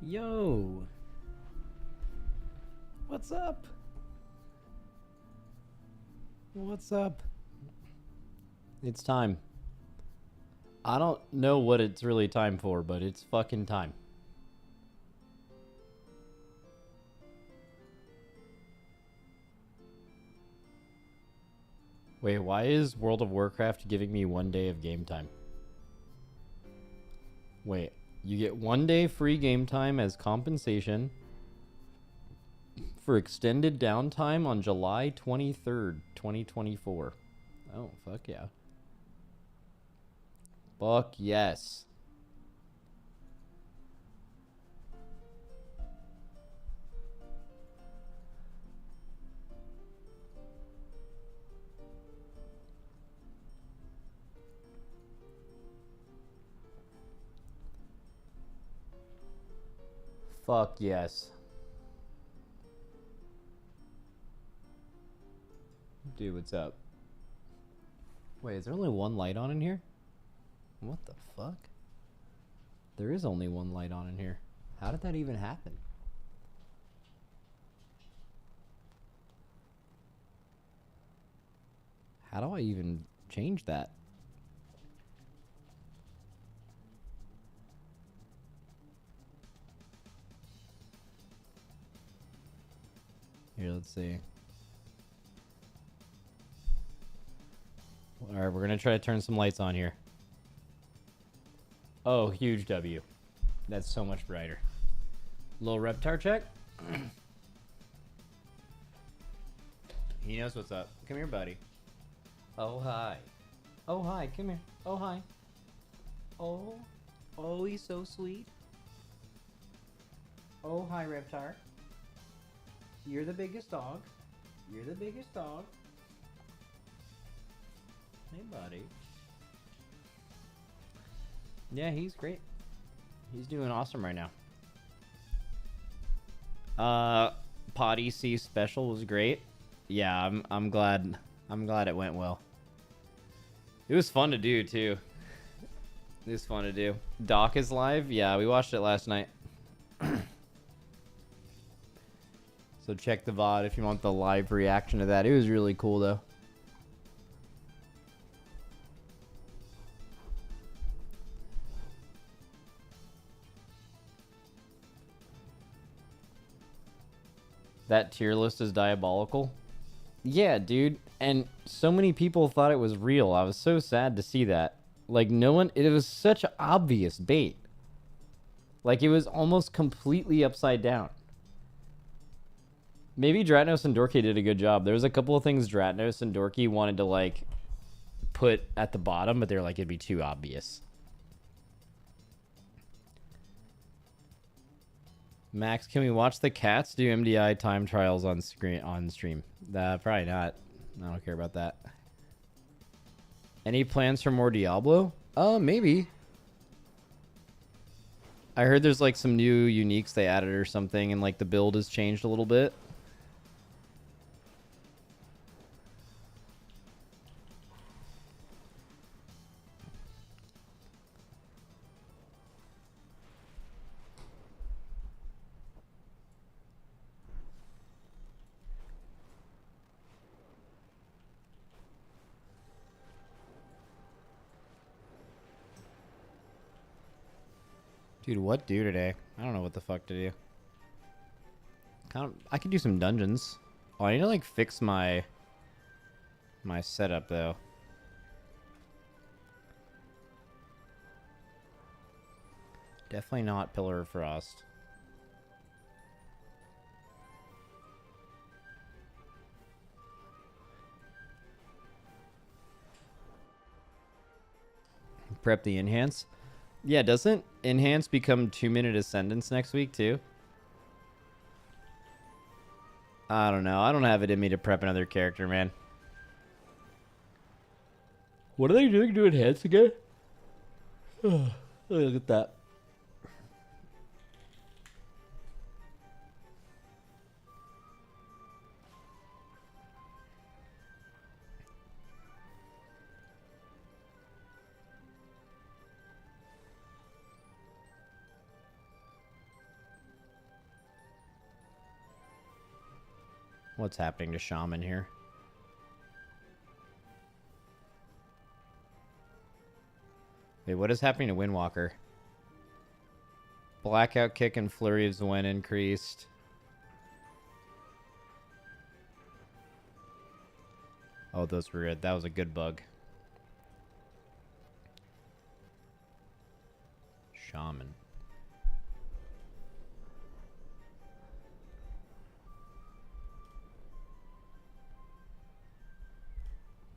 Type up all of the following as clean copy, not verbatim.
Yo! What's up? What's up? It's time. I don't know what it's really time for, but it's fucking time. Wait, why is World of Warcraft giving me 1 day of game time? Wait, you get 1 day free game time as compensation for extended downtime on July 23rd, 2024. Oh, fuck yeah. Fuck yes. Fuck yes. Dude, what's up? Wait, is there only one light on in here? What the fuck? There is only one light on in here. How did that even happen? How do I even change that? Here, let's see. Alright, we're gonna try to turn some lights on here. Oh, huge W. That's so much brighter. Little Reptar check. He knows what's up. Come here, buddy. Oh, hi. Oh, hi. Come here. Oh, hi. Oh. Oh, he's so sweet. Oh, hi, Reptar. You're the biggest dog. You're the biggest dog. Hey, buddy. Yeah, he's great. He's doing awesome right now. Potty C special was great. Yeah, I'm glad it went well. It was fun to do too. It was fun to do. Doc is live? Yeah, we watched it last night. So check the VOD if you want the live reaction to that. It was really cool though. That tier list is diabolical. Yeah, dude. And so many people thought it was real. I was so sad to see that. Like, no one... It was such obvious bait. Like, it was almost completely upside down. Maybe Dratnos and Dorky did a good job. There was a couple of things Dratnos and Dorky wanted to, like, put at the bottom, but they were like, it'd be too obvious. Max, can we watch the cats do MDI time trials on stream? Probably not. I don't care about that. Any plans for more Diablo? Maybe. I heard there's like some new uniques they added or something, and like the build has changed a little bit. Dude, what do today? I don't know what the fuck to do. I could do some dungeons. Oh, I need to like fix my setup though. Definitely not Pillar of Frost. Prep the enhance. Yeah, doesn't enhance become 2-minute ascendance next week too? I don't know. I don't have it in me to prep another character, man. What are they doing to enhance again? Look at that. What's happening to Shaman here? Wait, what is happening to Windwalker? Blackout kick and Flurry of Zen increased. Oh, those were good. That was a good bug. Shaman.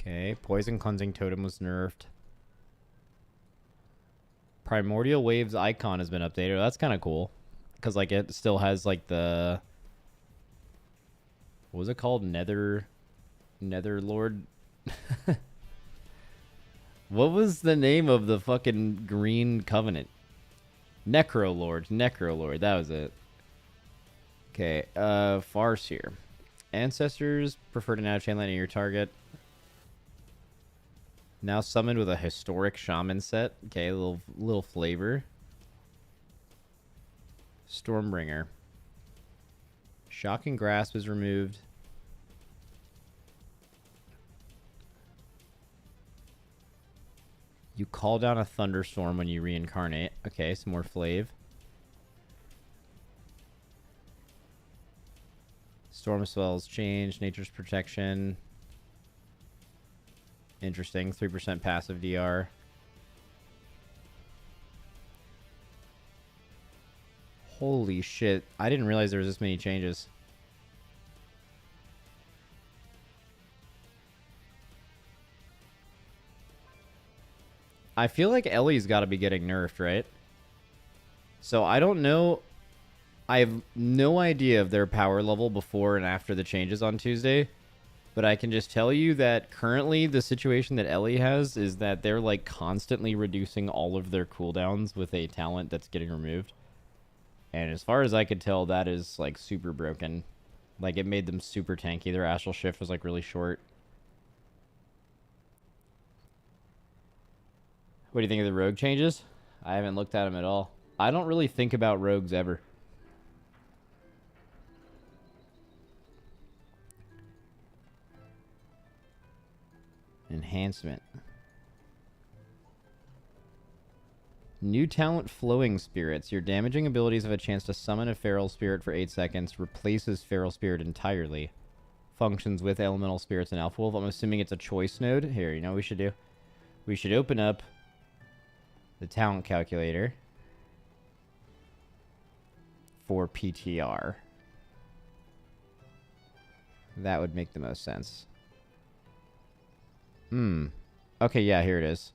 Okay, Poison Cleansing Totem was nerfed. Primordial Waves icon has been updated. That's kind of cool. Because, like, it still has, like, the... What was it called? Netherlord? What was the name of the fucking green covenant? Necrolord. Necrolord. That was it. Okay, Farce here. Ancestors prefer to now chain lightning your target. Now summoned with a historic shaman set. Okay, a little flavor. Stormbringer. Shocking Grasp is removed. You call down a thunderstorm when you reincarnate. Okay, some more flav. Storm spells change. Nature's protection. Interesting. 3% passive DR. Holy shit. I didn't realize there was this many changes. I feel like Ellie's got to be getting nerfed, right? So I don't know. I have no idea of their power level before and after the changes on Tuesday. But I can just tell you that currently the situation that Ellie has is that they're like constantly reducing all of their cooldowns with a talent that's getting removed. And as far as I could tell, that is like super broken. Like it made them super tanky. Their astral shift was like really short. What do you think of the rogue changes? I haven't looked at them at all. I don't really think about rogues ever. Enhancement. New talent, Flowing Spirits. Your damaging abilities have a chance to summon a feral spirit for 8 seconds. Replaces feral spirit entirely. Functions with elemental spirits and Alpha Wolf. I'm assuming it's a choice node. Here, you know what we should do? We should open up the talent calculator for PTR. That would make the most sense. Okay, yeah, here it is.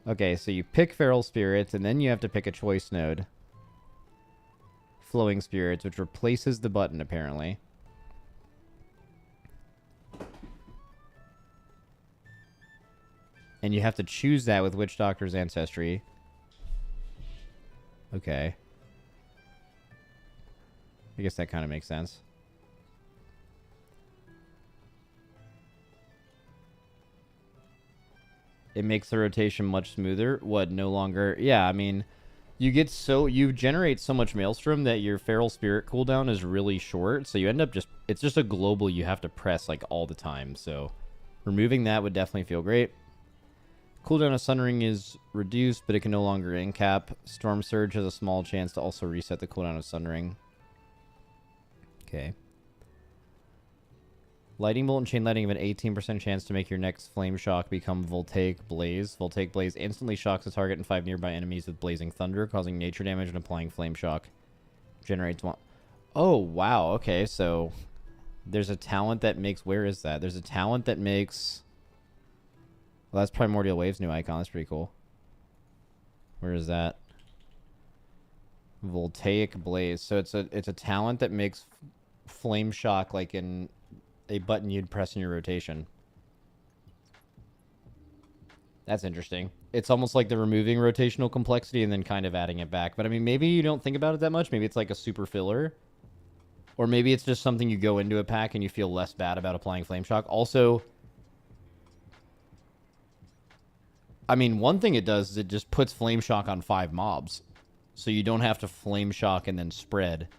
Okay, so you pick Feral Spirits, and then you have to pick a choice node. Flowing Spirits, which replaces the button, apparently. And you have to choose that with Witch Doctor's Ancestry. Okay. I guess that kind of makes sense. It makes the rotation much smoother. What, no longer... Yeah, I mean, you generate so much Maelstrom that your Feral Spirit cooldown is really short, so you end up just... It's just a global you have to press, like, all the time, so... Removing that would definitely feel great. Cooldown of Sundering is reduced, but it can no longer incap. Storm Surge has a small chance to also reset the cooldown of Sundering. Okay. Lightning Bolt and Chain Lightning have an 18% chance to make your next Flame Shock become Voltaic Blaze. Voltaic Blaze instantly shocks a target and 5 nearby enemies with Blazing Thunder, causing nature damage and applying Flame Shock. Generates one. Oh, wow. Okay, so there's a talent that makes... Where is that? There's a talent that makes... Well, that's Primordial Wave's new icon. That's pretty cool. Where is that? Voltaic Blaze. So it's a talent that makes Flame Shock like in... a button you'd press in your rotation. That's interesting. It's almost like they're removing rotational complexity and then kind of adding it back. But I mean, maybe you don't think about it that much. Maybe it's like a super filler. Or maybe it's just something you go into a pack and you feel less bad about applying Flame Shock. Also, I mean, one thing it does is it just puts Flame Shock on 5 mobs. So you don't have to Flame Shock and then spread.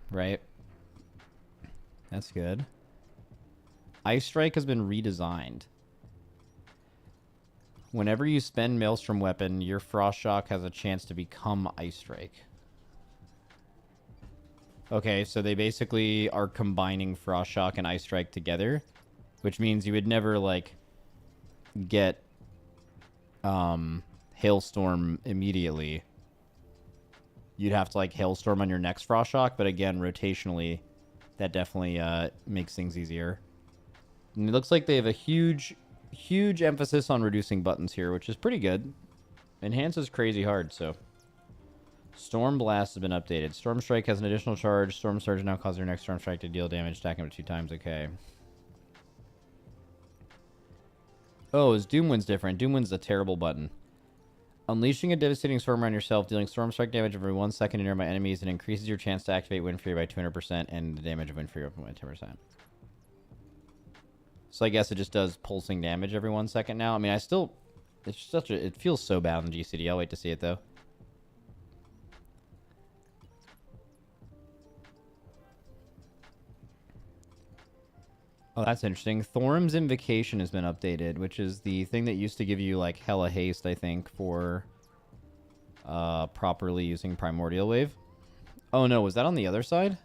Right? That's good. Ice Strike has been redesigned. Whenever you spend Maelstrom Weapon, your Frost Shock has a chance to become Ice Strike. Okay, so they basically are combining Frost Shock and Ice Strike together, which means you would never, like, get Hailstorm immediately. You'd have to, like, Hailstorm on your next Frost Shock, but again, rotationally, that definitely makes things easier. And it looks like they have a huge emphasis on reducing buttons here, which is pretty good. Enhance is crazy hard, so... Storm Blast has been updated. Storm Strike has an additional charge. Storm Surge now causes your next Storm Strike to deal damage, stacking up 2 times. Okay. Oh, is Doomwind's different? Doomwind's a terrible button. Unleashing a devastating storm around yourself, dealing Storm Strike damage every 1 second to nearby enemies, and increases your chance to activate Wind Fury by 200% and the damage of Wind Fury by 10%. So I guess it just does pulsing damage every 1 second now. I mean, it's such a... It feels so bad on GCD. I'll wait to see it, though. Oh, that's interesting. Thorum's Invocation has been updated, which is the thing that used to give you, like, hella haste, I think, for properly using Primordial Wave. Oh, no. Was that on the other side?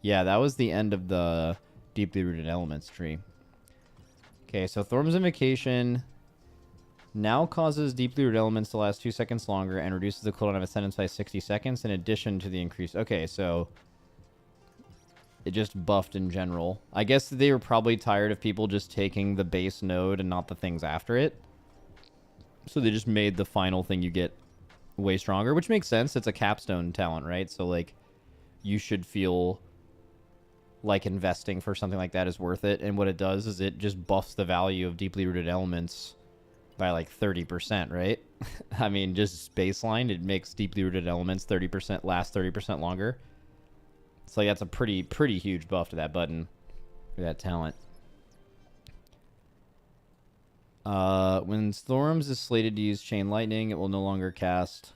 Yeah, that was the end of the Deeply Rooted Elements tree. Okay, so Thorum's Invocation now causes Deeply Rooted Elements to last 2 seconds longer and reduces the cooldown of Ascendance by 60 seconds in addition to the increase. Okay, so... It just buffed in general. I guess they were probably tired of people just taking the base node and not the things after it. So they just made the final thing you get way stronger, which makes sense. It's a capstone talent, right? So, like, you should feel like investing for something like that is worth it. And what it does is it just buffs the value of Deeply Rooted Elements by, like, 30%, right? I mean, just baseline, it makes Deeply Rooted Elements 30% last 30% longer. So that's a pretty huge buff to that button, for that talent. When Thorum's is slated to use Chain Lightning, it will no longer cast.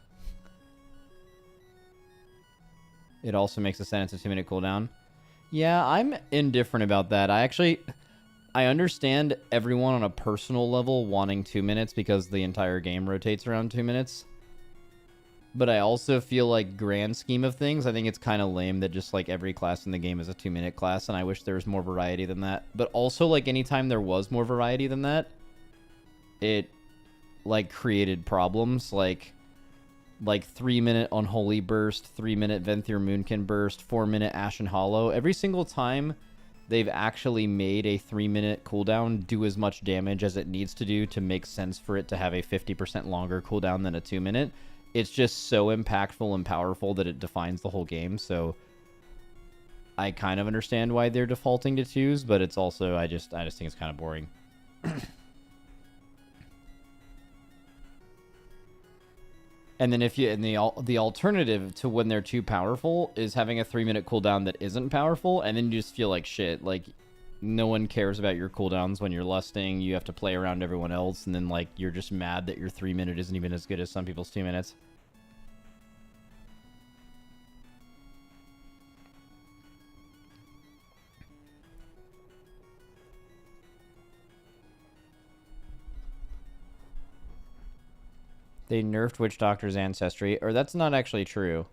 It also makes a sentence a 2-minute cooldown. Yeah, I'm indifferent about that. I understand everyone on a personal level wanting 2 minutes because the entire game rotates around 2 minutes. But I also feel like, grand scheme of things, I think it's kind of lame that just, like, every class in the game is a 2-minute class, and I wish there was more variety than that. But also, like, anytime there was more variety than that, it, like, created problems, like 3-minute Unholy Burst, 3-minute Venthyr Moonkin Burst, 4-minute Ashen Hollow. Every single time they've actually made a 3-minute cooldown do as much damage as it needs to do to make sense for it to have a 50% longer cooldown than a 2-minute. It's just so impactful and powerful that it defines the whole game, so I kind of understand why they're defaulting to 2s, but it's also, I just think it's kind of boring. And then the alternative to when they're too powerful is having a 3-minute cooldown that isn't powerful, and then you just feel like shit. Like, no one cares about your cooldowns when you're lusting. You have to play around everyone else, and then, like, you're just mad that your 3-minute isn't even as good as some people's 2 minutes. They nerfed Witch Doctor's Ancestry. Or that's not actually true.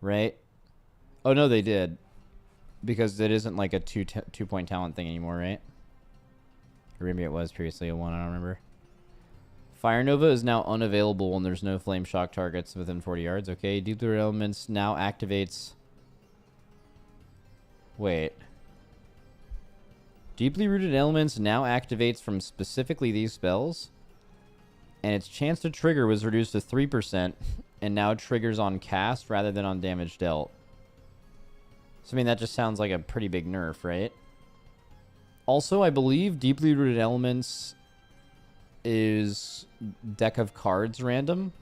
Right? Oh, no, they did. Because it isn't like a 2-point talent thing anymore, right? Or maybe it was previously a 1, I don't remember. Fire Nova is now unavailable when there's no flame shock targets within 40 yards. Okay, Deeply Rooted Elements now activates... Wait. Deeply Rooted Elements now activates from specifically these spells. And its chance to trigger was reduced to 3%. And now triggers on cast rather than on damage dealt. So, I mean, that just sounds like a pretty big nerf, right? Also, I believe Deeply Rooted Elements is deck of cards random.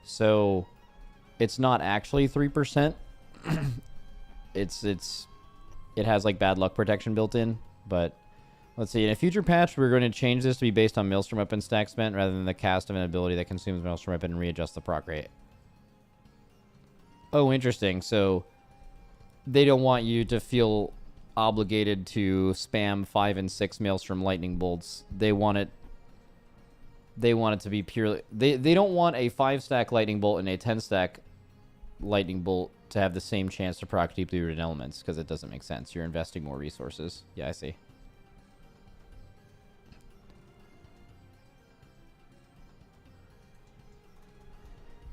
So, it's not actually 3%. It has, like, bad luck protection built in. But, let's see. In a future patch, we're going to change this to be based on Maelstrom Weapon stack spent rather than the cast of an ability that consumes Maelstrom Weapon and readjust the proc rate. Oh, interesting. So... they don't want you to feel obligated to spam 5 and 6 Maelstrom lightning bolts. They want it to be purely... They don't want a 5-stack lightning bolt and a 10-stack lightning bolt to have the same chance to proc deeply rooted elements, because it doesn't make sense. You're investing more resources. Yeah, I see.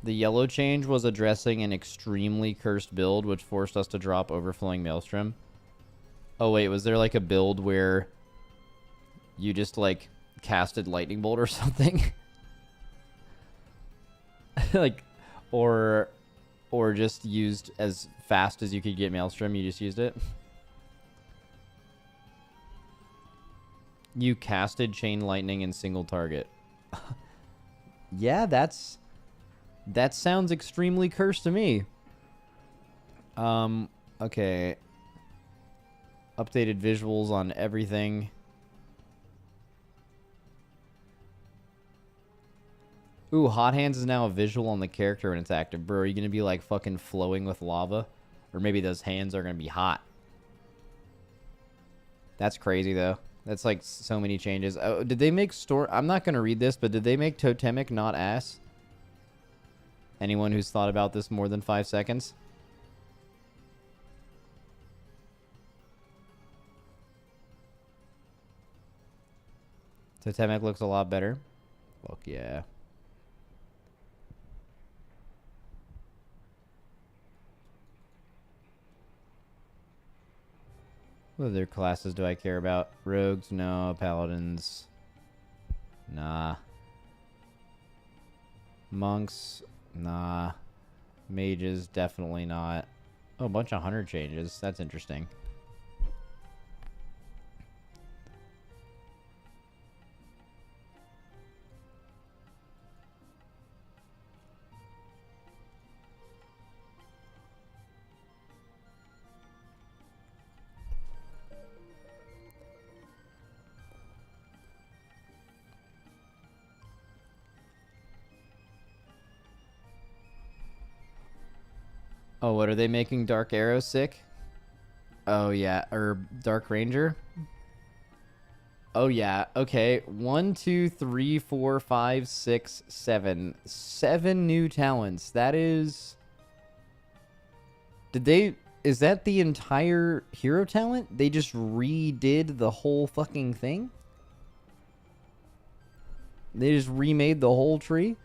The yellow change was addressing an extremely cursed build, which forced us to drop Overflowing Maelstrom. Oh, wait, was there like a build where you just like casted Lightning Bolt or something? Like, or just used as fast as you could get Maelstrom, you just used it? You casted Chain Lightning in single target. Yeah, that sounds extremely cursed to me. Okay. Updated visuals on everything. Ooh, Hot Hands is now a visual on the character when it's active. Bro, are you going to be like fucking flowing with lava? Or maybe those hands are going to be hot. That's crazy, though. That's like so many changes. Oh, did they make store... I'm not going to read this, but did they make Totemic not ass? Anyone who's thought about this more than 5 seconds? Totemic looks a lot better. Fuck yeah. What other classes do I care about? Rogues? No. Paladins? Nah. Monks? Nah. Mages? Definitely not. Oh, a bunch of hunter changes. That's interesting. Oh, what are they making Dark Arrow sick? Oh, yeah. Or Dark Ranger? Oh, yeah. Okay. 1, 2, 3, 4, 5, 6, 7. 7 new talents. That is... Did they... Is that the entire hero talent? They just redid the whole fucking thing? They just remade the whole tree?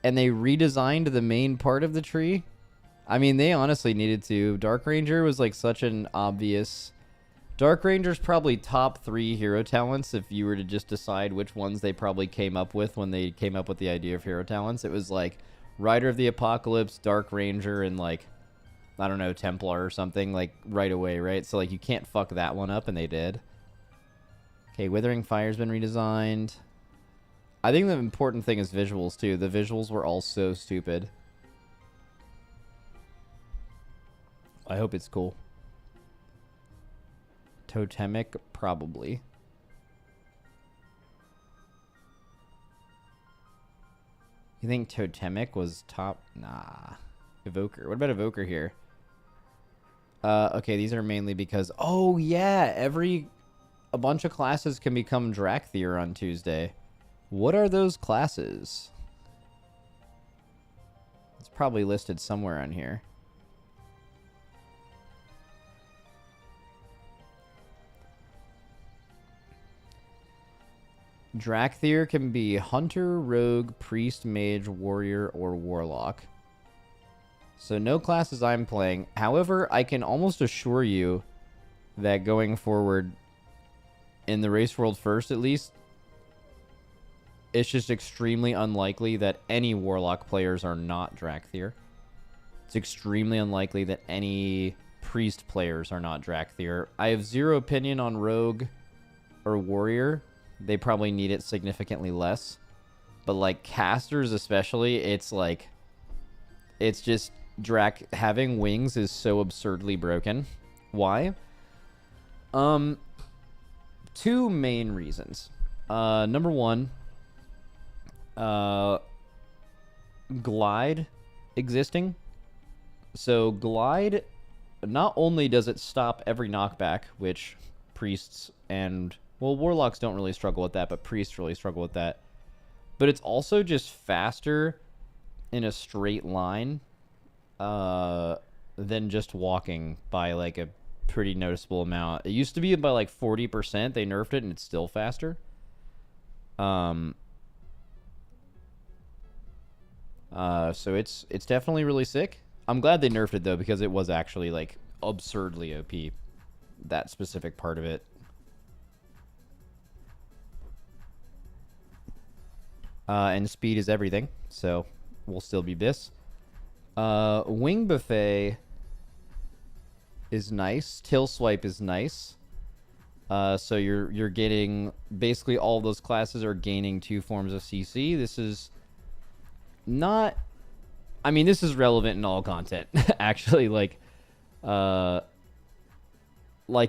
And they redesigned the main part of the tree? I mean, they honestly needed to. Dark Ranger was like such an obvious... Dark Ranger's probably top 3 hero talents if you were to just decide which ones they probably came up with when they came up with the idea of hero talents. It was like Rider of the Apocalypse, Dark Ranger, and like, I don't know, Templar or something, like right away, right? So like you can't fuck that one up, and they did. Okay, Withering Fire's been redesigned. I think the important thing is visuals too. The visuals were all so stupid. I hope it's cool. Totemic, probably. You think Totemic was top? Nah. Evoker. What about Evoker here? Okay, these are mainly because... Oh, yeah! A bunch of classes can become Dracthyr on Tuesday. What are those classes? It's probably listed somewhere on here. Dracthyr can be Hunter, Rogue, Priest, Mage, Warrior, or Warlock. So no classes I'm playing. However, I can almost assure you that going forward, in the Race World First at least, it's just extremely unlikely that any Warlock players are not Dracthyr. It's extremely unlikely that any Priest players are not Dracthyr. I have zero opinion on Rogue or Warrior. They probably need it significantly less. But, like, casters especially, it's like... It's just... having wings is so absurdly broken. Why? 2 main reasons. Number 1... glide existing. So, glide... not only does it stop every knockback, which priests and, well, warlocks don't really struggle with that, but priests really struggle with that. But it's also just faster in a straight line than just walking by like a pretty noticeable amount. It used to be by like 40%. They nerfed it and it's still faster. So it's definitely really sick. I'm glad they nerfed it though, because it was actually like absurdly OP, that specific part of it. And speed is everything, so we'll still be this. Wing Buffet is nice. Till Swipe is nice. So you're getting basically all those classes are gaining 2 forms of CC. This is not, I mean, this is relevant in all content. Actually, like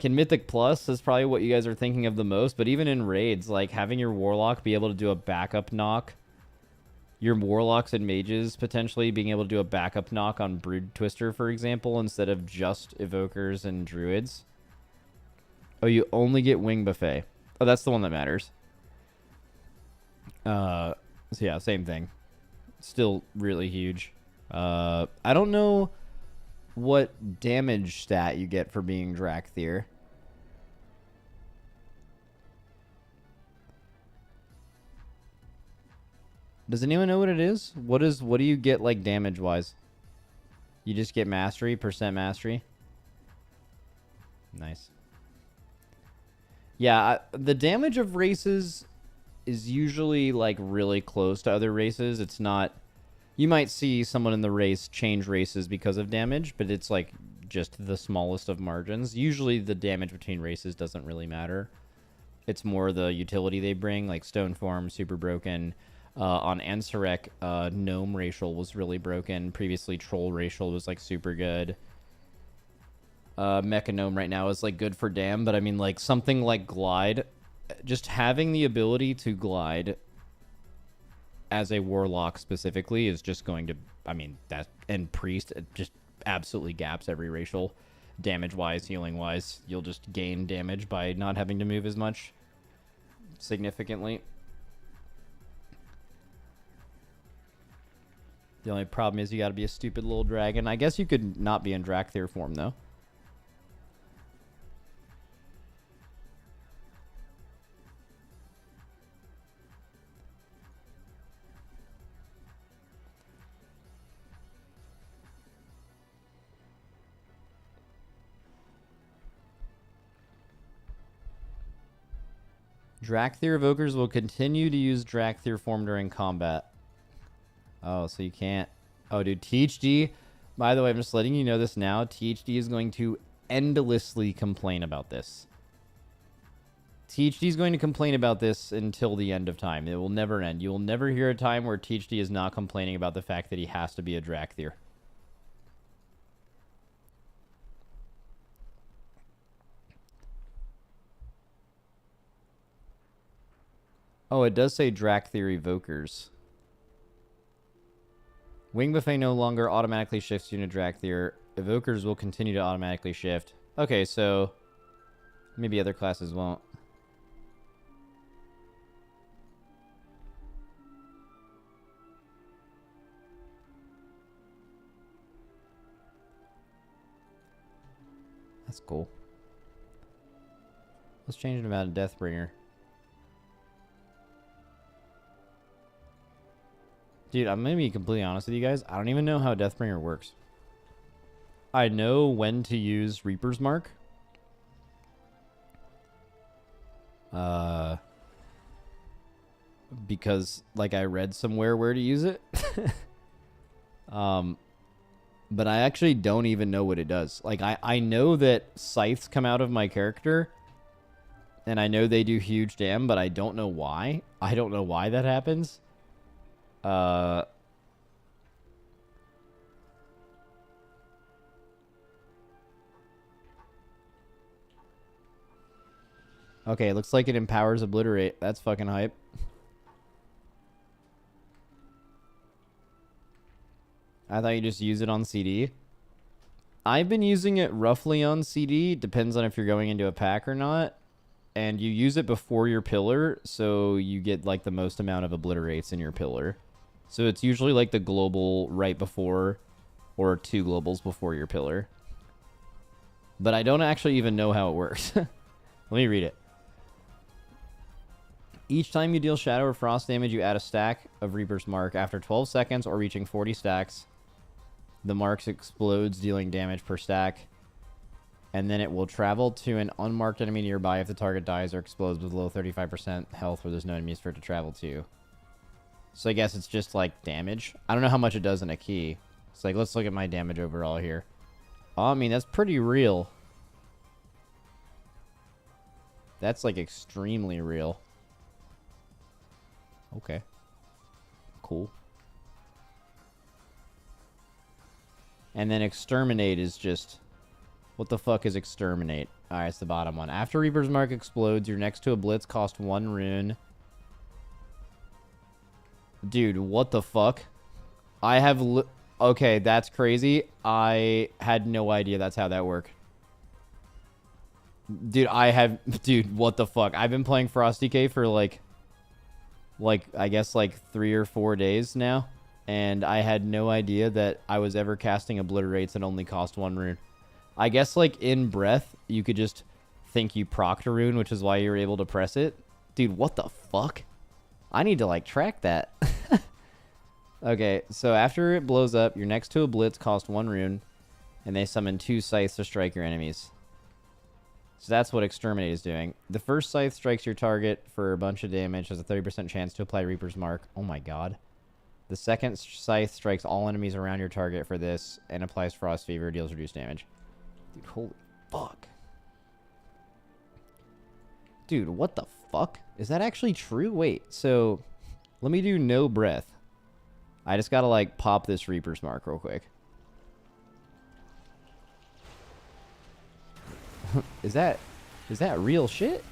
in Mythic Plus is probably what you guys are thinking of the most, but even in raids, like having your Warlock be able to do a backup knock, your Warlocks and Mages potentially being able to do a backup knock on Brood Twister, for example, instead of just Evokers and Druids. Oh, you only get Wing Buffet. Oh, that's the one that matters. So yeah, same thing. Still really huge. I don't know what damage stat you get for being Dracthyr. Does anyone know what it is? What do you get like damage wise? You just get mastery, percent mastery. Nice. Yeah, the damage of races is usually like really close to other races. It's not, you might see someone in the race change races because of damage, but it's like just the smallest of margins. Usually the damage between races doesn't really matter. It's more the utility they bring, like Stone Form, super broken. On Ansurek, Gnome racial was really broken. Previously, Troll racial was like super good. Mecha Gnome right now is like good for Dam, but I mean like something like Glide, just having the ability to glide as a Warlock specifically is just going to, I mean, that, and Priest, it just absolutely gaps every racial, damage-wise, healing-wise. You'll just gain damage by not having to move as much significantly. The only problem is you gotta be a stupid little dragon. I guess you could not be in Dracthyr form, though. Dracthyr Evokers will continue to use Dracthyr form during combat. Oh, so you can't. Oh, dude, THD. By the way, I'm just letting you know this now. THD is going to endlessly complain about this. THD is going to complain about this until the end of time. It will never end. You will never hear a time where THD is not complaining about the fact that he has to be a Dracthyr. Oh, it does say Dracthyr Evokers. Wing Buffet no longer automatically shifts you to Dracthyr. Evokers will continue to automatically shift. Okay, so maybe other classes won't. That's cool. Let's change it about a deathbringer. Dude, I'm gonna be completely honest with you guys. I don't even know how Deathbringer works. I know when to use Reaper's Mark. Because, like, I read somewhere where to use it. But I actually don't even know what it does. Like, I know that scythes come out of my character. And I know they do huge damage, but I don't know why. I don't know why that happens. Okay, looks like it empowers Obliterate. That's fucking hype. I thought you just use it on CD. I've been using it roughly on CD. Depends on if you're going into a pack or not. And you use it before your pillar, so you get like the most amount of obliterates in your pillar. So it's usually like the global right before, or 2 globals before your pillar. But I don't actually even know how it works. Let me read it. Each time you deal shadow or frost damage, you add a stack of Reaper's Mark. After 12 seconds or reaching 40 stacks, the marks explodes, dealing damage per stack. And then it will travel to an unmarked enemy nearby if the target dies or explodes with below 35% health where there's no enemies for it to travel to. So I guess it's just like damage. I don't know how much it does in a key. It's like, let's look at my damage overall here. Oh, I mean, that's pretty real. That's like extremely real. Okay. Cool. And then exterminate is just... What the fuck is exterminate? Alright, it's the bottom one. After Reaper's Mark explodes, you're next to a blitz, cost 1 rune. Dude, what the fuck? I have... Okay, that's crazy. I had no idea that's how that worked. Dude, Dude, what the fuck? I've been playing Frosty K for like, I guess like 3 or 4 days now. And I had no idea that I was ever casting Obliterates and only cost 1 rune. I guess, like, in Breath, you could just think you procced a rune, which is why you were able to press it. Dude, what the fuck? I need to, like, track that. Okay, so after it blows up, you're next to a blitz, cost 1 rune, and they summon 2 scythes to strike your enemies. So that's what Exterminate is doing. The first scythe strikes your target for a bunch of damage, has a 30% chance to apply Reaper's Mark. Oh my god. The second scythe strikes all enemies around your target for this, and applies Frost Fever, deals reduced damage. Dude, holy fuck. Dude, what the fuck? Is that actually true? Wait, so let me do no breath. I just gotta, like, pop this Reaper's Mark real quick. Is that real shit?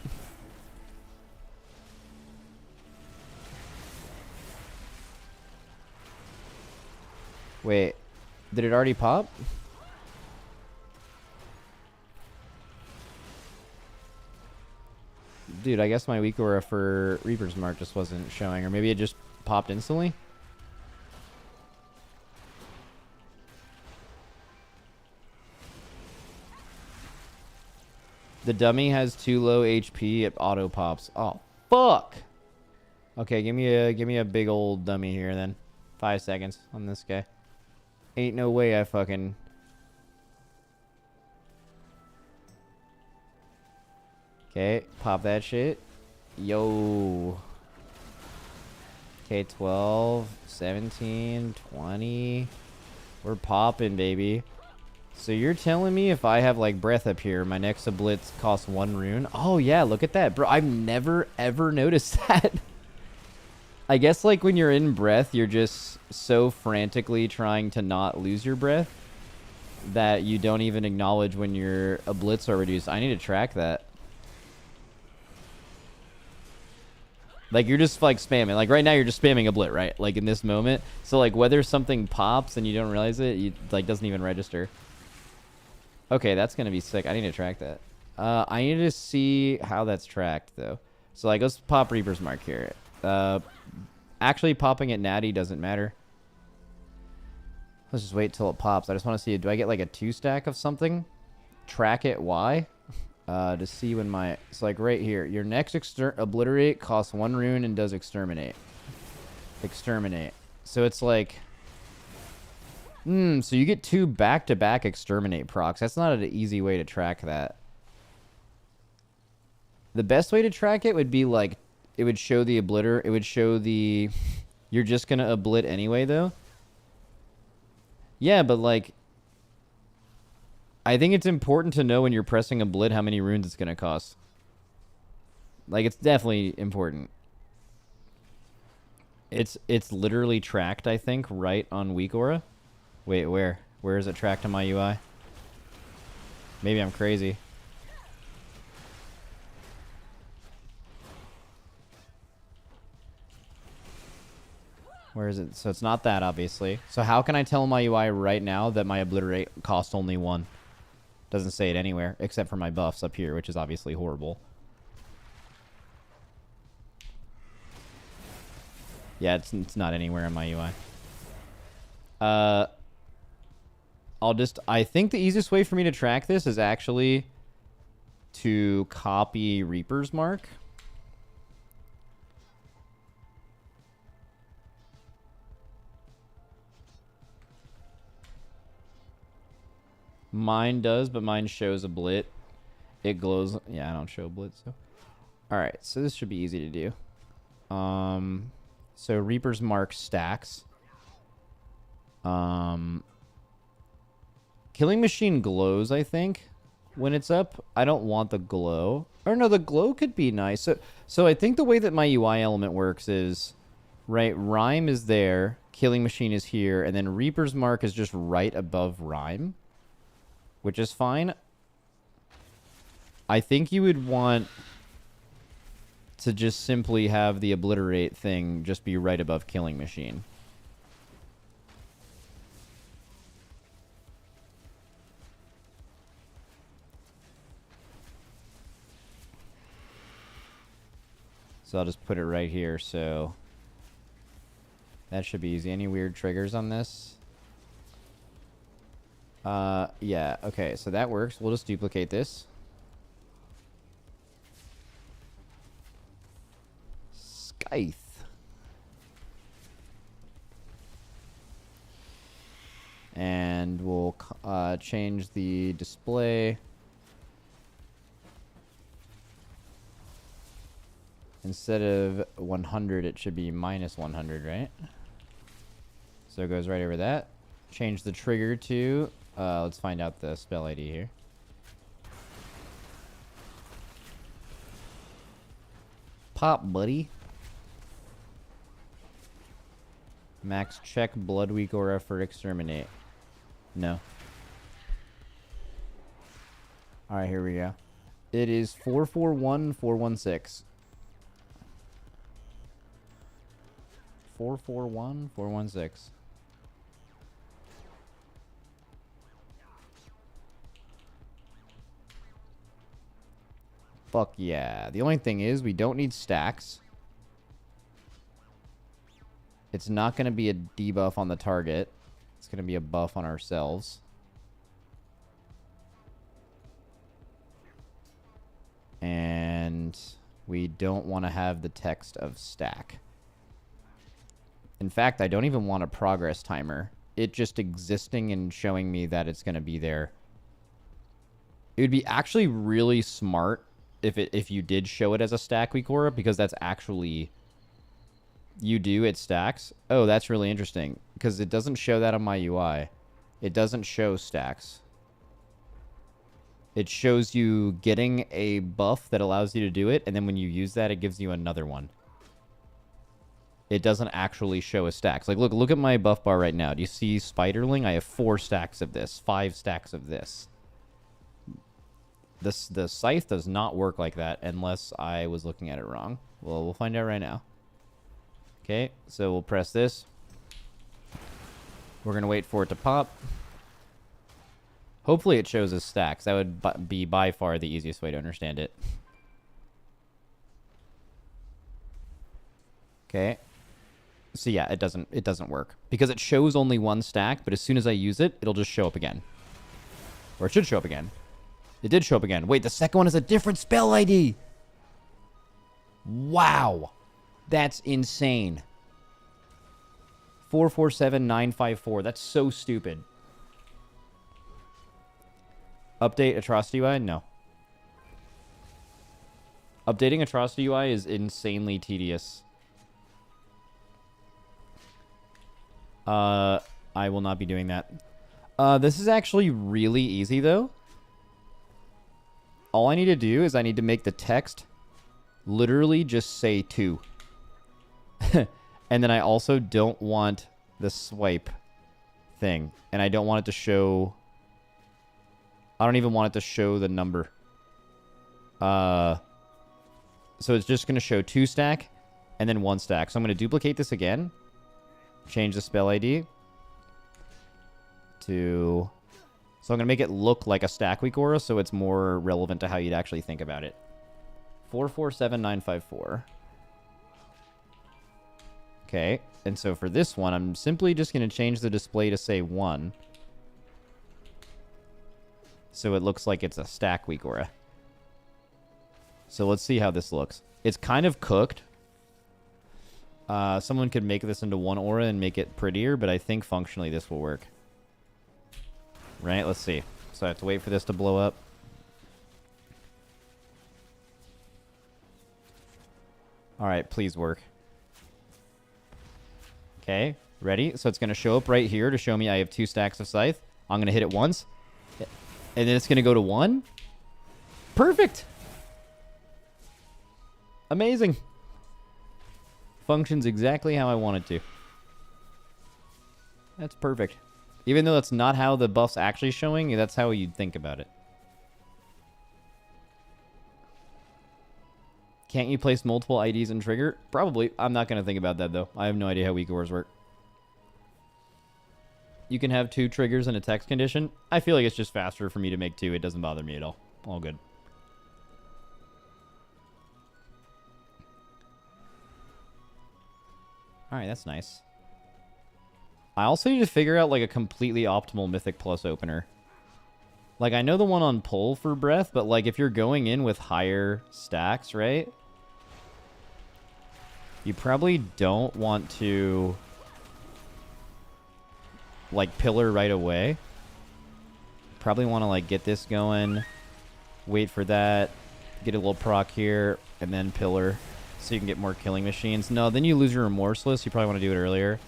Wait, did it already pop? Dude, I guess my weak aura for Reaper's Mark just wasn't showing. Or maybe it just popped instantly? The dummy has too low HP. It auto pops. Oh, fuck! Okay, give me a big old dummy here then. 5 seconds on this guy. Ain't no way I fucking... Okay, pop that shit. Yo. Okay, 12, 17, 20. We're popping, baby. So you're telling me if I have, like, breath up here, my next blitz costs 1 rune? Oh, yeah, look at that. Bro, I've never, ever noticed that. I guess, like, when you're in breath, you're just so frantically trying to not lose your breath that you don't even acknowledge when your blitz are reduced. I need to track that. Like, you're just, like, spamming. Like, right now, you're just spamming a blit, right? Like, in this moment. So, like, whether something pops and you don't realize it, you, like, doesn't even register. Okay, that's going to be sick. I need to track that. I need to see how that's tracked, though. So, like, let's pop Reaper's Mark here. Actually, popping it natty doesn't matter. Let's just wait till it pops. I just want to see, do I get, like, a 2-stack of something? Track it, why? To see when my... It's like right here. Your next Obliterate costs 1 rune and does Exterminate. Exterminate. So it's like... so you get 2 back-to-back Exterminate procs. That's not an easy way to track that. The best way to track it would be like... It would show the Obliter... It would show the... You're just gonna Oblit anyway, though. Yeah, but like... I think it's important to know when you're pressing a blit how many runes it's going to cost. Like, it's definitely important. It's literally tracked, I think, right on weak aura. Wait, where? Where is it tracked on my UI? Maybe I'm crazy. Where is it? So it's not that, obviously. So how can I tell my UI right now that my obliterate cost only 1? Doesn't say it anywhere, except for my buffs up here, which is obviously horrible. Yeah, it's not anywhere in my UI. I think the easiest way for me to track this is actually to copy Reaper's Mark. Mine does, but mine shows a blit. It glows. Yeah, I don't show blitz. So. All right, so this should be easy to do. So Reaper's Mark stacks. Killing Machine glows, I think, when it's up. I don't want the glow. Or no, the glow could be nice. So I think the way that my UI element works is, right, Rhyme is there, Killing Machine is here, and then Reaper's Mark is just right above Rhyme, which is fine. I think you would want to just simply have the obliterate thing just be right above Killing Machine. So I'll just put it right here, so that should be easy. Any weird triggers on this? Yeah, okay, so that works. We'll just duplicate this. Scythe. And we'll change the display. Instead of 100, it should be minus 100, right? So it goes right over that. Change the trigger to... let's find out the spell ID here. Pop, buddy. Max check, blood weak aura for exterminate. No. Alright, here we go. It is 441416. 441416. Fuck yeah. The only thing is we don't need stacks. It's not going to be a debuff on the target. It's going to be a buff on ourselves. And we don't want to have the text of stack. In fact, I don't even want a progress timer. It just existing and showing me that it's going to be there. It would be actually really smart if you did show it as a stack weak aura, because that's actually... You do, it stacks. Oh, that's really interesting, because it doesn't show that on my UI. It doesn't show stacks. It shows you getting a buff that allows you to do it, and then when you use that, it gives you another one. It doesn't actually show a stacks. Like, look at my buff bar right now. Do you see Spiderling? I have 4 stacks of this, 5 stacks of this. The scythe does not work like that unless I was looking at it wrong. Well, we'll find out right now. Okay, so we'll press this. We're going to wait for it to pop. Hopefully it shows as stacks. That would be by far the easiest way to understand it. Okay. So yeah, it doesn't work. Because it shows only 1 stack, but as soon as I use it, it'll just show up again. Or it should show up again. It did show up again. Wait, the second one is a different spell ID! Wow! That's insane. 447954. That's so stupid. Update Atrocity UI? No. Updating Atrocity UI is insanely tedious. I will not be doing that. This is actually really easy, though. All I need to do is I need to make the text literally just say 2. And then I also don't want the swipe thing. And I don't want it to show... I don't even want it to show the number. So it's just going to show 2 stack and then 1 stack. So I'm going to duplicate this again. change the spell ID to... So I'm going to make it look like a stack weak aura so it's more relevant to how you'd actually think about it. 447954. Okay, and so for this one, I'm simply just going to change the display to say 1. So it looks like it's a stack weak aura. So let's see how this looks. It's kind of cooked. Someone could make this into 1 aura and make it prettier, but I think functionally this will work. Right, let's see. So I have to wait for this to blow up. Alright, please work. Okay, ready? So it's going to show up right here to show me I have 2 stacks of Scythe. I'm going to hit it once. And then it's going to go to 1. Perfect! Amazing. Functions exactly how I want it to. That's perfect. Even though that's not how the buff's actually showing, that's how you'd think about it. Can't you place multiple IDs and trigger? Probably. I'm not going to think about that, though. I have no idea how weak auras work. You can have 2 triggers in a text condition. I feel like it's just faster for me to make 2. It doesn't bother me at all. All good. Alright, that's nice. I also need to figure out, like, a completely optimal Mythic Plus opener. Like, I know the one on pull for breath, but, like, if you're going in with higher stacks, right? You probably don't want to, like, pillar right away. Probably want to, like, get this going, wait for that, get a little proc here, and then pillar so you can get more killing machines. No, then you lose your Remorseless. You probably want to do it earlier.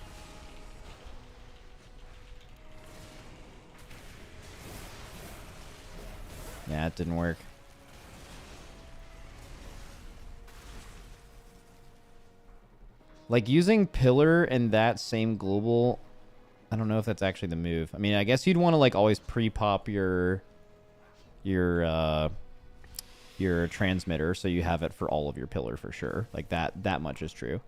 Yeah, it didn't work. Like, using Pillar and that same global, I don't know if that's actually the move. I mean, I guess you'd want to, like, always pre-pop your transmitter so you have it for all of your Pillar for sure. Like, that much is true.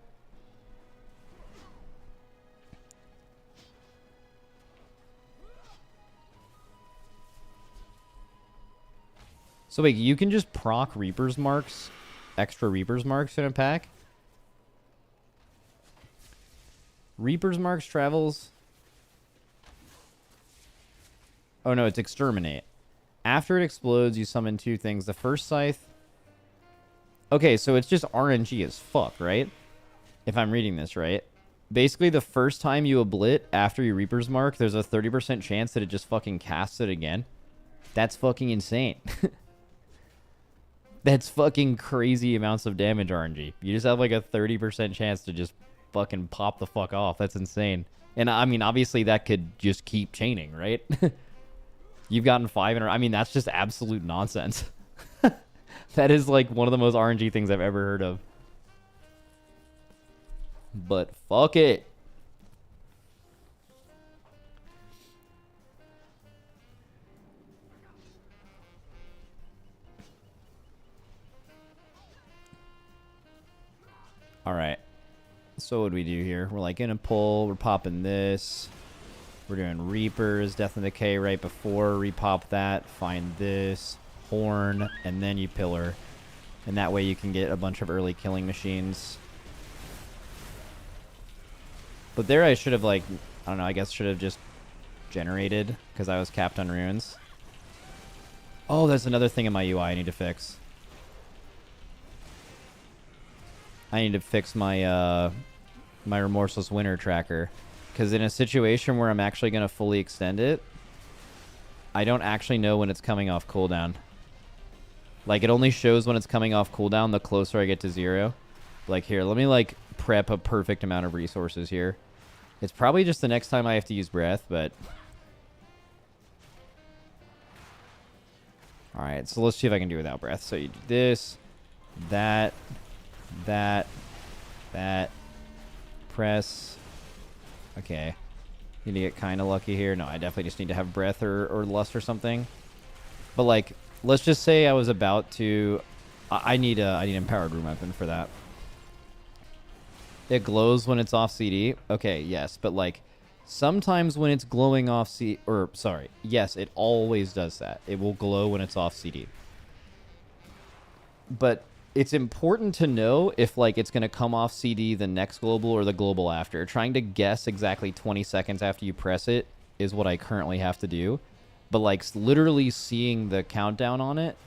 So wait, you can just proc Reaper's Marks, extra Reaper's Marks in a pack? Reaper's Marks travels... Oh no, it's Exterminate. After it explodes, you summon 2 things. The first Scythe... Okay, so it's just RNG as fuck, right? If I'm reading this right. Basically, the first time you oblit after you Reaper's Mark, there's a 30% chance that it just fucking casts it again. That's fucking insane. That's fucking crazy amounts of damage RNG. You just have like a 30% chance to just fucking pop the fuck off. That's insane. And I mean, obviously that could just keep chaining, right? You've gotten 5 in a... I mean, that's just absolute nonsense. That is like one of the most RNG things I've ever heard of. But fuck it. Alright. So what do we do here? We're like in a pull. We're popping this. We're doing Reapers. Death and Decay right before. Repop that. Find this. Horn. And then you Pillar. And that way you can get a bunch of early killing machines. But there I should have, like... I don't know. I guess should have just generated. Because I was capped on runes. Oh, there's another thing in my UI I need to fix. I need to fix my my Remorseless Winter tracker. Because in a situation where I'm actually going to fully extend it, I don't actually know when it's coming off cooldown. Like, it only shows when it's coming off cooldown the closer I get to 0. Like, here, let me, like, prep a perfect amount of resources here. It's probably just the next time I have to use breath, but... Alright, so let's see if I can do without breath. So you do this, that... That, press. Okay. Need to get kind of lucky here. No, I definitely just need to have breath or lust or something. But like, let's just say I was about to. I need an empowered room weapon for that. It glows when it's off CD. Okay, yes, but like sometimes when it's glowing off CD, or sorry, yes, it always does that. It will glow when it's off CD. But it's important to know if like it's going to come off CD the next global or the global after. Trying to guess exactly 20 seconds after you press it is what I currently have to do. But like literally seeing the countdown on it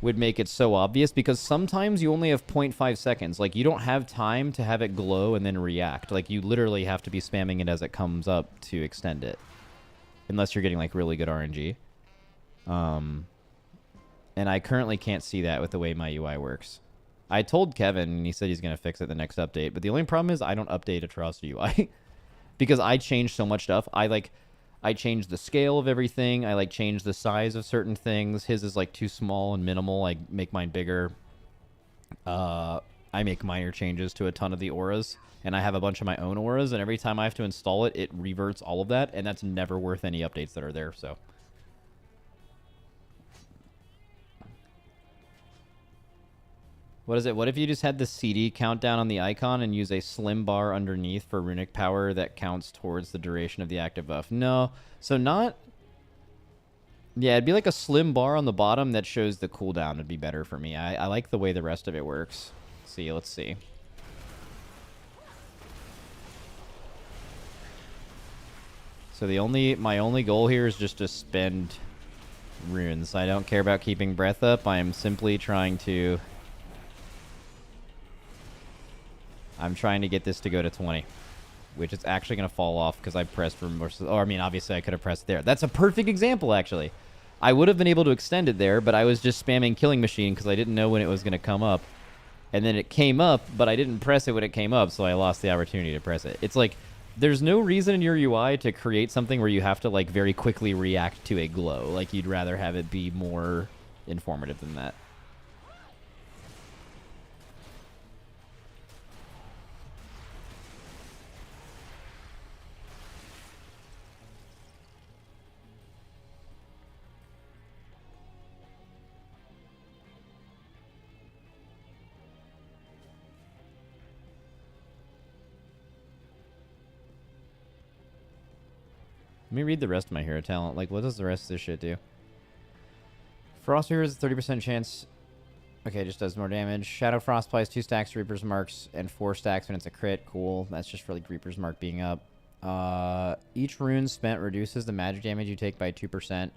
would make it so obvious, because sometimes you only have 0.5 seconds. Like, you don't have time to have it glow and then react. Like, you literally have to be spamming it as it comes up to extend it. Unless you're getting, like, really good RNG. And I currently can't see that with the way my UI works. I told Kevin, and he said he's going to fix it the next update. But the only problem is I don't update Atrocity UI. Because I change so much stuff. I change the scale of everything. I like change the size of certain things. His is like too small and minimal. I make mine bigger. I make minor changes to a ton of the auras, and I have a bunch of my own auras, and every time I have to install it, it reverts all of that, and that's never worth any updates that are there, so. What is it? What if you just had the CD countdown on the icon and use a slim bar underneath for runic power that counts towards the duration of the active buff? No. So not... Yeah, it'd be like a slim bar on the bottom that shows the cooldown would be better for me. I like the way the rest of it works. Let's see. So my only goal here is just to spend runes. I don't care about keeping breath up. I am simply trying to... I'm trying to get this to go to 20, which is actually going to fall off because I pressed for more. Or, I mean, obviously I could have pressed there. That's a perfect example, actually. I would have been able to extend it there, but I was just spamming Killing Machine because I didn't know when it was going to come up. And then it came up, but I didn't press it when it came up, so I lost the opportunity to press it. It's like, there's no reason in your UI to create something where you have to, like, very quickly react to a glow. Like, you'd rather have it be more informative than that. Let me read the rest of my hero talent. Like, what does the rest of this shit do? Frost Hero is a 30% chance. Okay, it just does more damage. Shadow Frost applies 2 stacks to Reaper's Marks and 4 stacks when it's a crit. Cool. That's just for, like, Reaper's Mark being up. Each rune spent reduces the magic damage you take by 2%.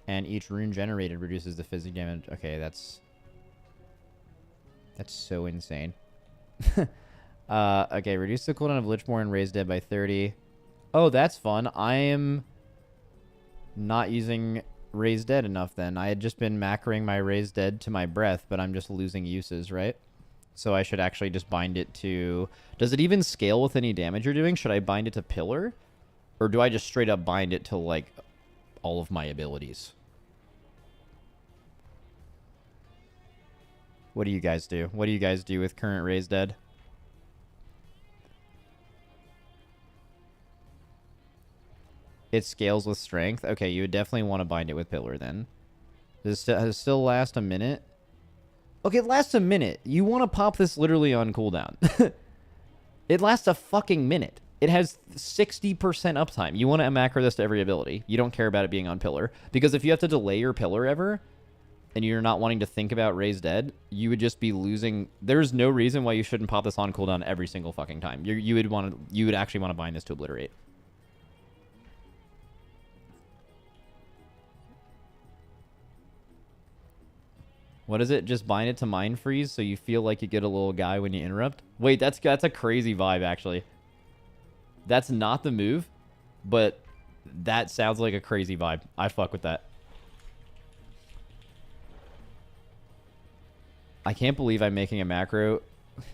And each rune generated reduces the physical damage. Okay, that's so insane. Okay, reduce the cooldown of Lichmore and Raise Dead by 30. Oh, that's fun. I am not using Raise Dead enough then. I had just been macroing my Raise Dead to my breath, but I'm just losing uses, right? So I should actually just bind it to... Does it even scale with any damage you're doing? Should I bind it to Pillar? Or do I just straight up bind it to, like, all of my abilities? What do you guys do? What do you guys do with current Raise Dead? It scales with strength. Okay, you would definitely want to bind it with Pillar then. Does it still last a minute? Okay, it lasts a minute. You want to pop this literally on cooldown. It lasts a fucking minute. It has 60% uptime. You want to macro this to every ability. You don't care about it being on Pillar. Because if you have to delay your Pillar ever, and you're not wanting to think about Raise Dead, you would just be losing... There's no reason why you shouldn't pop this on cooldown every single fucking time. You would actually want to bind this to Obliterate. What is it? Just bind it to Mind Freeze so you feel like you get a little guy when you interrupt? Wait, that's a crazy vibe, actually. That's not the move, but that sounds like a crazy vibe. I fuck with that. I can't believe I'm making a macro. Is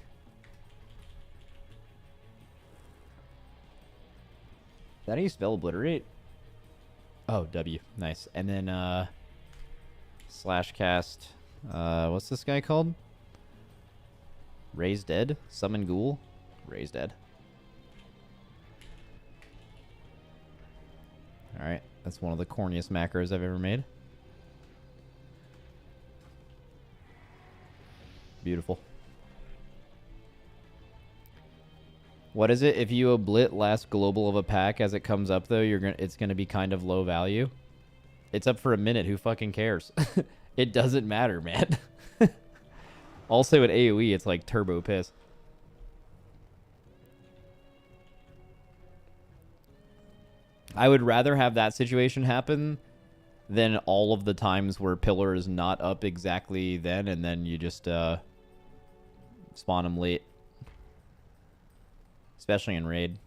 that how you spell Obliterate? Oh, W. Nice. And then, slash cast... what's this guy called? Raise Dead? Summon Ghoul? Raise Dead. Alright, that's one of the corniest macros I've ever made. Beautiful. What is it? If you oblit last global of a pack as it comes up, though, it's gonna be kind of low value. It's up for a minute. Who fucking cares? It doesn't matter, man. Also, at AoE, it's like turbo piss. I would rather have that situation happen than all of the times where Pillar is not up exactly then, and then you just spawn them late. Especially in Raid.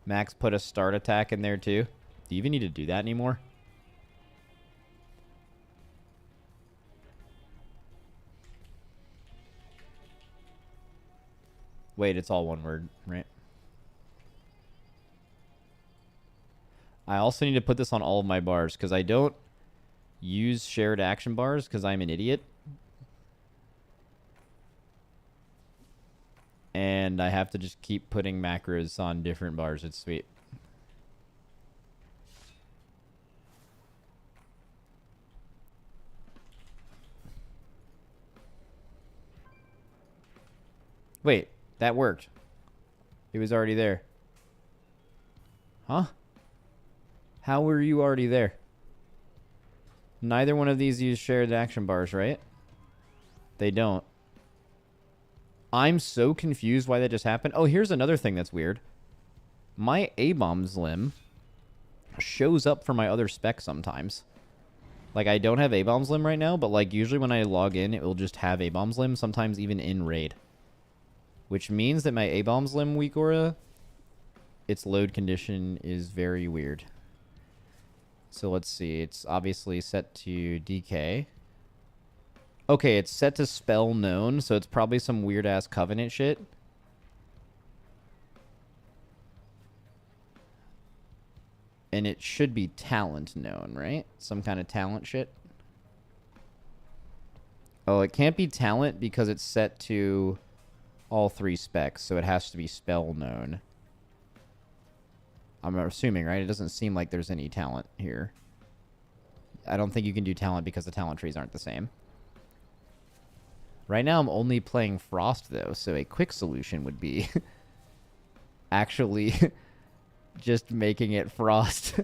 Max put a start attack in there too. Do you even need to do that anymore? Wait, it's all one word, right? I also need to put this on all of my bars because I don't use shared action bars because I'm an idiot. And I have to just keep putting macros on different bars. It's sweet. Wait, that worked. It was already there. Huh? How were you already there? Neither one of these use shared action bars, right? They don't. I'm so confused why that just happened. Oh, here's another thing that's weird. My A-bombs limb shows up for my other spec sometimes. Like, I don't have A-bombs limb right now, but like usually when I log in, it will just have A-bombs limb, sometimes even in raid. Which means that my A-bombs limb weak aura, its load condition is very weird. So let's see. It's obviously set to DK. Okay, it's set to spell known, so it's probably some weird-ass covenant shit. And it should be talent known, right? Some kind of talent shit. Oh, it can't be talent because it's set to all 3 specs, so it has to be spell known. I'm assuming, right? It doesn't seem like there's any talent here. I don't think you can do talent because the talent trees aren't the same. Right now, I'm only playing Frost, though, so a quick solution would be actually just making it Frost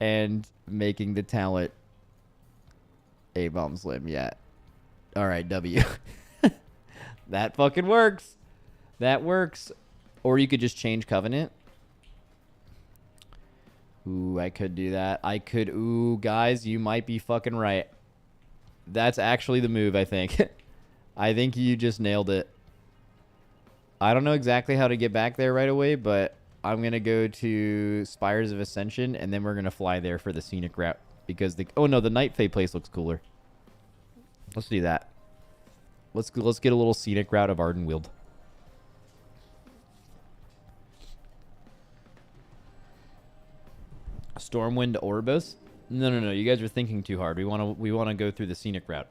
and making the talent A-bombs limb. Yeah. All right, W. That fucking works. That works. Or you could just change Covenant. Ooh, I could do that. I could. Ooh, guys, you might be fucking right. That's actually the move, I think. I think you just nailed it. I don't know exactly how to get back there right away, but I'm going to go to Spires of Ascension, and then we're going to fly there for the scenic route. Because the... Oh, no, the Night Fae place looks cooler. Let's do that. Let's get a little scenic route of Ardenweald. Stormwind Orbos? No. You guys are thinking too hard. We want to go through the scenic route.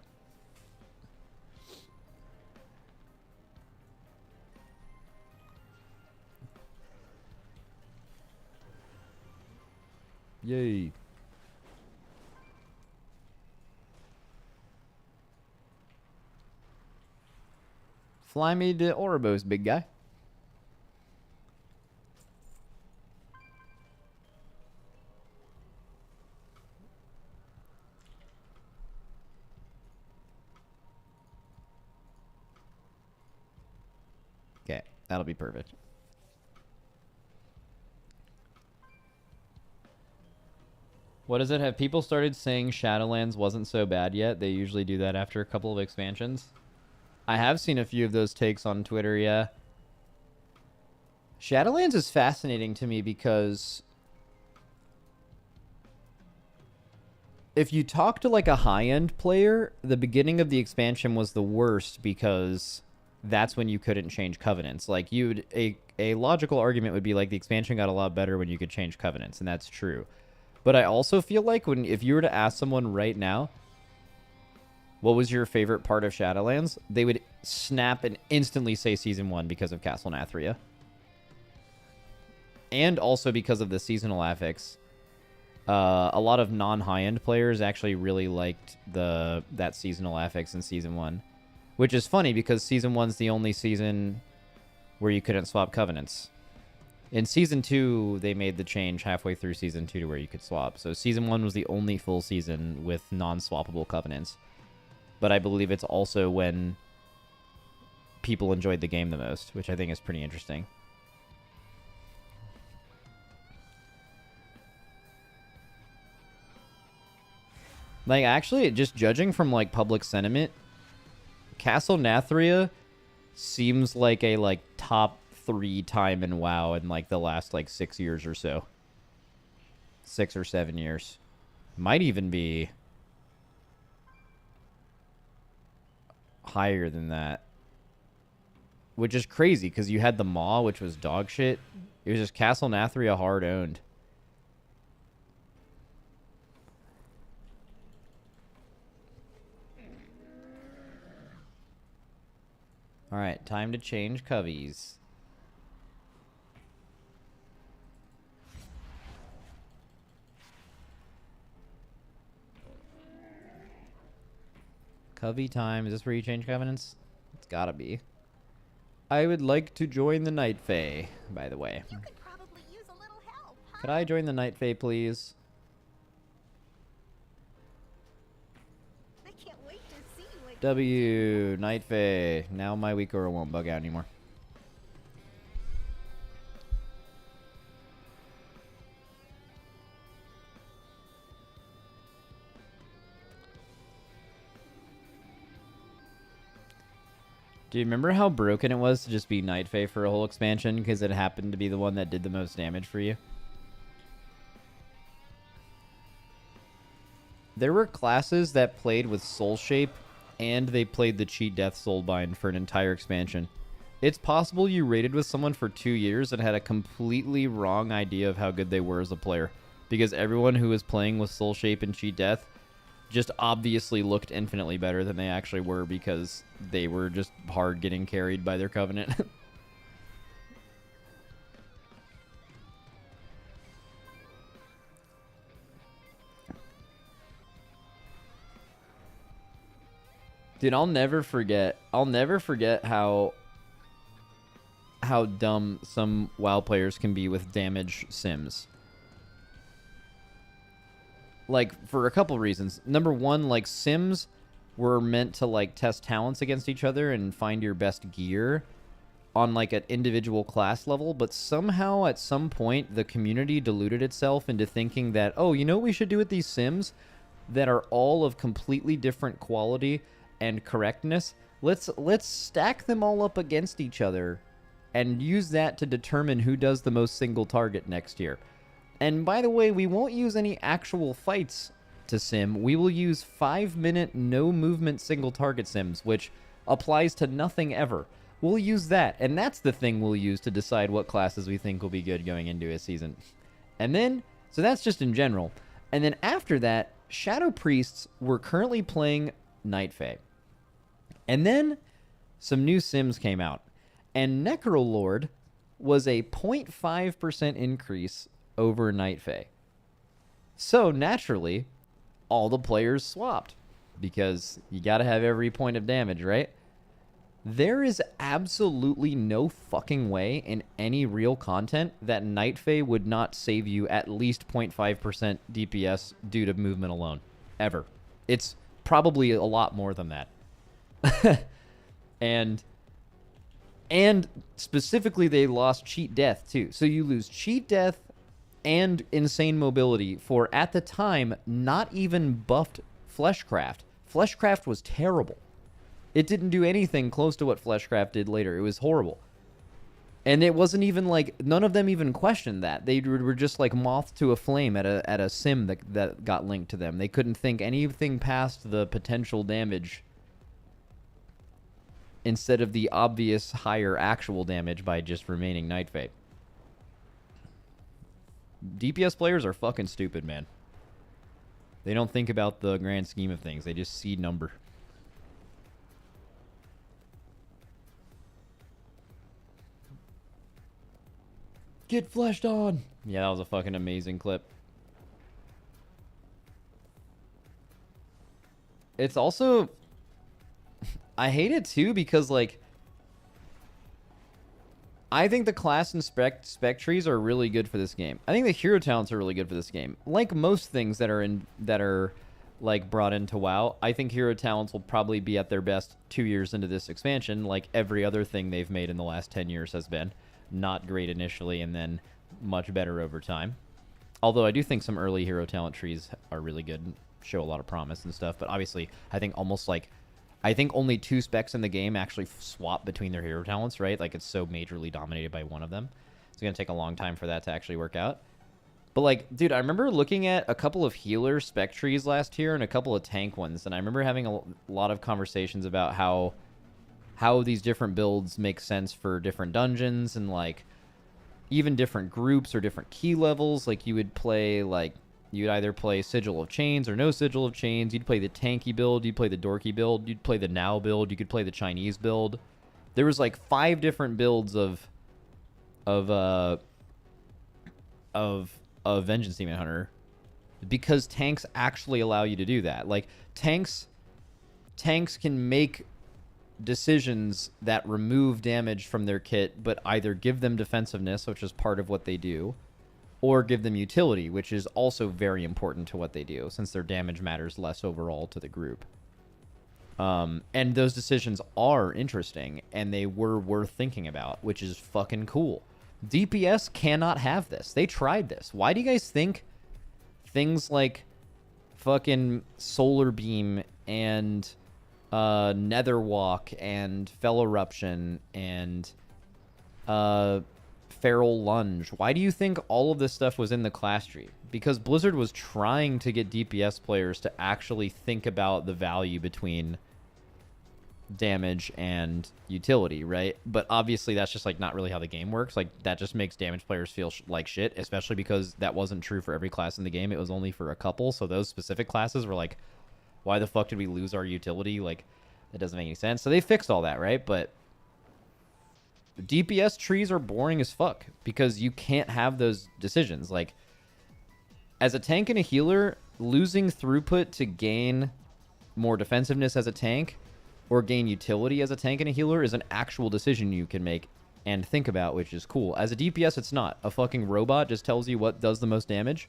Yay. Fly me to Orebos, big guy. Okay, that'll be perfect. What is it? Have people started saying Shadowlands wasn't so bad yet? They usually do that after a couple of expansions. I have seen a few of those takes on Twitter, yeah. Shadowlands is fascinating to me because if you talk to like a high-end player, the beginning of the expansion was the worst because that's when you couldn't change covenants. Like a logical argument would be like the expansion got a lot better when you could change covenants, and that's true. But I also feel like if you were to ask someone right now, what was your favorite part of Shadowlands? They would snap and instantly say Season 1 because of Castle Nathria. And also because of the seasonal affix. A lot of non-high-end players actually really liked that seasonal affix in Season 1. Which is funny because Season 1's the only season where you couldn't swap covenants. In Season 2, they made the change halfway through Season 2 to where you could swap. So Season 1 was the only full season with non-swappable covenants. But I believe it's also when people enjoyed the game the most, which I think is pretty interesting. Like, actually, just judging from, like, public sentiment, Castle Nathria seems like a, like, top 3 time in WoW in, like, the last, like, 6 years or so. 6 or 7 years. Might even be higher than that. Which is crazy, because you had the Maw, which was dog shit. It was just Castle Nathria hard owned. Alright, time to change coveys. Covey time. Is this where you change covenants? It's gotta be. I would like to join the Night Fae, by the way. You could probably use a little help, huh? Could I join the Night Fae, please? I can't wait to see what W, Night Fae. Now my weak aura won't bug out anymore. Do you remember how broken it was to just be Night Fae for a whole expansion because it happened to be the one that did the most damage for you? There were classes that played with Soul Shape and they played the cheat Death Soulbind for an entire expansion. It's possible you raided with someone for 2 years and had a completely wrong idea of how good they were as a player, because everyone who was playing with Soul Shape and cheat Death just obviously looked infinitely better than they actually were because they were just hard getting carried by their covenant. Dude, I'll never forget how dumb some WoW players can be with damage sims. Like, for a couple reasons. Number one, like, sims were meant to, like, test talents against each other and find your best gear on, like, an individual class level, but somehow, at some point, the community deluded itself into thinking that, oh, you know what we should do with these sims that are all of completely different quality and correctness? Let's stack them all up against each other and use that to determine who does the most single target next year. And by the way, we won't use any actual fights to sim. We will use 5-minute no-movement single-target sims, which applies to nothing ever. We'll use that, and that's the thing we'll use to decide what classes we think will be good going into a season. And then, so that's just in general. And then after that, Shadow Priests were currently playing Night Fae. And then some new sims came out. And Necrolord was a 0.5% increase over Night Fae. So naturally, all the players swapped because you gotta have every point of damage, right? There is absolutely no fucking way in any real content that Night Fae would not save you at least 0.5% DPS due to movement alone. Ever. It's probably a lot more than that. And specifically, they lost cheat death too. So you lose cheat death and insane mobility for, at the time, not even buffed Fleshcraft. Fleshcraft was terrible. It didn't do anything close to what Fleshcraft did later. It was horrible. And it wasn't even like, none of them even questioned that. They were just like moth to a flame at a sim that got linked to them. They couldn't think anything past the potential damage instead of the obvious higher actual damage by just remaining Night Fae. DPS players are fucking stupid, man. They don't think about the grand scheme of things. They just see number. Get fleshed on. Yeah, that was a fucking amazing clip. It's also... I hate it too because, like, I think the class and spec trees are really good for this game. I think the hero talents are really good for this game. Like most things that are like brought into WoW, I think hero talents will probably be at their best 2 years into this expansion, like every other thing they've made in the last 10 years has been. Not great initially and then much better over time. Although I do think some early hero talent trees are really good and show a lot of promise and stuff, but obviously I think I think only 2 specs in the game actually swap between their hero talents, right? Like, it's so majorly dominated by one of them. It's going to take a long time for that to actually work out. But, like, dude, I remember looking at a couple of healer spec trees last year and a couple of tank ones, and I remember having a lot of conversations about how these different builds make sense for different dungeons and, like, even different groups or different key levels. Like, you would play, like... You'd either play Sigil of Chains or no Sigil of Chains. You'd play the tanky build. You'd play the dorky build. You'd play the now build. You could play the Chinese build. There was like 5 different builds of Vengeance Demon Hunter, because tanks actually allow you to do that. Like, tanks can make decisions that remove damage from their kit, but either give them defensiveness, which is part of what they do, or give them utility, which is also very important to what they do, since their damage matters less overall to the group. And those decisions are interesting, and they were worth thinking about, which is fucking cool. DPS cannot have this. They tried this. Why do you guys think things like fucking Solar Beam and Netherwalk and Fell Eruption and Feral Lunge, why do you think all of this stuff was in the class tree? Because Blizzard was trying to get DPS players to actually think about the value between damage and utility, right? But obviously that's just like not really how the game works. Like, that just makes damage players feel like shit, especially because that wasn't true for every class in the game. It was only for a couple. So those specific classes were like, why the fuck did we lose our utility? Like, that doesn't make any sense. So they fixed all that, right? But DPS trees are boring as fuck because you can't have those decisions. Like, as a tank and a healer, losing throughput to gain more defensiveness as a tank or gain utility as a tank and a healer is an actual decision you can make and think about, which is cool. As a DPS, it's not. A fucking robot just tells you what does the most damage,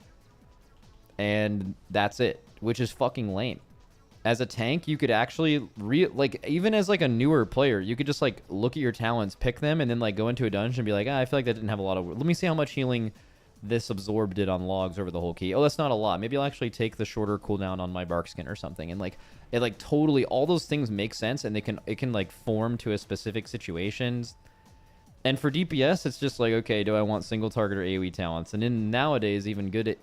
and that's it, which is fucking lame. As a tank, you could actually like, even as like a newer player, you could just like look at your talents, pick them, and then like go into a dungeon and be like, I feel like that didn't have a lot of... Let me see how much healing this absorb did on logs over the whole key. Oh, that's not a lot. Maybe I'll actually take the shorter cooldown on my bark skin or something. And like, it like totally, all those things make sense, and it can like form to a specific situations. And for DPS, it's just like, okay, do I want single target or AoE talents? And then nowadays, even good at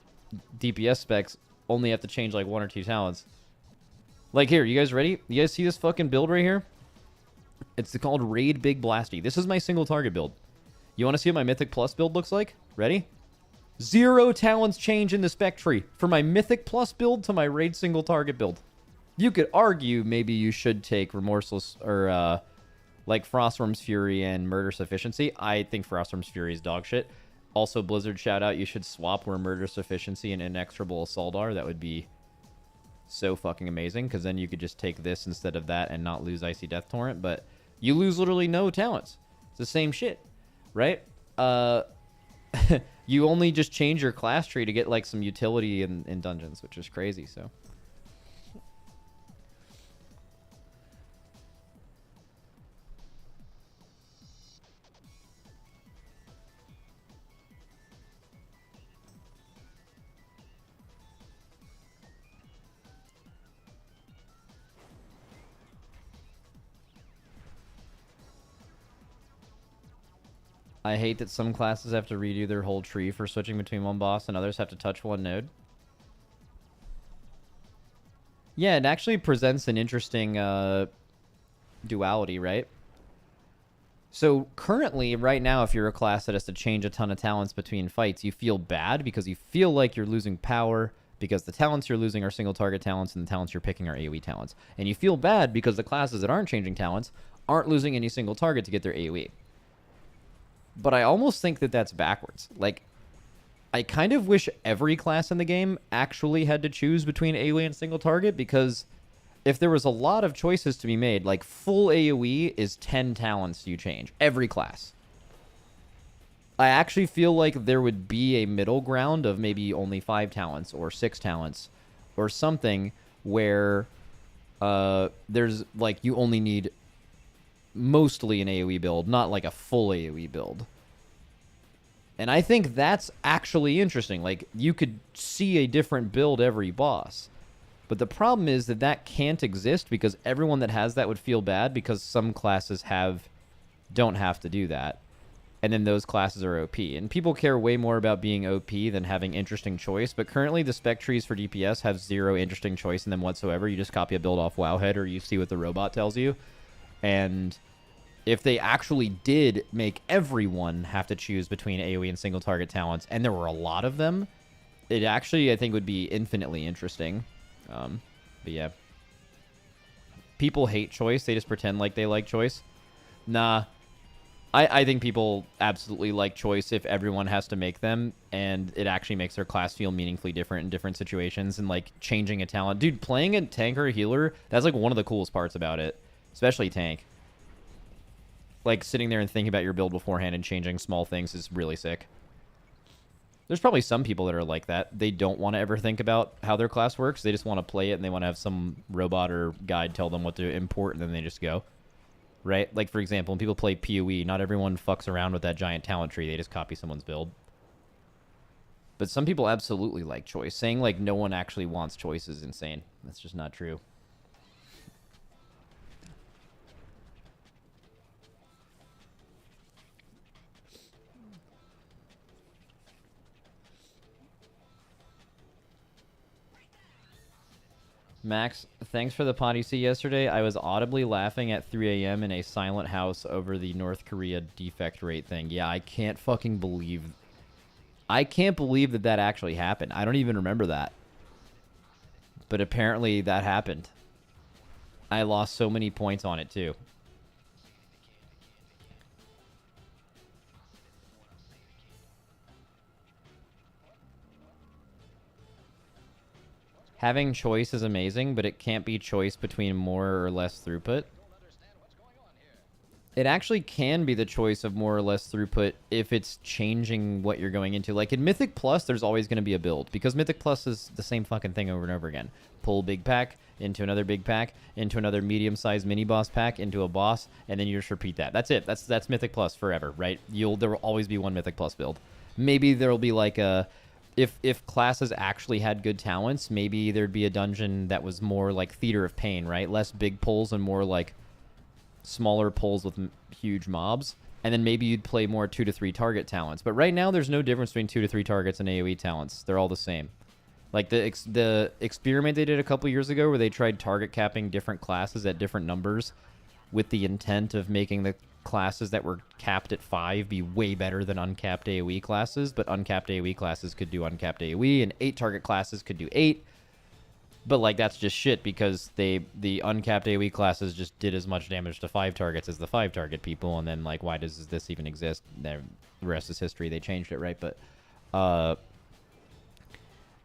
DPS specs only have to change like 1 or 2 talents. Like, here, you guys ready? You guys see this fucking build right here? It's called Raid Big Blasty. This is my single target build. You want to see what my Mythic Plus build looks like? Ready? 0 talents change in the spec tree for my Mythic Plus build to my Raid single target build. You could argue maybe you should take Remorseless or like Frostworm's Fury and Murderous Efficiency. I think Frostworm's Fury is dog shit. Also, Blizzard shout out, you should swap where Murderous Efficiency and Inexorable Assault are. That would be so fucking amazing, because then you could just take this instead of that and not lose Icy Death Torrent, but you lose literally no talents. It's the same shit, right? You only just change your class tree to get like some utility in dungeons, which is crazy. So I hate that some classes have to redo their whole tree for switching between one boss and others have to touch one node. Yeah, it actually presents an interesting duality, right? So currently, right now, if you're a class that has to change a ton of talents between fights, you feel bad because you feel like you're losing power because the talents you're losing are single target talents and the talents you're picking are AoE talents. And you feel bad because the classes that aren't changing talents aren't losing any single target to get their AoE. But I almost think that that's backwards. Like, I kind of wish every class in the game actually had to choose between AoE and single target, because if there was a lot of choices to be made, like full AoE is 10 talents you change every class. I actually feel like there would be a middle ground of maybe only 5 talents or 6 talents or something where there's like you only need mostly an AoE build, not like a full AoE build. And I think that's actually interesting. Like, you could see a different build every boss. But the problem is that that can't exist because everyone that has that would feel bad because some classes don't have to do that. And then those classes are OP. And people care way more about being OP than having interesting choice. But currently, the spec trees for DPS have 0 interesting choice in them whatsoever. You just copy a build off Wowhead or you see what the robot tells you. And if they actually did make everyone have to choose between AoE and single target talents, and there were a lot of them, it actually, I think, would be infinitely interesting. But yeah. People hate choice. They just pretend like they like choice. Nah. I think people absolutely like choice if everyone has to make them, and it actually makes their class feel meaningfully different in different situations, and like changing a talent. Dude, playing a tank or a healer, that's like one of the coolest parts about it. Especially tank. Like, sitting there and thinking about your build beforehand and changing small things is really sick. There's probably some people that are like that. They don't want to ever think about how their class works. They just want to play it, and they want to have some robot or guide tell them what to import, and then they just go. Right? Like, for example, when people play PoE, not everyone fucks around with that giant talent tree. They just copy someone's build. But some people absolutely like choice. Saying, like, no one actually wants choice is insane. That's just not true. Max, thanks for the potty see yesterday. I was audibly laughing at 3 a.m. in a silent house over the North Korea defect rate thing. Yeah, I can't fucking believe... I can't believe that that actually happened. I don't even remember that. But apparently that happened. I lost so many points on it, too. Having choice is amazing, but it can't be choice between more or less throughput. It actually can be the choice of more or less throughput if it's changing what you're going into. Like in Mythic Plus, there's always going to be a build because Mythic Plus is the same fucking thing over and over again. Pull big pack into another big pack, into another medium-sized mini-boss pack, into a boss, and then you just repeat that. That's it. That's Mythic Plus forever, right? There will always be one Mythic Plus build. Maybe there will be like a... If classes actually had good talents, maybe there'd be a dungeon that was more like Theater of Pain, right? Less big pulls and more like smaller pulls with huge mobs. And then maybe you'd play more 2 to 3 target talents. But right now, there's no difference between 2 to 3 targets and AoE talents. They're all the same. Like the experiment they did a couple years ago where they tried target capping different classes at different numbers with the intent of making the classes that were capped at 5 be way better than uncapped AoE classes, but uncapped AoE classes could do uncapped AoE, and 8 target classes could do 8. But like that's just shit because the uncapped AoE classes just did as much damage to 5 targets as the 5 target people, and then like why does this even exist? The rest is history. They changed it, right? But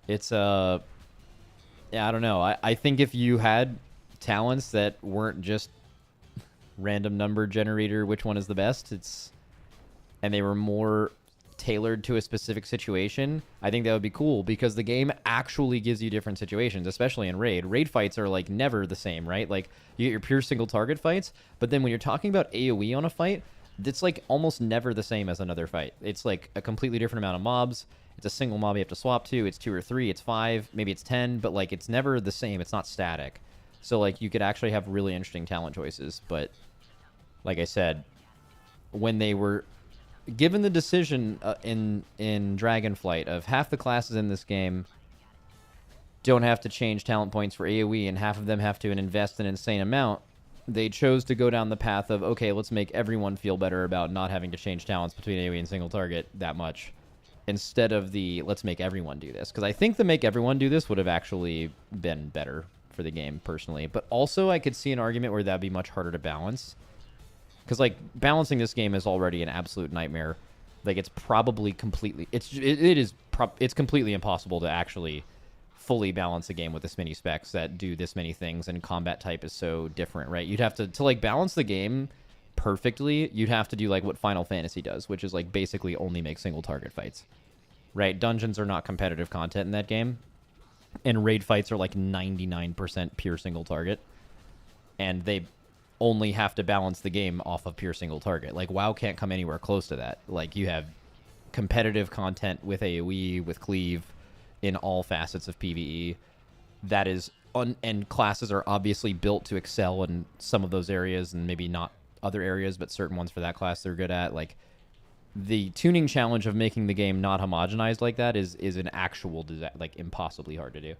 it's yeah, I don't know. I think if you had talents that weren't just random number generator, which one is the best, and they were more tailored to a specific situation, I think that would be cool because the game actually gives you different situations, especially in raid fights are like never the same, right? Like you get your pure single target fights, but then when you're talking about AoE on a fight, it's like almost never the same as another fight. It's like a completely different amount of mobs. It's a single mob you have to swap to. It's 2 or 3, it's 5, maybe it's 10, but like it's never the same. It's not static. So like you could actually have really interesting talent choices. But like I said, when they were given the decision in Dragonflight of half the classes in this game don't have to change talent points for AoE and half of them have to invest an insane amount, they chose to go down the path of, okay, let's make everyone feel better about not having to change talents between AoE and single target that much, instead of the let's make everyone do this. Because I think the make everyone do this would have actually been better for the game, personally. But also, I could see an argument where that'd be much harder to balance. Because, like, balancing this game is already an absolute nightmare. Like, it's probably completely... It's completely impossible to actually fully balance a game with this many specs that do this many things, and combat type is so different, right? You'd have to like balance the game perfectly. You'd have to do like what Final Fantasy does, which is like basically only make single target fights, right? Dungeons are not competitive content in that game, and raid fights are like 99% pure single target, and they only have to balance the game off of pure single target. Like WoW can't come anywhere close to that. Like you have competitive content with AoE, with cleave, in all facets of PvE. That is and classes are obviously built to excel in some of those areas, and maybe not other areas, but certain ones for that class they're good at. Like the tuning challenge of making the game not homogenized like that is an actual like impossibly hard to do.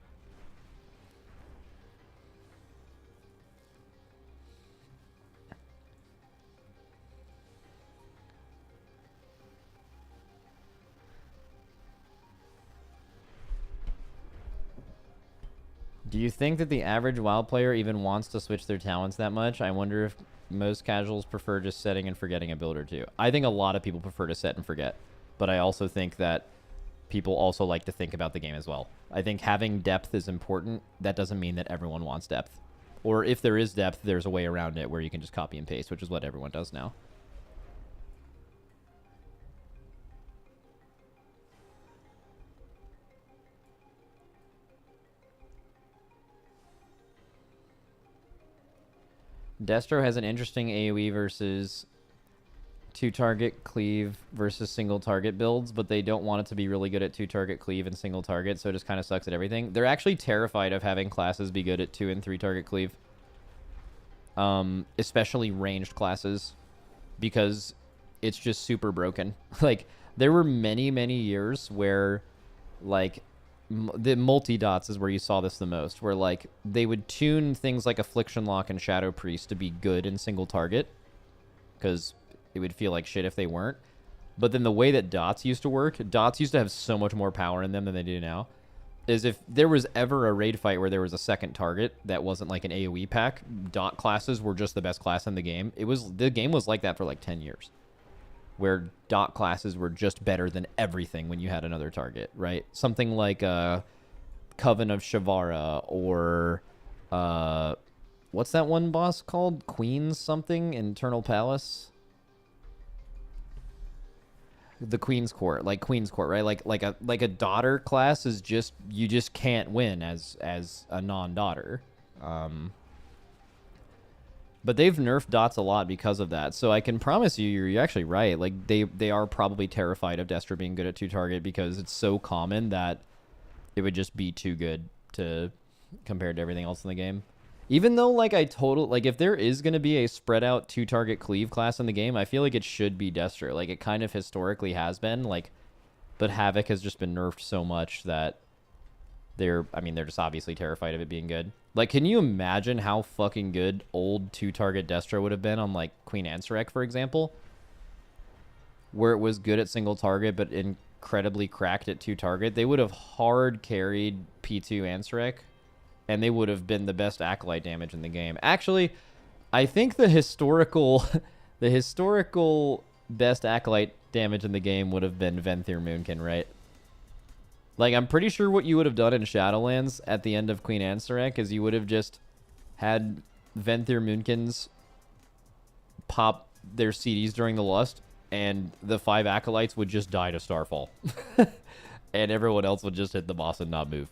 Do you think that the average WoW player even wants to switch their talents that much? I wonder if most casuals prefer just setting and forgetting a build or two. I think a lot of people prefer to set and forget, but I also think that people also like to think about the game as well. I think having depth is important. That doesn't mean that everyone wants depth. Or if there is depth, there's a way around it where you can just copy and paste, which is what everyone does now. Destro has an interesting AoE versus two-target cleave versus single-target builds, but they don't want it to be really good at two-target cleave and single-target, so it just kind of sucks at everything. They're actually terrified of having classes be good at two- and three-target cleave. Especially ranged classes, because it's just super broken. Like, there were many, many years where, like, the multi-dots is where you saw this the most, where like they would tune things like Affliction Lock and Shadow Priest to be good in single target, because it would feel like shit if they weren't. But then the way that dots used to work, dots used to have so much more power in them than they do now, is if there was ever a raid fight where there was a second target that wasn't like an AoE pack, dot classes were just the best class in the game. The game was like that for like 10 years. Where dot classes were just better than everything when you had another target, right? Something like Coven of Shavara, or what's that one boss called? Queen's something? Internal Palace? The Queen's Court, like Queen's Court, right? Like a daughter class is just, you just can't win as a non-daughter. But they've nerfed dots a lot because of that. So I can promise you, you're actually right. Like, they are probably terrified of Destro being good at two-target because it's so common that it would just be too good to compared to everything else in the game. Even though, like, like, if there is going to be a spread-out two-target cleave class in the game, I feel like it should be Destro. Like, it kind of historically has been, like, but Havoc has just been nerfed so much that they're just obviously terrified of it being good. Like, can you imagine how fucking good old two-target Destro would have been on, like, Queen Ansarek, for example? Where it was good at single target, but incredibly cracked at two-target. They would have hard carried P2 Ansarek, and they would have been the best Acolyte damage in the game. Actually, I think the historical best Acolyte damage in the game would have been Venthyr Moonkin, right? Like, I'm pretty sure what you would have done in Shadowlands at the end of Queen Ansarek is you would have just had Venthyr Moonkins pop their CDs during the Lust, and the 5 Acolytes would just die to Starfall. And everyone else would just hit the boss and not move.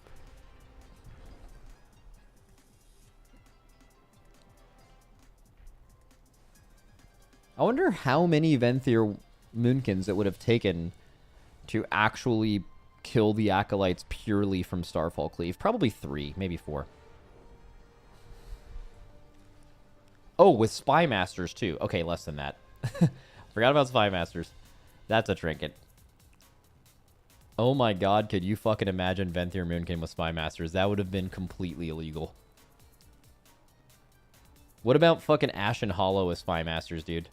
I wonder how many Venthyr Moonkins it would have taken to actually kill the Acolytes purely from Starfall Cleave. Probably 3, maybe 4. Oh, with Spy Masters too. Okay, less than that. Forgot about Spy Masters. That's a trinket. Oh my god, could you fucking imagine Venthyr Moonkin with Spy Masters? That would have been completely illegal. What about fucking Ashen Hollow with Spy Masters, dude?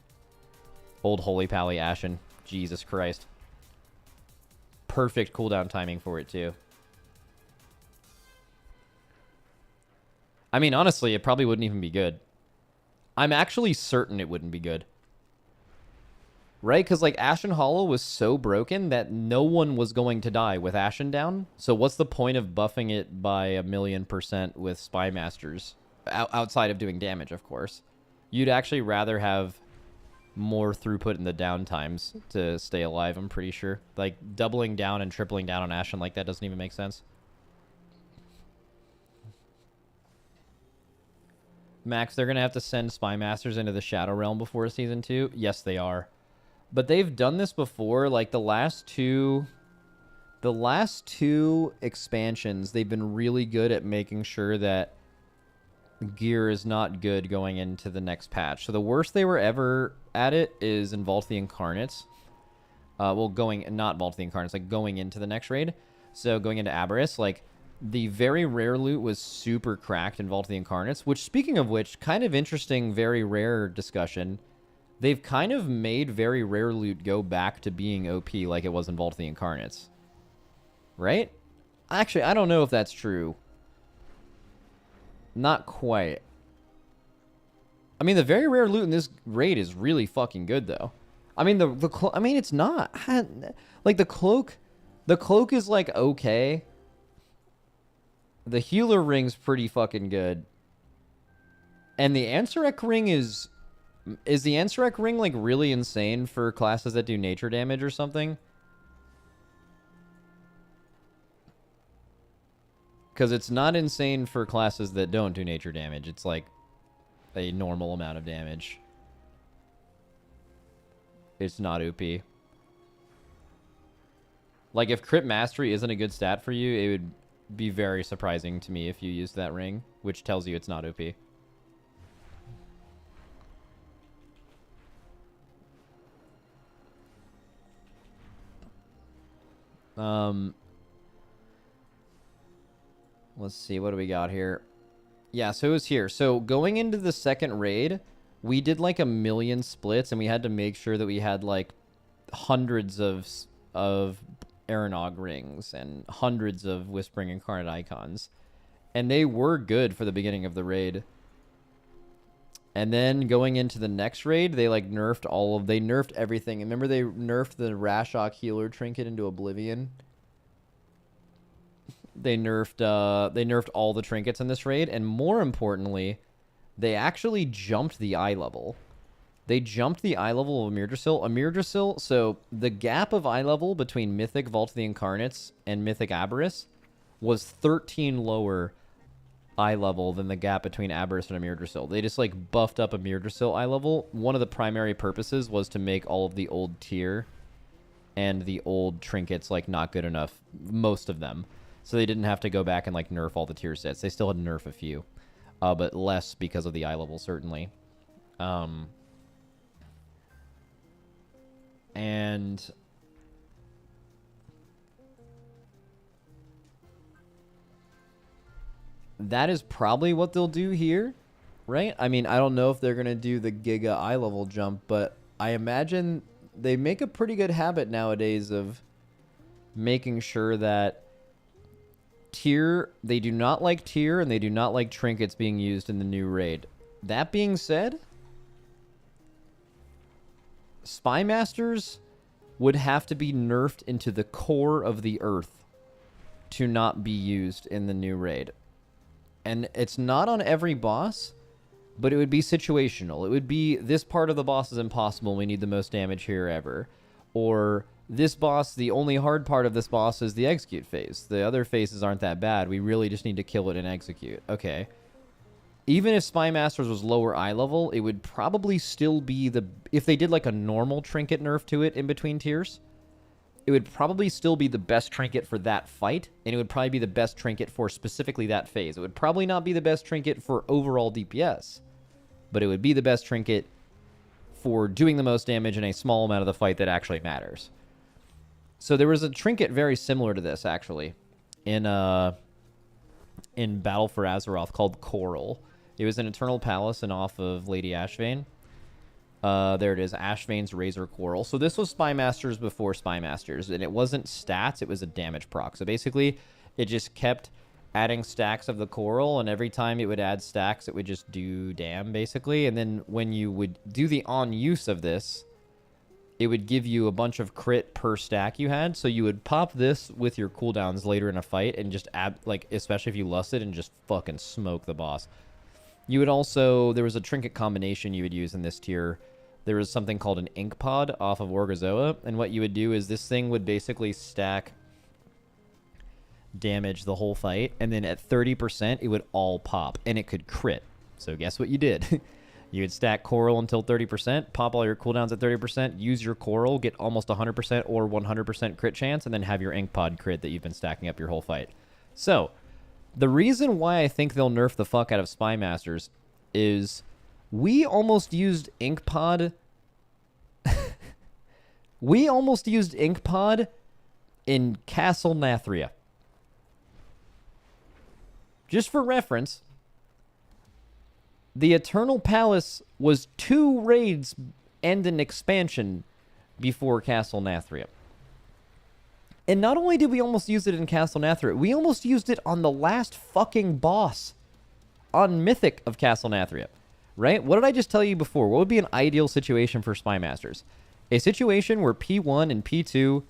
Old Holy Pally Ashen. Jesus Christ. Perfect cooldown timing for it, too. I mean, honestly, it probably wouldn't even be good. I'm actually certain it wouldn't be good. Right? Because, like, Ashen Hollow was so broken that no one was going to die with Ashen down. So what's the point of buffing it by 1,000,000% with Spy Masters? Outside of doing damage, of course. You'd actually rather have more throughput in the down times to stay alive, I'm pretty sure. Like, doubling down and tripling down on Ashen like that doesn't even make sense. Max, they're going to have to send Spy Masters into the Shadow Realm before Season 2? Yes, they are. But they've done this before. Like, the last two expansions, they've been really good at making sure that gear is not good going into the next patch. So the worst they were ever at it is in Vault of the Incarnates. Well, not Vault of the Incarnates, like going into the next raid. So going into Aberrus, like, the very rare loot was super cracked in Vault of the Incarnates, which, speaking of which, kind of interesting, very rare discussion. They've kind of made very rare loot go back to being OP like it was in Vault of the Incarnates. Right? Actually, I don't know if that's true. Not quite. I mean, the very rare loot in this raid is really fucking good, though. I mean, I mean, it's not. Like, the cloak is, like, okay. The healer ring's pretty fucking good. And the Ansurek ring is the Ansurek ring, like, really insane for classes that do nature damage or something? Because it's not insane for classes that don't do nature damage. It's, like, a normal amount of damage. It's not OP. Like, if crit mastery isn't a good stat for you, it would be very surprising to me if you used that ring, which tells you it's not OP. Let's see, what do we got here? Yeah, so it was here. So going into the second raid, we did like 1,000,000 splits, and we had to make sure that we had like hundreds of Aranog rings and hundreds of Whispering Incarnate icons. And they were good for the beginning of the raid. And then going into the next raid, they like they nerfed everything. Remember they nerfed the Rashok healer trinket into Oblivion? They nerfed all the trinkets in this raid, and more importantly, they actually jumped the eye level. They jumped the eye level of Amirdrasil. So the gap of eye level between Mythic Vault of the Incarnates and Mythic Aberrus was 13 lower eye level than the gap between Aberrus and Amirdrasil. They just like buffed up Amirdrasil eye level. One of the primary purposes was to make all of the old tier and the old trinkets like not good enough, most of them. So they didn't have to go back and like nerf all the tier sets. They still had to nerf a few, but less because of the eye level, certainly. And that is probably what they'll do here, right? I mean, I don't know if they're going to do the Giga eye level jump, but I imagine they make a pretty good habit nowadays of making sure that they do not like tier, and they do not like trinkets being used in the new raid. That being said, Spy Masters would have to be nerfed into the core of the earth to not be used in the new raid. And it's not on every boss, but it would be situational. It would be, this part of the boss is impossible, we need the most damage here ever. Or, this boss, the only hard part of this boss is the execute phase. The other phases aren't that bad. We really just need to kill it and execute. Okay. Even if Spy Masters was lower eye level, it would probably still be if they did like a normal trinket nerf to it in between tiers, it would probably still be the best trinket for that fight, and it would probably be the best trinket for specifically that phase. It would probably not be the best trinket for overall DPS, but it would be the best trinket for doing the most damage in a small amount of the fight that actually matters. So there was a trinket very similar to this, actually, in Battle for Azeroth called Coral. It was an Eternal Palace and off of Lady Ashvane. There it is, Ashvane's Razor Coral. So this was Spy Masters before Spy Masters, and it wasn't stats, it was a damage proc. So basically, it just kept adding stacks of the coral, and every time it would add stacks, it would just do damn, basically. And then when you would do the on use of this, it would give you a bunch of crit per stack you had. So you would pop this with your cooldowns later in a fight and just like, especially if you lusted, and just fucking smoke the boss. You would also, there was a trinket combination you would use in this tier. There was something called an ink pod off of Orgozoa, and what you would do is this thing would basically stack damage the whole fight, and then at 30% it would all pop, and it could crit. So guess what you did? You would stack coral until 30%, pop all your cooldowns at 30%, use your coral, get almost 100% or 100% crit chance, and then have your ink pod crit that you've been stacking up your whole fight. So the reason why I think they'll nerf the fuck out of Spy Masters is we almost used ink pod. We almost used ink pod in Castle Nathria. Just for reference, the Eternal Palace was 2 raids and an expansion before Castle Nathria. And not only did we almost use it in Castle Nathria, we almost used it on the last fucking boss on Mythic of Castle Nathria. Right? What did I just tell you before? What would be an ideal situation for Spy Masters? A situation where P1 and P2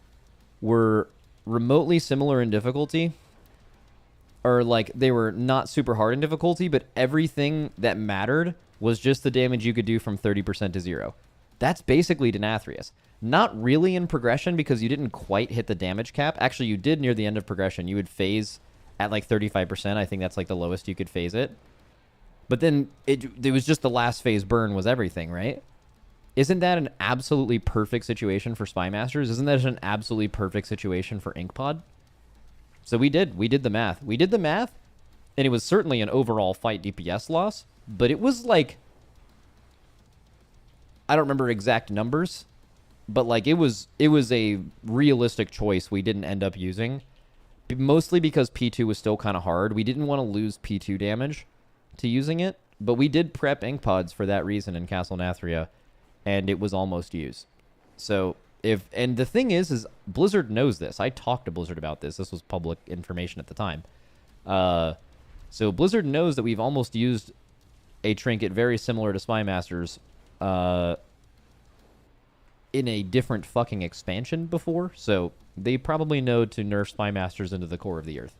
were remotely similar in difficulty, or like they were not super hard in difficulty, but everything that mattered was just the damage you could do from 30% to 0. That's basically Denathrius. Not really in progression because you didn't quite hit the damage cap. Actually, you did near the end of progression. You would phase at like 35%. I think that's like the lowest you could phase it. But then it was just the last phase burn was everything, right? Isn't that an absolutely perfect situation for Spy Masters? Isn't that an absolutely perfect situation for Inkpod? So we did the math. We did the math, and it was certainly an overall fight DPS loss, but it was like, I don't remember exact numbers, but like it was a realistic choice we didn't end up using, mostly because P2 was still kind of hard. We didn't want to lose P2 damage to using it, but we did prep ink pods for that reason in Castle Nathria, and it was almost used. So and the thing is Blizzard knows this. I talked to Blizzard about this. This was public information at the time. So Blizzard knows that we've almost used a trinket very similar to Spy Masters in a different fucking expansion before, so they probably know to nerf Spy Masters into the core of the earth.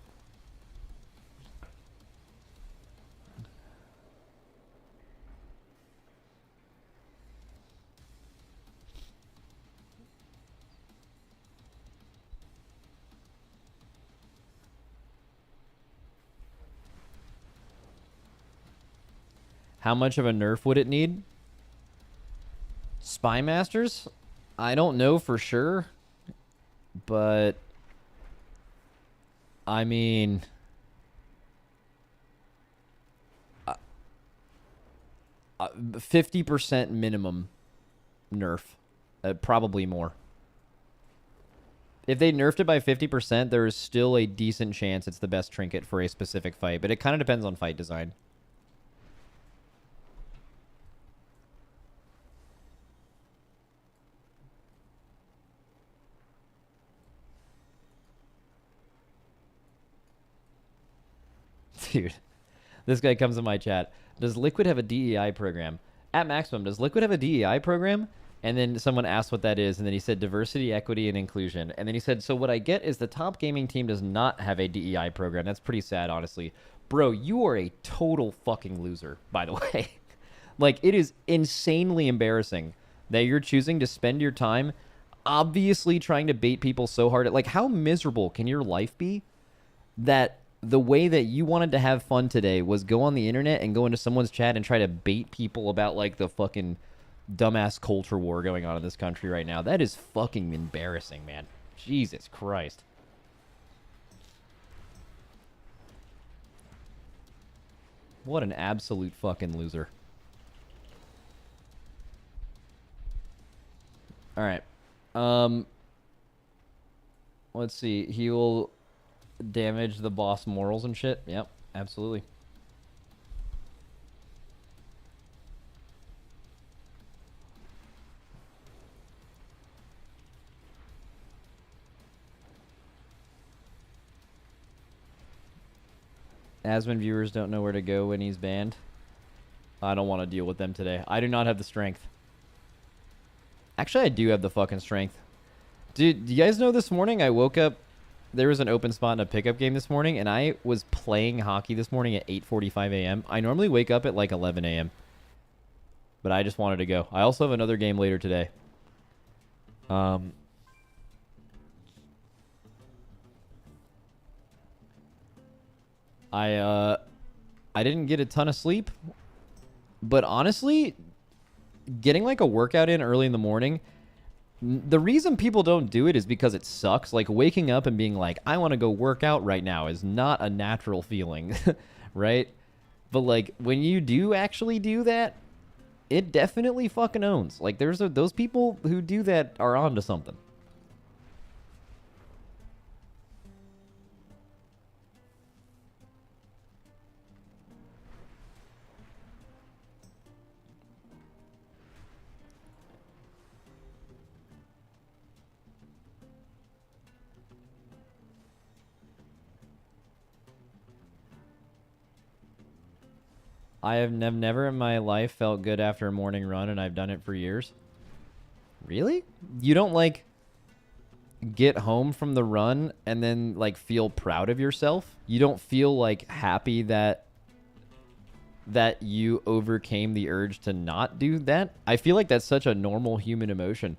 How much of a nerf would it need? Spy Masters? I don't know for sure, but I mean, 50% minimum nerf, probably more. If they nerfed it by 50%, there is still a decent chance it's the best trinket for a specific fight, but it kind of depends on fight design. Dude, this guy comes in my chat. Does Liquid have a DEI program? At Maximum, does Liquid have a DEI program? And then someone asked what that is, and then he said diversity, equity, and inclusion. And then he said, so what I get is the top gaming team does not have a DEI program. That's pretty sad, honestly. Bro, you are a total fucking loser, by the way. Like, it is insanely embarrassing that you're choosing to spend your time obviously trying to bait people so hard. Like, how miserable can your life be that the way that you wanted to have fun today was go on the internet and go into someone's chat and try to bait people about, like, the fucking dumbass culture war going on in this country right now? That is fucking embarrassing, man. Jesus Christ. What an absolute fucking loser. Alright. Let's see. He will damage the boss morals and shit. Yep, absolutely. Asmon viewers don't know where to go when he's banned. I don't want to deal with them today. I do not have the strength. Actually, I do have the fucking strength. Dude, do you guys know this morning I woke up, there was an open spot in a pickup game this morning, and I was playing hockey this morning at 8:45 a.m. I normally wake up at like 11 a.m., but I just wanted to go. I also have another game later today. I didn't get a ton of sleep, but honestly, getting like a workout in early in the morning, the reason people don't do it is because it sucks. Like waking up and being like, I want to go work out right now is not a natural feeling, right? But like when you do actually do that, it definitely fucking owns. Like those people who do that are onto something. I have never in my life felt good after a morning run, and I've done it for years. Really? You don't like get home from the run and then like feel proud of yourself? You don't feel like happy that you overcame the urge to not do that? I feel like that's such a normal human emotion.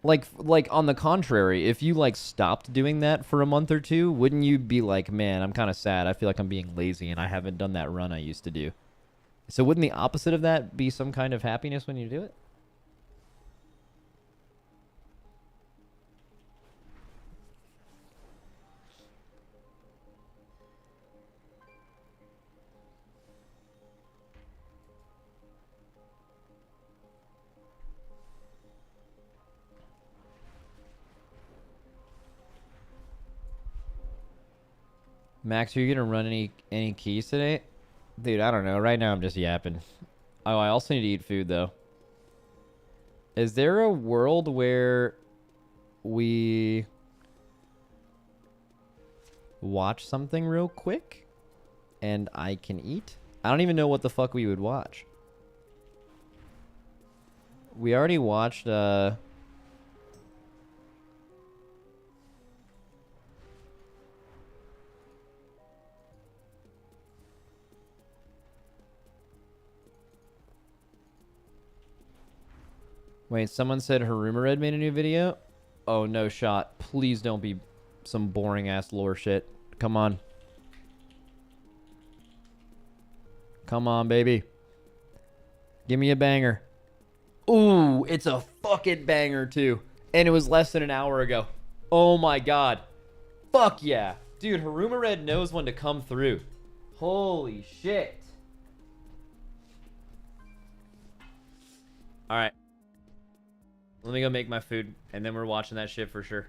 Like on the contrary, if you like stopped doing that for a month or two, wouldn't you be like, man, I'm kind of sad. I feel like I'm being lazy and I haven't done that run I used to do. So wouldn't the opposite of that be some kind of happiness when you do it? Max, are you gonna run any keys today? Dude, I don't know. Right now I'm just yapping. Oh, I also need to eat food though. Is there a world where we watch something real quick and I can eat? I don't even know what the fuck we would watch. We already watched wait, someone said Harumared made a new video? Oh, no shot. Please don't be some boring ass lore shit. Come on. Come on, baby. Give me a banger. Ooh, it's a fucking banger too. And it was less than an hour ago. Oh my god. Fuck yeah. Dude, Harumared knows when to come through. Holy shit. Alright. Let me go make my food, and then we're watching that shit for sure.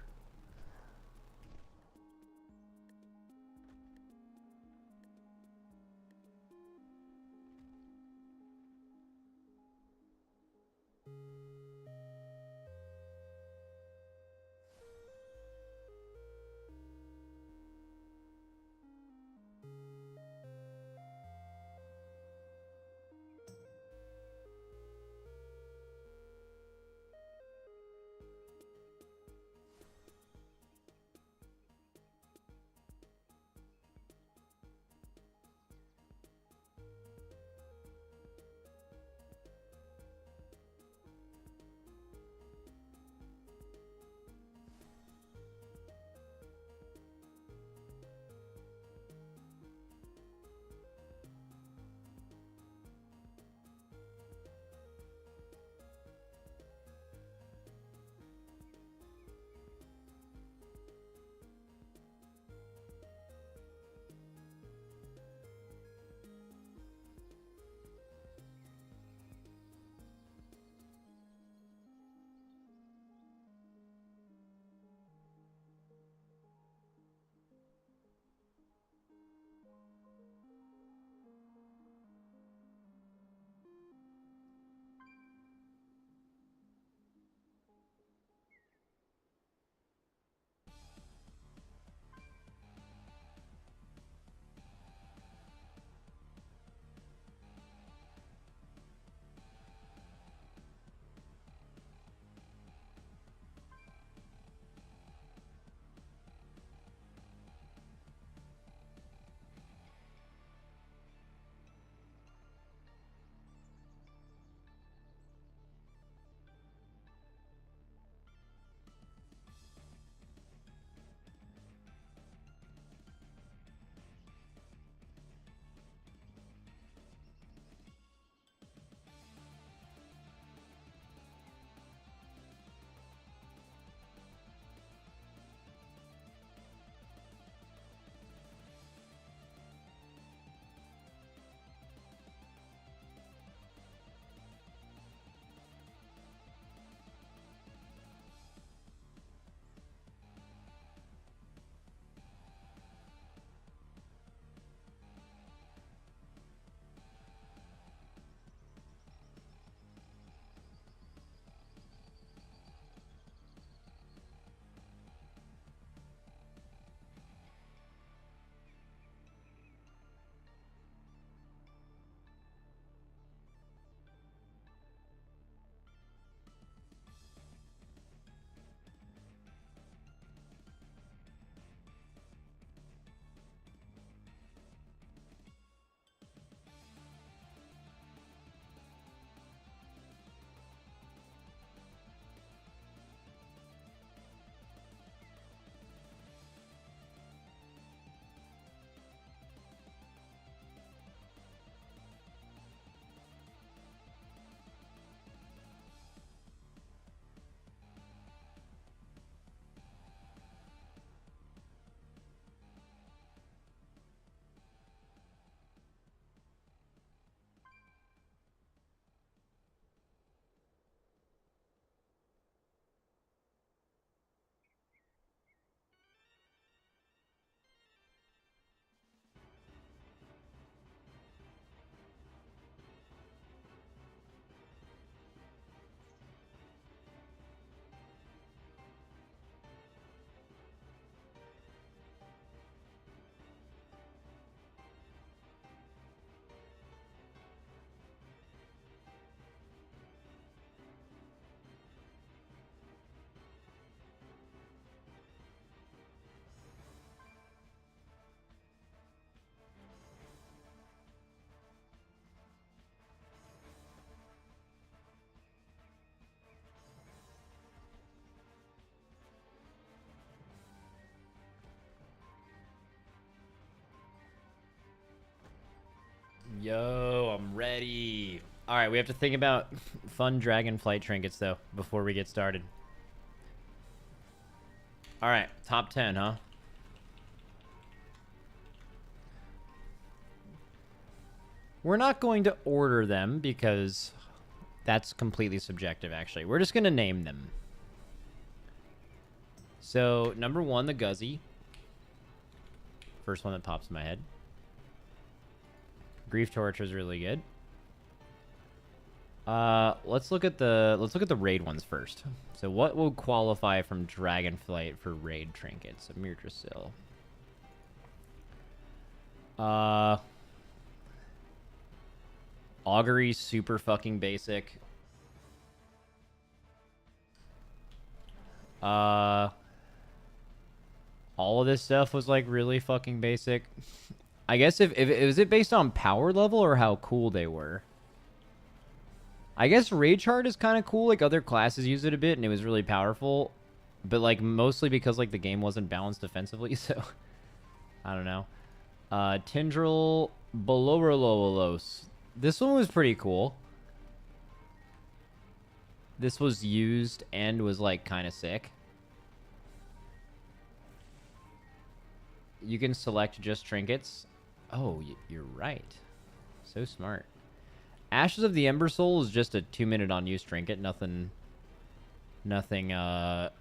Yo, I'm ready. All right, we have to think about fun dragonflight trinkets, though, before we get started. All right, top 10, huh? We're not going to order them because that's completely subjective, actually. We're just going to name them. So, number 1, the Guzzy. First one that pops in my head. Grief Torch is really good. Let's look at the raid ones first. So what will qualify from Dragonflight for raid trinkets? A Mirdrasil. Augury, super fucking basic. All of this stuff was like really fucking basic. I guess if was it based on power level or how cool they were? I guess Rage Heart is kind of cool. Like, other classes use it a bit, and it was really powerful. But, like, mostly because, like, the game wasn't balanced defensively, so... I don't know. Tendril Bolorololos. This one was pretty cool. This was used and was, like, kind of sick. You can select just trinkets. Oh, you're right. So smart. Ashes of the Ember Soul is just a 2-minute on-use trinket. Nothing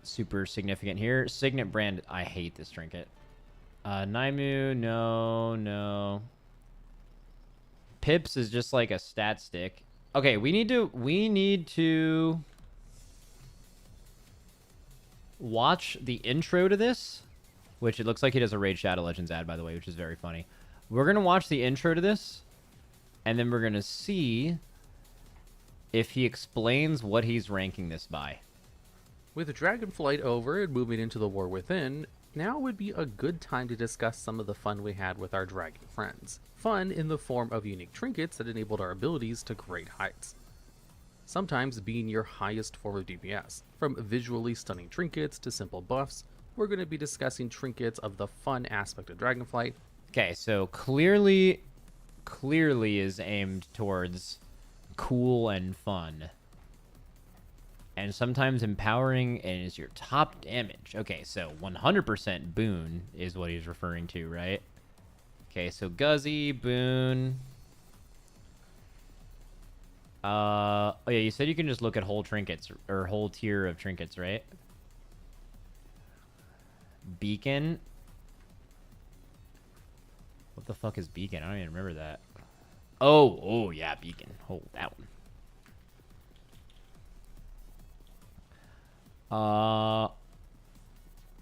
super significant here. Signet Brand, I hate this trinket. Naimu, no. Pips is just like a stat stick. Okay, we need to watch the intro to this, which it looks like he does a Raid Shadow Legends ad, by the way, which is very funny. We're going to watch the intro to this. And then we're going to see if he explains what he's ranking this by. With Dragonflight over and moving into the War Within, now would be a good time to discuss some of the fun we had with our dragon friends. Fun in the form of unique trinkets that enabled our abilities to great heights. Sometimes being your highest form of DPS. From visually stunning trinkets to simple buffs, we're going to be discussing trinkets of the fun aspect of Dragonflight. Okay, so clearly is aimed towards cool and fun. And sometimes empowering and is your top damage. Okay, so 100% boon is what he's referring to, right? Okay, so Guzzy, boon. Oh yeah, you said you can just look at whole trinkets, or whole tier of trinkets, right? Beacon. What the fuck is Beacon? I don't even remember that. Oh yeah, Beacon. Oh, that one.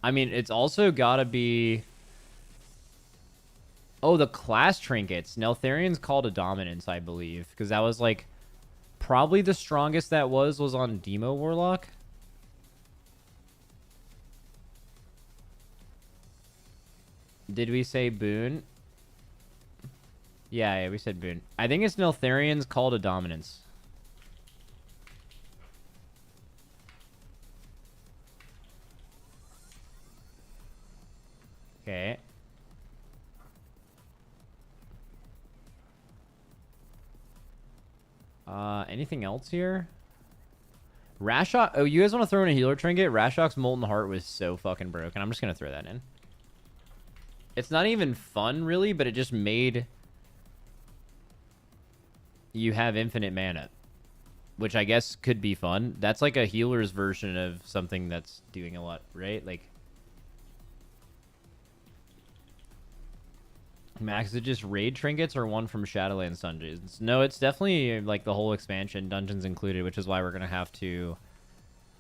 I mean, it's also gotta be... Oh, the class trinkets. Neltharian's Call to Dominance, I believe. Because that was, like, probably the strongest that was on Demo Warlock. Did we say boon? Yeah, we said boon. I think it's Neltharian's Call to Dominance. Okay. Anything else here? Rashok. Oh, you guys want to throw in a healer trinket? Rashok's Molten Heart was so fucking broken. I'm just going to throw that in. It's not even fun, really, but it just made you have infinite mana, which I guess could be fun. That's like a healer's version of something that's doing a lot, right? Like, Max, is it just raid trinkets or one from Shadowlands dungeons? No, it's definitely like the whole expansion, dungeons included, which is why we're going to have to...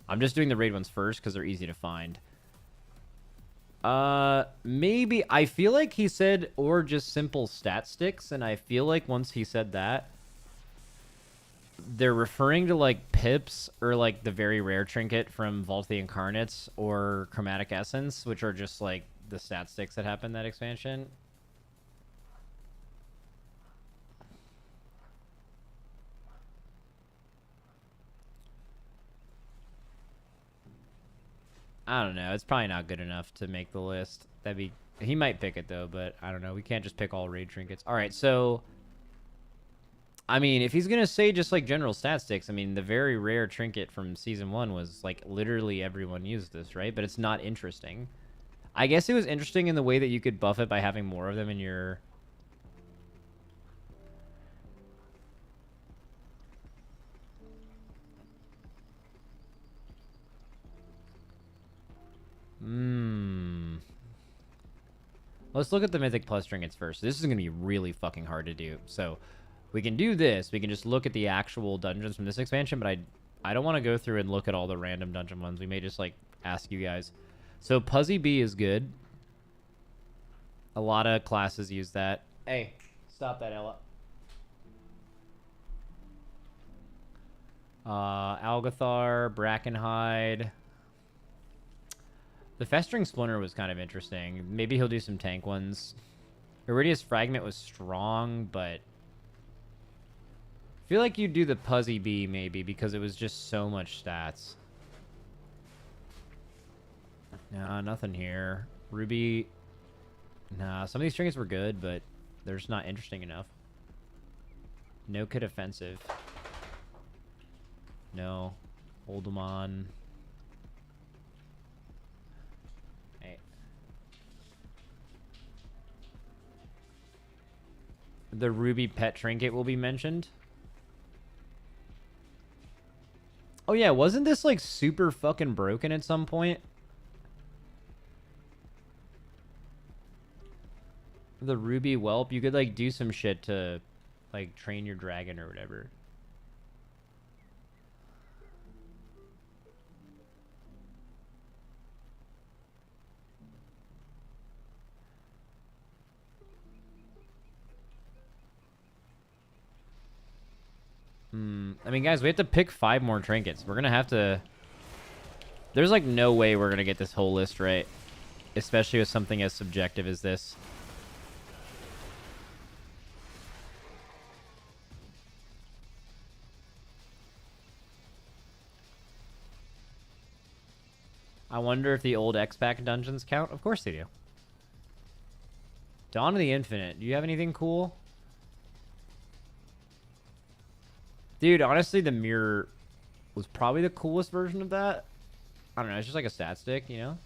I'm just doing the raid ones first because they're easy to find. Maybe... I feel like he said, or just simple stat sticks, and I feel like once he said that, they're referring to like pips or like the very rare trinket from Vault of the Incarnates or Chromatic Essence, which are just like the stat sticks that happen in that expansion. I don't know. It's probably not good enough to make the list. That'd be... He might pick it, though, but I don't know. We can't just pick all raid trinkets. All right, so... I mean, if he's gonna say just like general stat sticks, I mean, the very rare trinket from season 1 was like literally everyone used this, right? But it's not interesting. I guess it was interesting in the way that you could buff it by having more of them in your... Let's look at the Mythic Plus trinkets first. This is going to be really fucking hard to do. So we can do this. We can just look at the actual dungeons from this expansion, but I don't want to go through and look at all the random dungeon ones. We may just like ask you guys. So Puzzy Bee is good. A lot of classes use that. Hey, stop that, Ella. Algathar, Brackenhide. The Festering Splinter was kind of interesting. Maybe he'll do some tank ones. Iridius Fragment was strong, but... I feel like you'd do the Puzzy Bee, maybe, because it was just so much stats. Nah, nothing here. Ruby... Nah, some of these trinkets were good, but they're just not interesting enough. No Kid Offensive. No. Oldemon. Hey. The Ruby Pet Trinket will be mentioned. Oh yeah, wasn't this like super fucking broken at some point? The Ruby Whelp, you could like do some shit to like train your dragon or whatever. I mean, guys, we have to pick 5 more trinkets. We're gonna have to... There's like no way we're gonna get this whole list right. Especially with something as subjective as this. I wonder if the old X-Pack dungeons count. Of course they do. Dawn of the Infinite. Do you have anything cool? Dude, honestly, the mirror was probably the coolest version of that. I don't know. It's just like a stat stick, you know?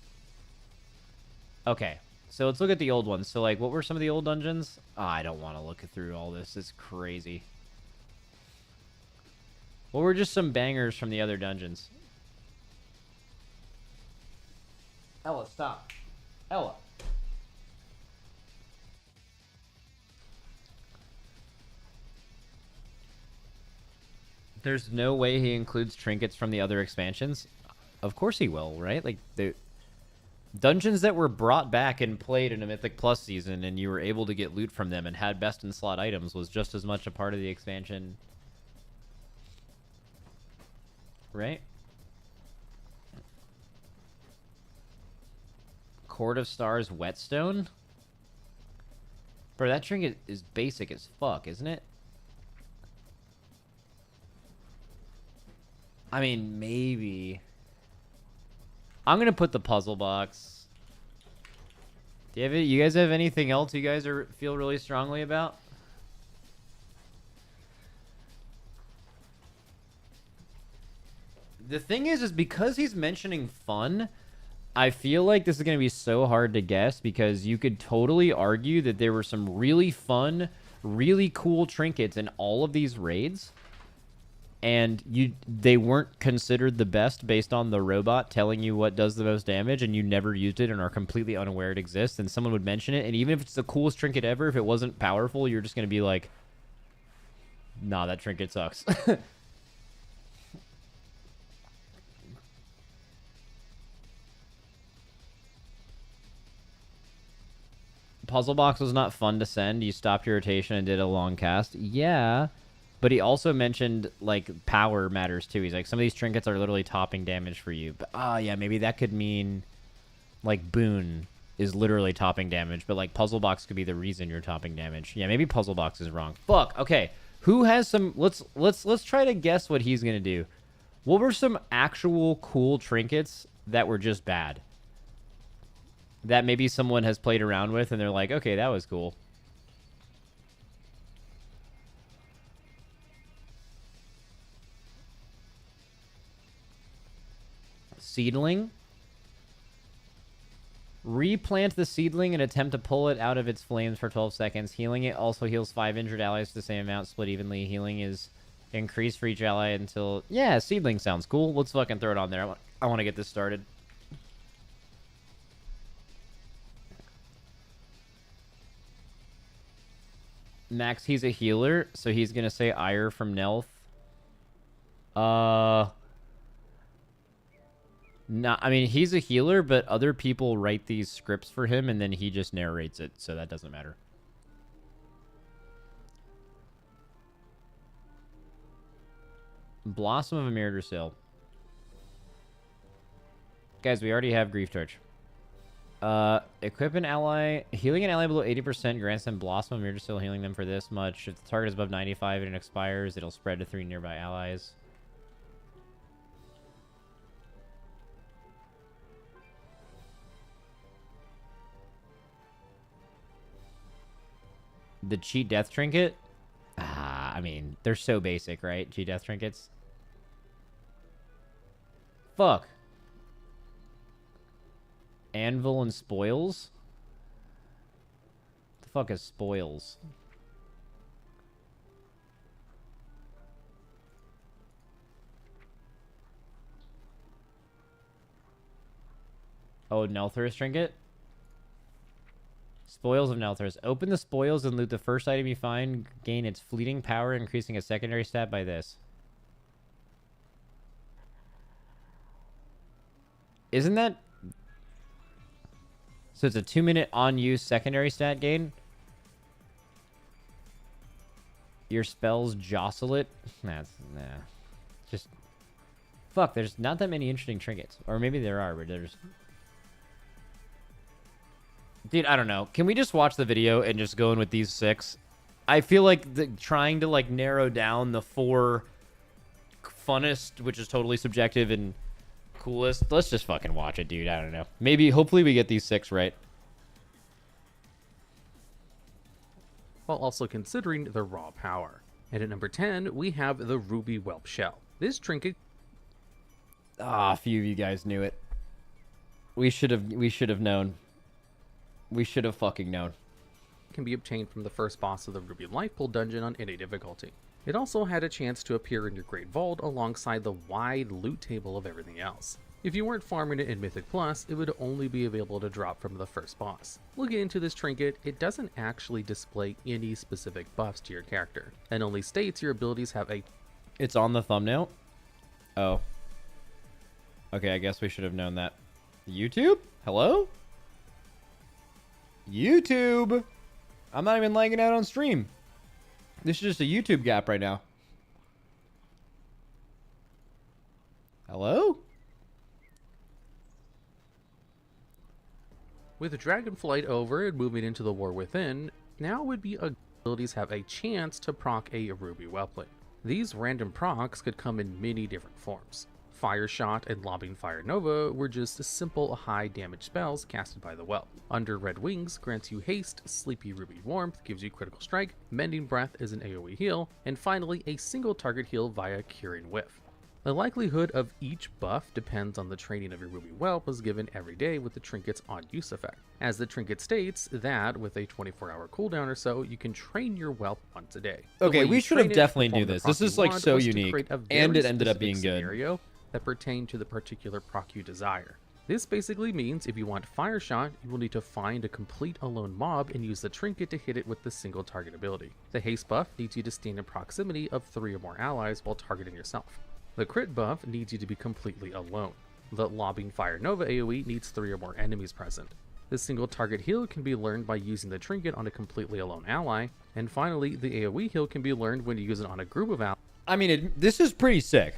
Okay. So let's look at the old ones. So, like, what were some of the old dungeons? Oh, I don't want to look through all this. It's crazy. What were just some bangers from the other dungeons? Ella, stop. Ella. There's no way he includes trinkets from the other expansions. Of course he will, right? Like, the dungeons that were brought back and played in a Mythic Plus season and you were able to get loot from them and had best in slot items was just as much a part of the expansion. Right? Court of Stars Whetstone? Bro, that trinket is basic as fuck, isn't it? I mean, maybe. I'm gonna put the puzzle box. Do you guys have anything else you guys feel really strongly about? The thing is because he's mentioning fun, I feel like this is gonna be so hard to guess because you could totally argue that there were some really fun, really cool trinkets in all of these raids. And they weren't considered the best based on the robot telling you what does the most damage, and you never used it and are completely unaware it exists, and someone would mention it, and even if it's the coolest trinket ever, if it wasn't powerful, you're just going to be like, nah, that trinket sucks. Puzzle box was not fun to send. You stopped your rotation and did a long cast. Yeah. But he also mentioned, like, power matters, too. He's like, some of these trinkets are literally topping damage for you. But, yeah, maybe that could mean, like, Boon is literally topping damage. But, like, Puzzle Box could be the reason you're topping damage. Yeah, maybe Puzzle Box is wrong. Fuck, okay. Who has some... Let's try to guess what he's going to do. What were some actual cool trinkets that were just bad? That maybe someone has played around with, and they're like, okay, that was cool. Seedling. Replant the seedling and attempt to pull it out of its flames for 12 seconds. Healing it also heals 5 injured allies to the same amount, split evenly. Healing is increased for each ally until... Yeah, seedling sounds cool. Let's fucking throw it on there. I want to get this started. Max, he's a healer, so he's going to say Ire from Nelth. No, I mean, he's a healer, but other people write these scripts for him, and then he just narrates it, so that doesn't matter. Blossom of Emirdersil. Guys, we already have Grief Torch. Equip an ally. Healing an ally below 80% grants them Blossom of Emirdersil, healing them for this much. If the target is above 95 and it expires, it'll spread to 3 nearby allies. The cheat death trinket? I mean, they're so basic, right? Cheat death trinkets. Fuck. Anvil and spoils? What the fuck is spoils? Oh, Nelthur's trinket? Spoils of Nelthur's. Open the spoils and loot the first item you find. Gain its fleeting power, increasing a secondary stat by this. Isn't that... So it's a 2-minute on-use secondary stat gain? Your spells jostle it? Nah. Just... Fuck, there's not that many interesting trinkets. Or maybe there are, but there's... Dude, I don't know. Can we just watch the video and just go in with these 6? I feel like trying to, like, narrow down the 4 funnest, which is totally subjective, and coolest. Let's just fucking watch it, dude. I don't know. Maybe, hopefully we get these 6 right. While also considering the raw power. And at number 10, we have the Ruby Whelp Shell. This trinket... A few of you guys knew it. We should have known. We should have fucking known. Can be obtained from the first boss of the Ruby Life Pool dungeon on any difficulty. It also had a chance to appear in your Great Vault alongside the wide loot table of everything else. If you weren't farming it in Mythic Plus, it would only be available to drop from the first boss. Looking into this trinket, it doesn't actually display any specific buffs to your character, and only states your abilities have a... It's on the thumbnail? Oh. Okay, I guess we should have known that. YouTube? Hello? YouTube! I'm not even lagging out on stream. This is just a YouTube gap right now. Hello? With Dragonflight over and moving into the War Within, now would be abilities have a chance to proc a Ruby Whelpling. These random procs could come in many different forms. Fire Shot and Lobbing Fire Nova were just simple high damage spells casted by the Whelp. Under Red Wings grants you haste, Sleepy Ruby Warmth gives you critical strike, Mending Breath is an AoE heal, and finally a single target heal via Curing Whiff. The likelihood of each buff depends on the training of your Ruby Whelp was given every day with the trinket's on-use effect. As the trinket states that with a 24-hour cooldown or so, you can train your Whelp once a day. Okay, we should have definitely knew this. This is like so unique, and it ended up being good. Scenario that pertain to the particular proc you desire. This basically means if you want Fire Shot, you will need to find a complete alone mob and use the trinket to hit it with the single target ability. The haste buff needs you to stand in proximity of 3 or more allies while targeting yourself. The crit buff needs you to be completely alone. The Lobbing Fire Nova AoE needs 3 or more enemies present. The single target heal can be learned by using the trinket on a completely alone ally, and finally the AoE heal can be learned when you use it on a group of allies. I mean, this is pretty sick.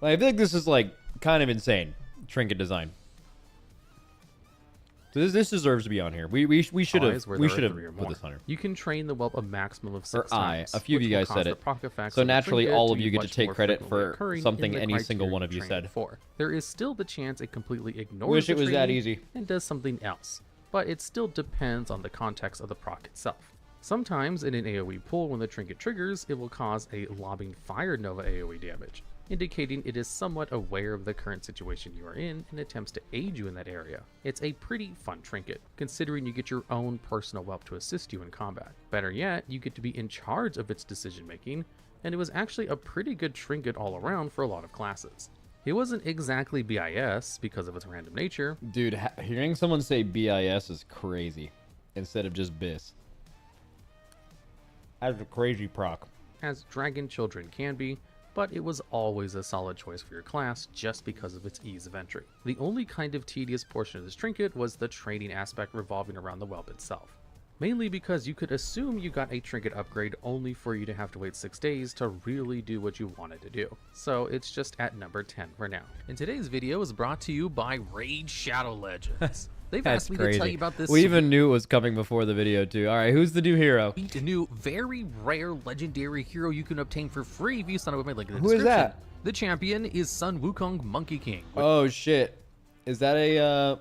Like, I feel like this is like kind of insane trinket design. So this deserves to be on here. We should have put this on here. You can train the Whelp a maximum of 6 times. A few of you guys said it. So naturally, all of you get to take credit for something any single one of you said. There is still the chance it completely ignores Wish it was that easy and does something else, but it still depends on the context of the proc itself. Sometimes in an AoE pool, when the trinket triggers, it will cause a Lobbing Fire Nova AoE damage. indicating it is somewhat aware of the current situation you are in and attempts to aid you in that area. It's a pretty fun trinket, considering you get your own personal whelp to assist you in combat. Better yet, you get to be in charge of its decision making, and it was actually a pretty good trinket all around for a lot of classes. It wasn't exactly BIS because of its random nature. Dude, hearing someone say BIS is crazy instead of just BIS. That's a crazy proc. As dragon children can be, but it was always a solid choice for your class just because of its ease of entry. The only kind of tedious portion of this trinket was the training aspect revolving around the whelp itself. Mainly because you could assume you got a trinket upgrade only for you to have to wait 6 days to really do what you wanted to do. So it's just at number 10 for now. And today's video is brought to you by Raid Shadow Legends. They've asked me to tell you about this. We even knew it was coming before the video too. All right, who's the new hero? A new, very rare legendary hero you can obtain for free if you sign up with my link in the Who description. is that? The champion is Sun Wukong Monkey King. Oh shit. Is that a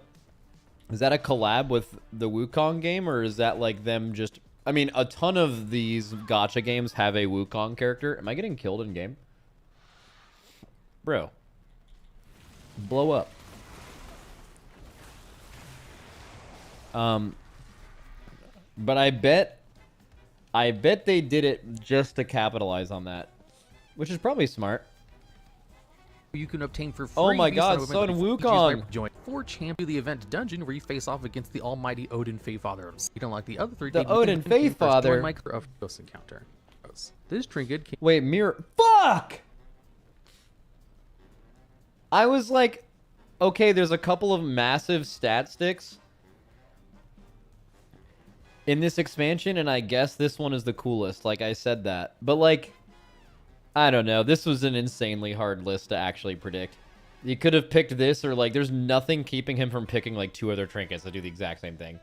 collab with the Wukong game, or is that like them just... I mean, a ton of these gacha games have a Wukong character. Am I getting killed in game? Bro. Blow up. But I bet they did it just to capitalize on that, which is probably smart. You can obtain for free. Oh my god, Sun Wukong! Join 4 champion the event dungeon where you face off against the almighty Odin Faefather. You don't like the other 3 The Odin Faefather? Micro of Ghost encounter. This trinket came... Wait, mirror... Fuck! I was like, okay, there's a couple of massive stat sticks in this expansion, and I guess this one is the coolest. Like, I said that. But, like, I don't know. This was an insanely hard list to actually predict. You could have picked this, or, like, there's nothing keeping him from picking, like, 2 other trinkets that do the exact same thing.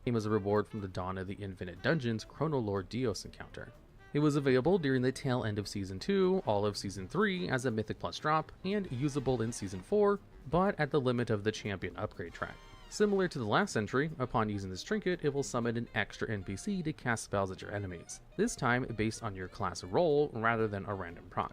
Came as a reward from the Dawn of the Infinite Dungeons Chronolore Dios encounter. It was available during the tail end of Season 2, all of Season 3 as a Mythic Plus drop, and usable in Season 4, but at the limit of the champion upgrade track. Similar to the last entry, upon using this trinket, it will summon an extra NPC to cast spells at your enemies, this time based on your class role rather than a random proc.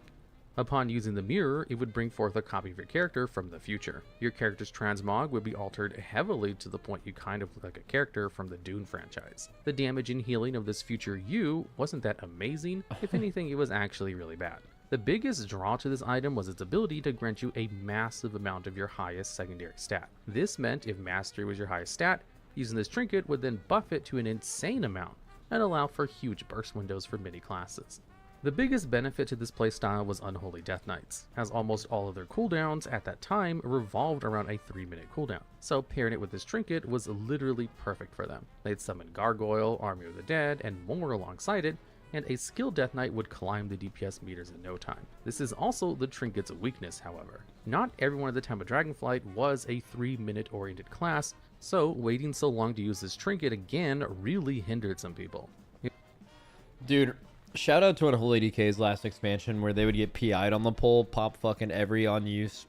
Upon using the mirror, it would bring forth a copy of your character from the future. Your character's transmog would be altered heavily to the point you kind of look like a character from the Dune franchise. The damage and healing of this future you wasn't that amazing. If anything, it was actually really bad. The biggest draw to this item was its ability to grant you a massive amount of your highest secondary stat. This meant if Mastery was your highest stat, using this trinket would then buff it to an insane amount and allow for huge burst windows for many classes. The biggest benefit to this playstyle was Unholy Death Knights, as almost all of their cooldowns at that time revolved around a 3-minute cooldown, so pairing it with this trinket was literally perfect for them. They'd summon Gargoyle, Army of the Dead, and more alongside it, and a skilled Death Knight would climb the DPS meters in no time. This is also the trinket's weakness, however. Not everyone at the time of Dragonflight was a 3-minute oriented class, so waiting so long to use this trinket again really hindered some people. Dude, shout out to Unholy DK's last expansion where they would get PI'd on the pole, pop fucking every on-use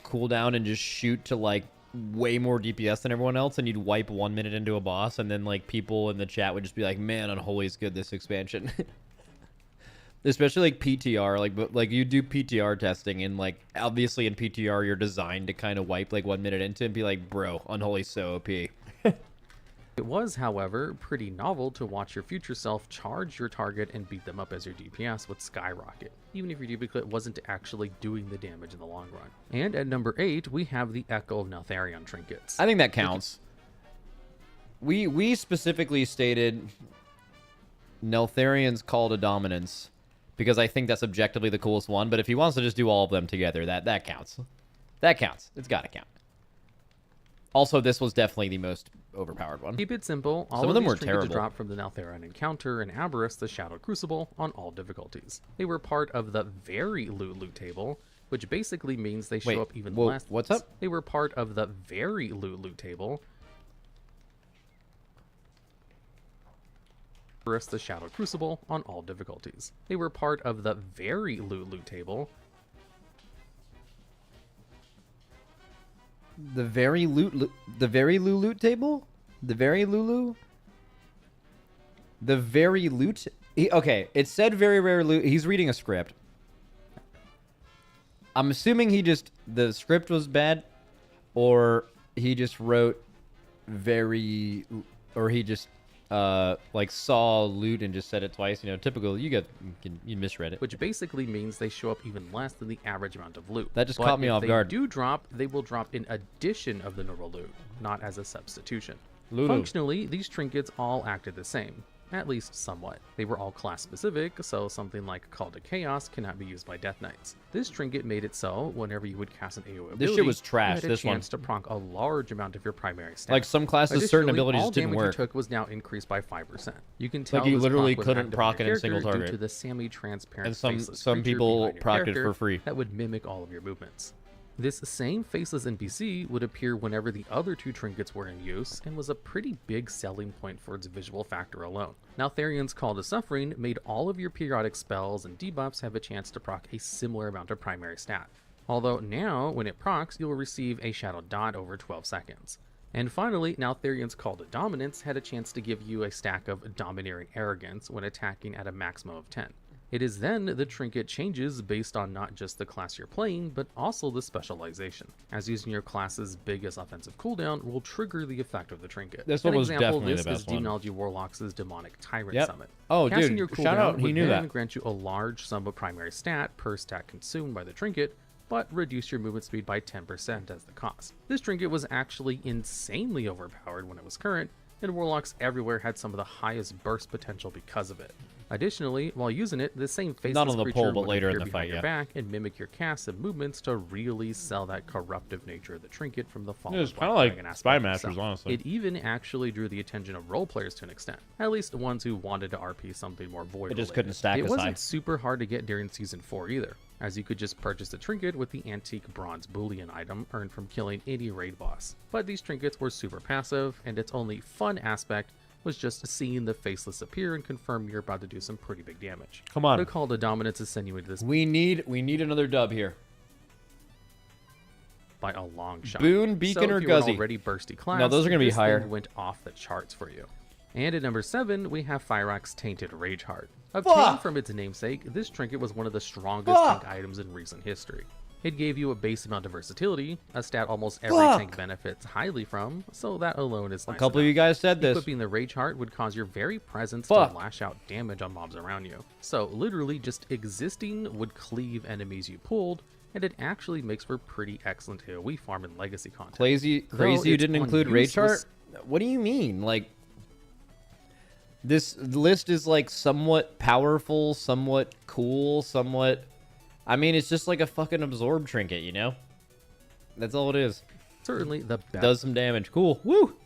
cooldown, and just shoot to like way more DPS than everyone else, and you'd wipe 1 minute into a boss, and then like people in the chat would just be like, man, Unholy's good this expansion. Especially like PTR, like you do PTR testing, and like obviously in PTR you're designed to kind of wipe like 1 minute into and be like, bro, Unholy's so OP. It was, however, pretty novel to watch your future self charge your target and beat them up as your DPS would skyrocket, even if your duplicate wasn't actually doing the damage in the long run. And at number 8, we have the Echo of Neltharion trinkets. I think that counts. We specifically stated Neltharion's Call to Dominance because I think that's objectively the coolest one, but if he wants to just do all of them together, that counts. That counts. It's got to count. Also, this was definitely the most overpowered one. Keep it simple. All Some of them were these trinkets terrible. dropped from the Neltharion encounter and Aberrus, the Shadow Crucible, on all difficulties. They were part of the very loot table, which basically means they show up even less. What's up? They were part of the very loot table. Aberrus, the Shadow Crucible, on all difficulties. They were part of the very loot table. The very loot table? The very Lulu? The very loot? Okay, it said very rare loot. He's reading a script. I'm assuming the script was bad, or he just wrote or he just like saw loot and just said it twice. Typical. You misread it. which basically means they show up even less than the average amount of loot. That just But caught me if off they guard. do drop, they will drop in addition of the normal loot, not as a substitution. Lulu. Functionally, these trinkets all acted the same, at least somewhat. They were all class specific, so something like Call to Chaos cannot be used by Death Knights. This trinket made it so whenever you would cast an AoE ability, This shit was trash, you had a this one. chance to proc a large amount of your primary stat. Like some classes, certain Additionally, abilities all just didn't damage work. you took was now increased by 5%. You can tell you this literally proc was couldn't active proc on it your in single character target. due to the semi-transparent And some faceless some creature people behind your procced it character for free. that would mimic all of your movements. This same faceless NPC would appear whenever the other two trinkets were in use, and was a pretty big selling point for its visual factor alone. Now, Therion's Call to Suffering made all of your periodic spells and debuffs have a chance to proc a similar amount of primary stat. Although now, when it procs, you'll receive a shadow dot over 12 seconds. And finally, now Therion's Call to Dominance had a chance to give you a stack of Domineering Arrogance when attacking at a maximum of 10. It is then the trinket changes based on not just the class you're playing, but also the specialization, as using your class's biggest offensive cooldown will trigger the effect of the trinket. This one was An example definitely of this the best is one. Demonology Warlock's Demonic Tyrant Yep. Summit. Oh, Casting dude, your shout out, cooldown he would knew then that. grant you a large sum of primary stat per stat consumed by the trinket, but reduce your movement speed by 10% as the cost. This trinket was actually insanely overpowered when it was current, and Warlocks everywhere had some of the highest burst potential because of it. Additionally, while using it, the same faceless on the creature pole, but would later in appear the behind fight, your yeah. back and mimic your casts and movements to really sell that corruptive nature of the trinket from the fall. It was of kind of Black like Dragon Spy aspect Masters, itself. honestly. It even actually drew the attention of role players to an extent, at least ones who wanted to RP something more void. It just related. couldn't stack It as wasn't high. super hard to get during season 4 either, as you could just purchase the trinket with the antique bronze bullion item earned from killing any raid boss. But these trinkets were super passive, and its only fun aspect was just seeing the faceless appear and confirm you're about to do some pretty big damage. Come on. The Call to Dominance is sending you into this We need another dub here. by a long shot. Boone, Beacon, so or if you were an Guzzy? already bursty class, No, those are gonna be this thing higher. went off the charts for you. And at number 7, we have Fyrax's Tainted Rageheart. Fuck! Obtained from its namesake, this trinket was one of the strongest Fuck! tank items in recent history. It gave you a base amount of versatility, a stat almost every Fuck! tank benefits highly from, so that alone is nice A couple of enough. you guys said this. Equipping the Rage Heart would cause your very presence Fuck. to lash out damage on mobs around you. So literally just existing would cleave enemies you pulled, and it actually makes for pretty excellent AoE farm and legacy content. Crazy Though you its didn't on include use Rage Heart? was- What do you mean? Like, this list is like somewhat powerful, somewhat cool, somewhat... I mean, it's just like a fucking absorb trinket, you know? That's all it is. Certainly the best Does some damage. Cool. Woo!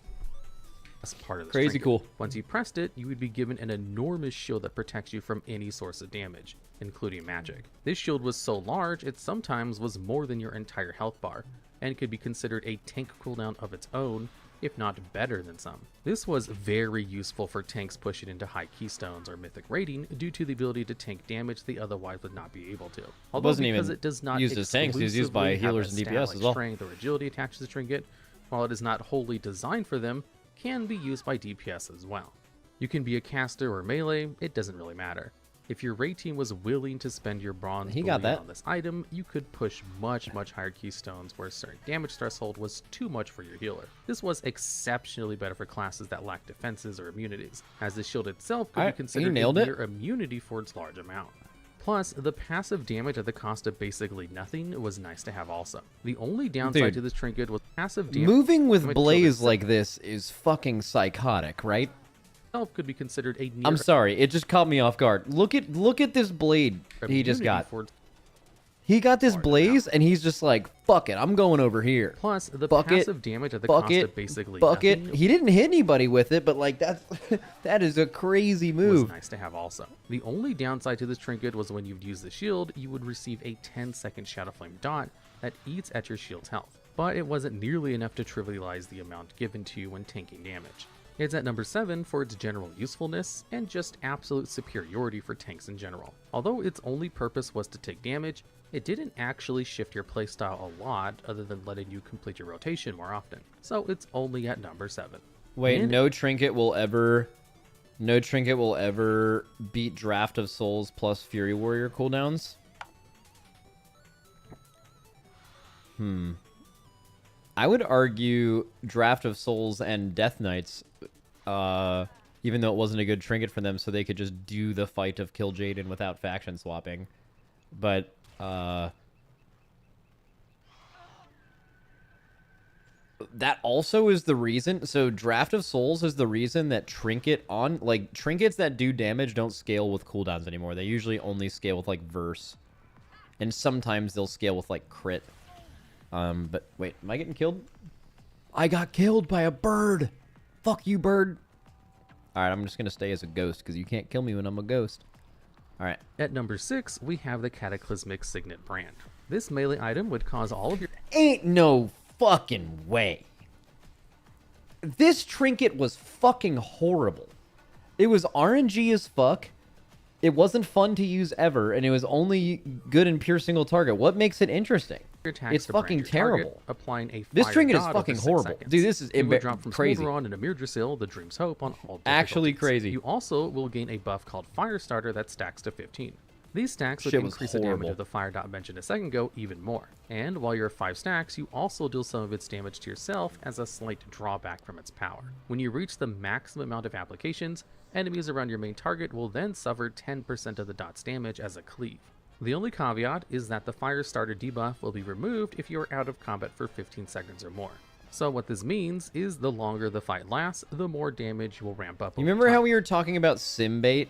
part of this Crazy trinket. cool. Once you pressed it, you would be given an enormous shield that protects you from any source of damage, including magic. This shield was so large, it sometimes was more than your entire health bar, and could be considered a tank cooldown of its own, if not better than some. This was very useful for tanks pushing into high keystones or mythic rating due to the ability to tank damage they otherwise would not be able to. Although wasn't because even it does not used as tanks, it was used by exclusively have healers a and stat DPS like as well. strength or agility attached to the trinket, while it is not wholly designed for them, can be used by DPS as well. You can be a caster or melee, it doesn't really matter. If your raid team was willing to spend your bronze He got bullion that. on this item, you could push much higher keystones where a certain damage threshold was too much for your healer. This was exceptionally better for classes that lack defenses or immunities, as the shield itself could He be considered nailed a it. mere immunity for its large amount. Plus, the passive damage at the cost of basically nothing was nice to have also. The only downside Dude. to this trinket was passive damage Moving with damage Blaze killed like this is fucking psychotic, right? itself could be considered a near I'm sorry, it just caught me off guard. Look at this blade he just immunity got. for its He got this large blaze and he's just like, fuck it, I'm going over here. Plus, the Fuck it, passive damage at the Fuck cost it, of basically fuck nothing it. He didn't hit anybody with it, but like that is a crazy was move. nice to have also. The only downside to this trinket was when you'd use the shield, you would receive a 10-second Shadow Flame dot that eats at your shield's health. But it wasn't nearly enough to trivialize the amount given to you when tanking damage. It's at number 7 for its general usefulness and just absolute superiority for tanks in general. Although its only purpose was to take damage, it didn't actually shift your playstyle a lot other than letting you complete your rotation more often. So it's only at number 7. Wait, And- no trinket will ever beat Draft of Souls plus Fury Warrior cooldowns? I would argue Draft of Souls and Death Knights, even though it wasn't a good trinket for them, so they could just do the fight of kill Jaden without faction swapping. But that also is the reason. So Draft of Souls is the reason that trinkets that do damage don't scale with cooldowns anymore. They usually only scale with like verse, and sometimes they'll scale with like crit. But wait, am I getting killed? I got killed by a bird. Fuck you, bird. All right, I'm just gonna stay as a ghost because you can't kill me when I'm a ghost. All right. At number 6, we have the Cataclysmic Signet brand. This melee item would cause all of your... Ain't no fucking way. This trinket was fucking horrible. It was RNG as fuck. It wasn't fun to use ever, and it was only good in pure single target. What makes it interesting? It's fucking terrible. Applying a this trinket is dot fucking over 6 horrible. seconds. Dude, this is You would drop from crazy. Smolderon and Amirdrasil, the Dream's Hope, on all Actually difficulties. crazy. You also will gain a buff called Firestarter that stacks to 15. These stacks would Shit was increase the damage horrible. of the fire dot mentioned a second ago even more. And while you're 5 stacks, you also deal some of its damage to yourself as a slight drawback from its power. When you reach the maximum amount of applications, enemies around your main target will then suffer 10% of the dot's damage as a cleave. The only caveat is that the Firestarter debuff will be removed if you are out of combat for 15 seconds or more. So what this means is the longer the fight lasts, the more damage you will ramp up. You remember how we were talking about simbait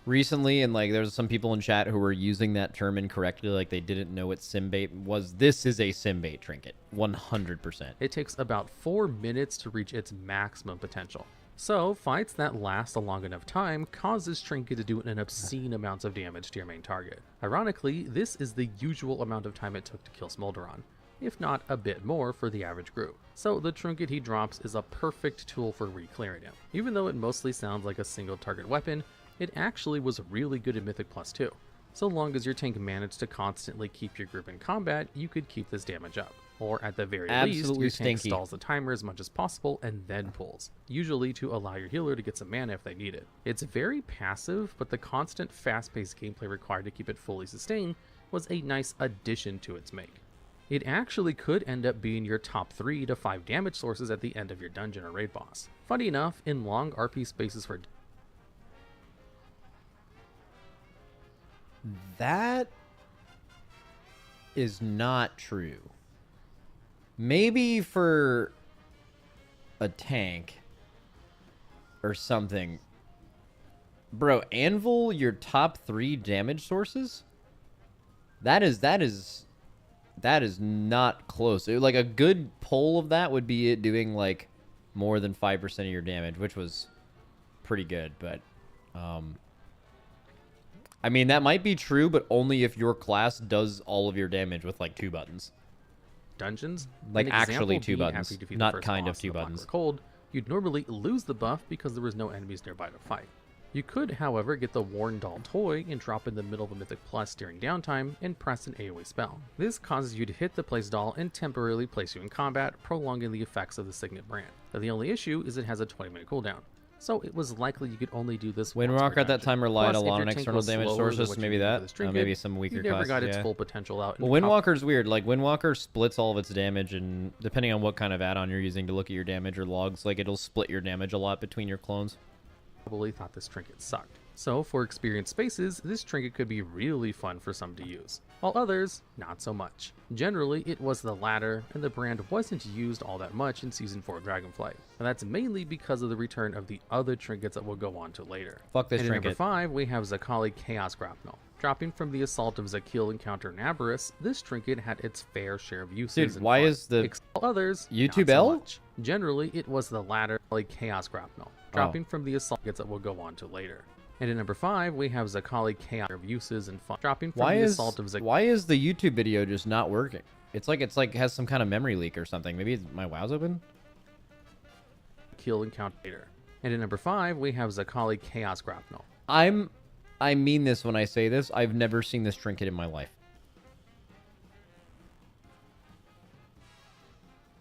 recently, and like there's some people in chat who were using that term incorrectly, like they didn't know what simbait was. This is a simbait trinket, 100%. It takes about 4 minutes to reach its maximum potential. So, fights that last a long enough time cause this trinket to do an obscene amounts of damage to your main target. Ironically, this is the usual amount of time it took to kill Smolderon, if not a bit more for the average group. So the trinket he drops is a perfect tool for re-clearing him. Even though it mostly sounds like a single target weapon, it actually was really good in Mythic Plus too. So long as your tank managed to constantly keep your group in combat, you could keep this damage up. Or at the very least, your tank stalls the timer as much as possible and then pulls, usually to allow your healer to get some mana if they need it. It's very passive, but the constant fast-paced gameplay required to keep it fully sustained was a nice addition to its make. It actually could end up being your top 3 to 5 damage sources at the end of your dungeon or raid boss. Funny enough, in long RP spaces for... That is not true. Maybe for a tank or something. Bro, Anvil, your top 3 damage sources? That is not close. Like a good pull of that would be it doing like more than 5% of your damage, which was pretty good, but I mean, that might be true, but only if your class does all of your damage with like 2 buttons. Dungeons, like an actually example 2 being buttons, after you defeat the not first kind of boss 2 in the buttons. Blackwater Cold, you'd normally lose the buff because there was no enemies nearby to fight. You could, however, get the Worn Doll toy and drop in the middle of a Mythic Plus during downtime and press an AoE spell. This causes you to hit the place doll and temporarily place you in combat, prolonging the effects of the Signet brand. Now, the only issue is it has a 20-minute cooldown, so it was likely you could only do this once per Windwalker at that dungeon. time relied Plus, a if lot your on tank external was damage slower than sources, what you maybe needed for that. this trinket, Maybe some you weaker never classes, got its yeah. full potential out. Well, Windwalker's weird. Like, Windwalker splits all of its damage, and depending on what kind of add-on you're using to look at your damage or logs, like, it'll split your damage a lot between your clones. Probably thought this trinket sucked. So for experienced spaces, this trinket could be really fun for some to use, while others, not so much. Generally, it was the latter, and the brand wasn't used all that much in Season 4 Dragonflight, and that's mainly because of the return of the other trinkets that we'll go on to later. Fuck this and trinket. At number 5, we have Zakali Chaos Grapnel. Dropping from the Assault of Zakil encounter in Aberrus, this trinket had its fair share of uses. Dude, and why fun. is the Others, YouTube not so L? much. Generally, it was the latter, like Chaos Grapnel, dropping from the Assault that we'll go on to later. And at number 5, we have Zakali Chaos of uses and fun. Dropping from the Assault of Zakil. Why is the YouTube video just not working? It's like has some kind of memory leak or something. Maybe my WoW's open? Kill encounter later. And at number 5, we have Zakali Chaos Grapnel. I mean this when I say this. I've never seen this trinket in my life.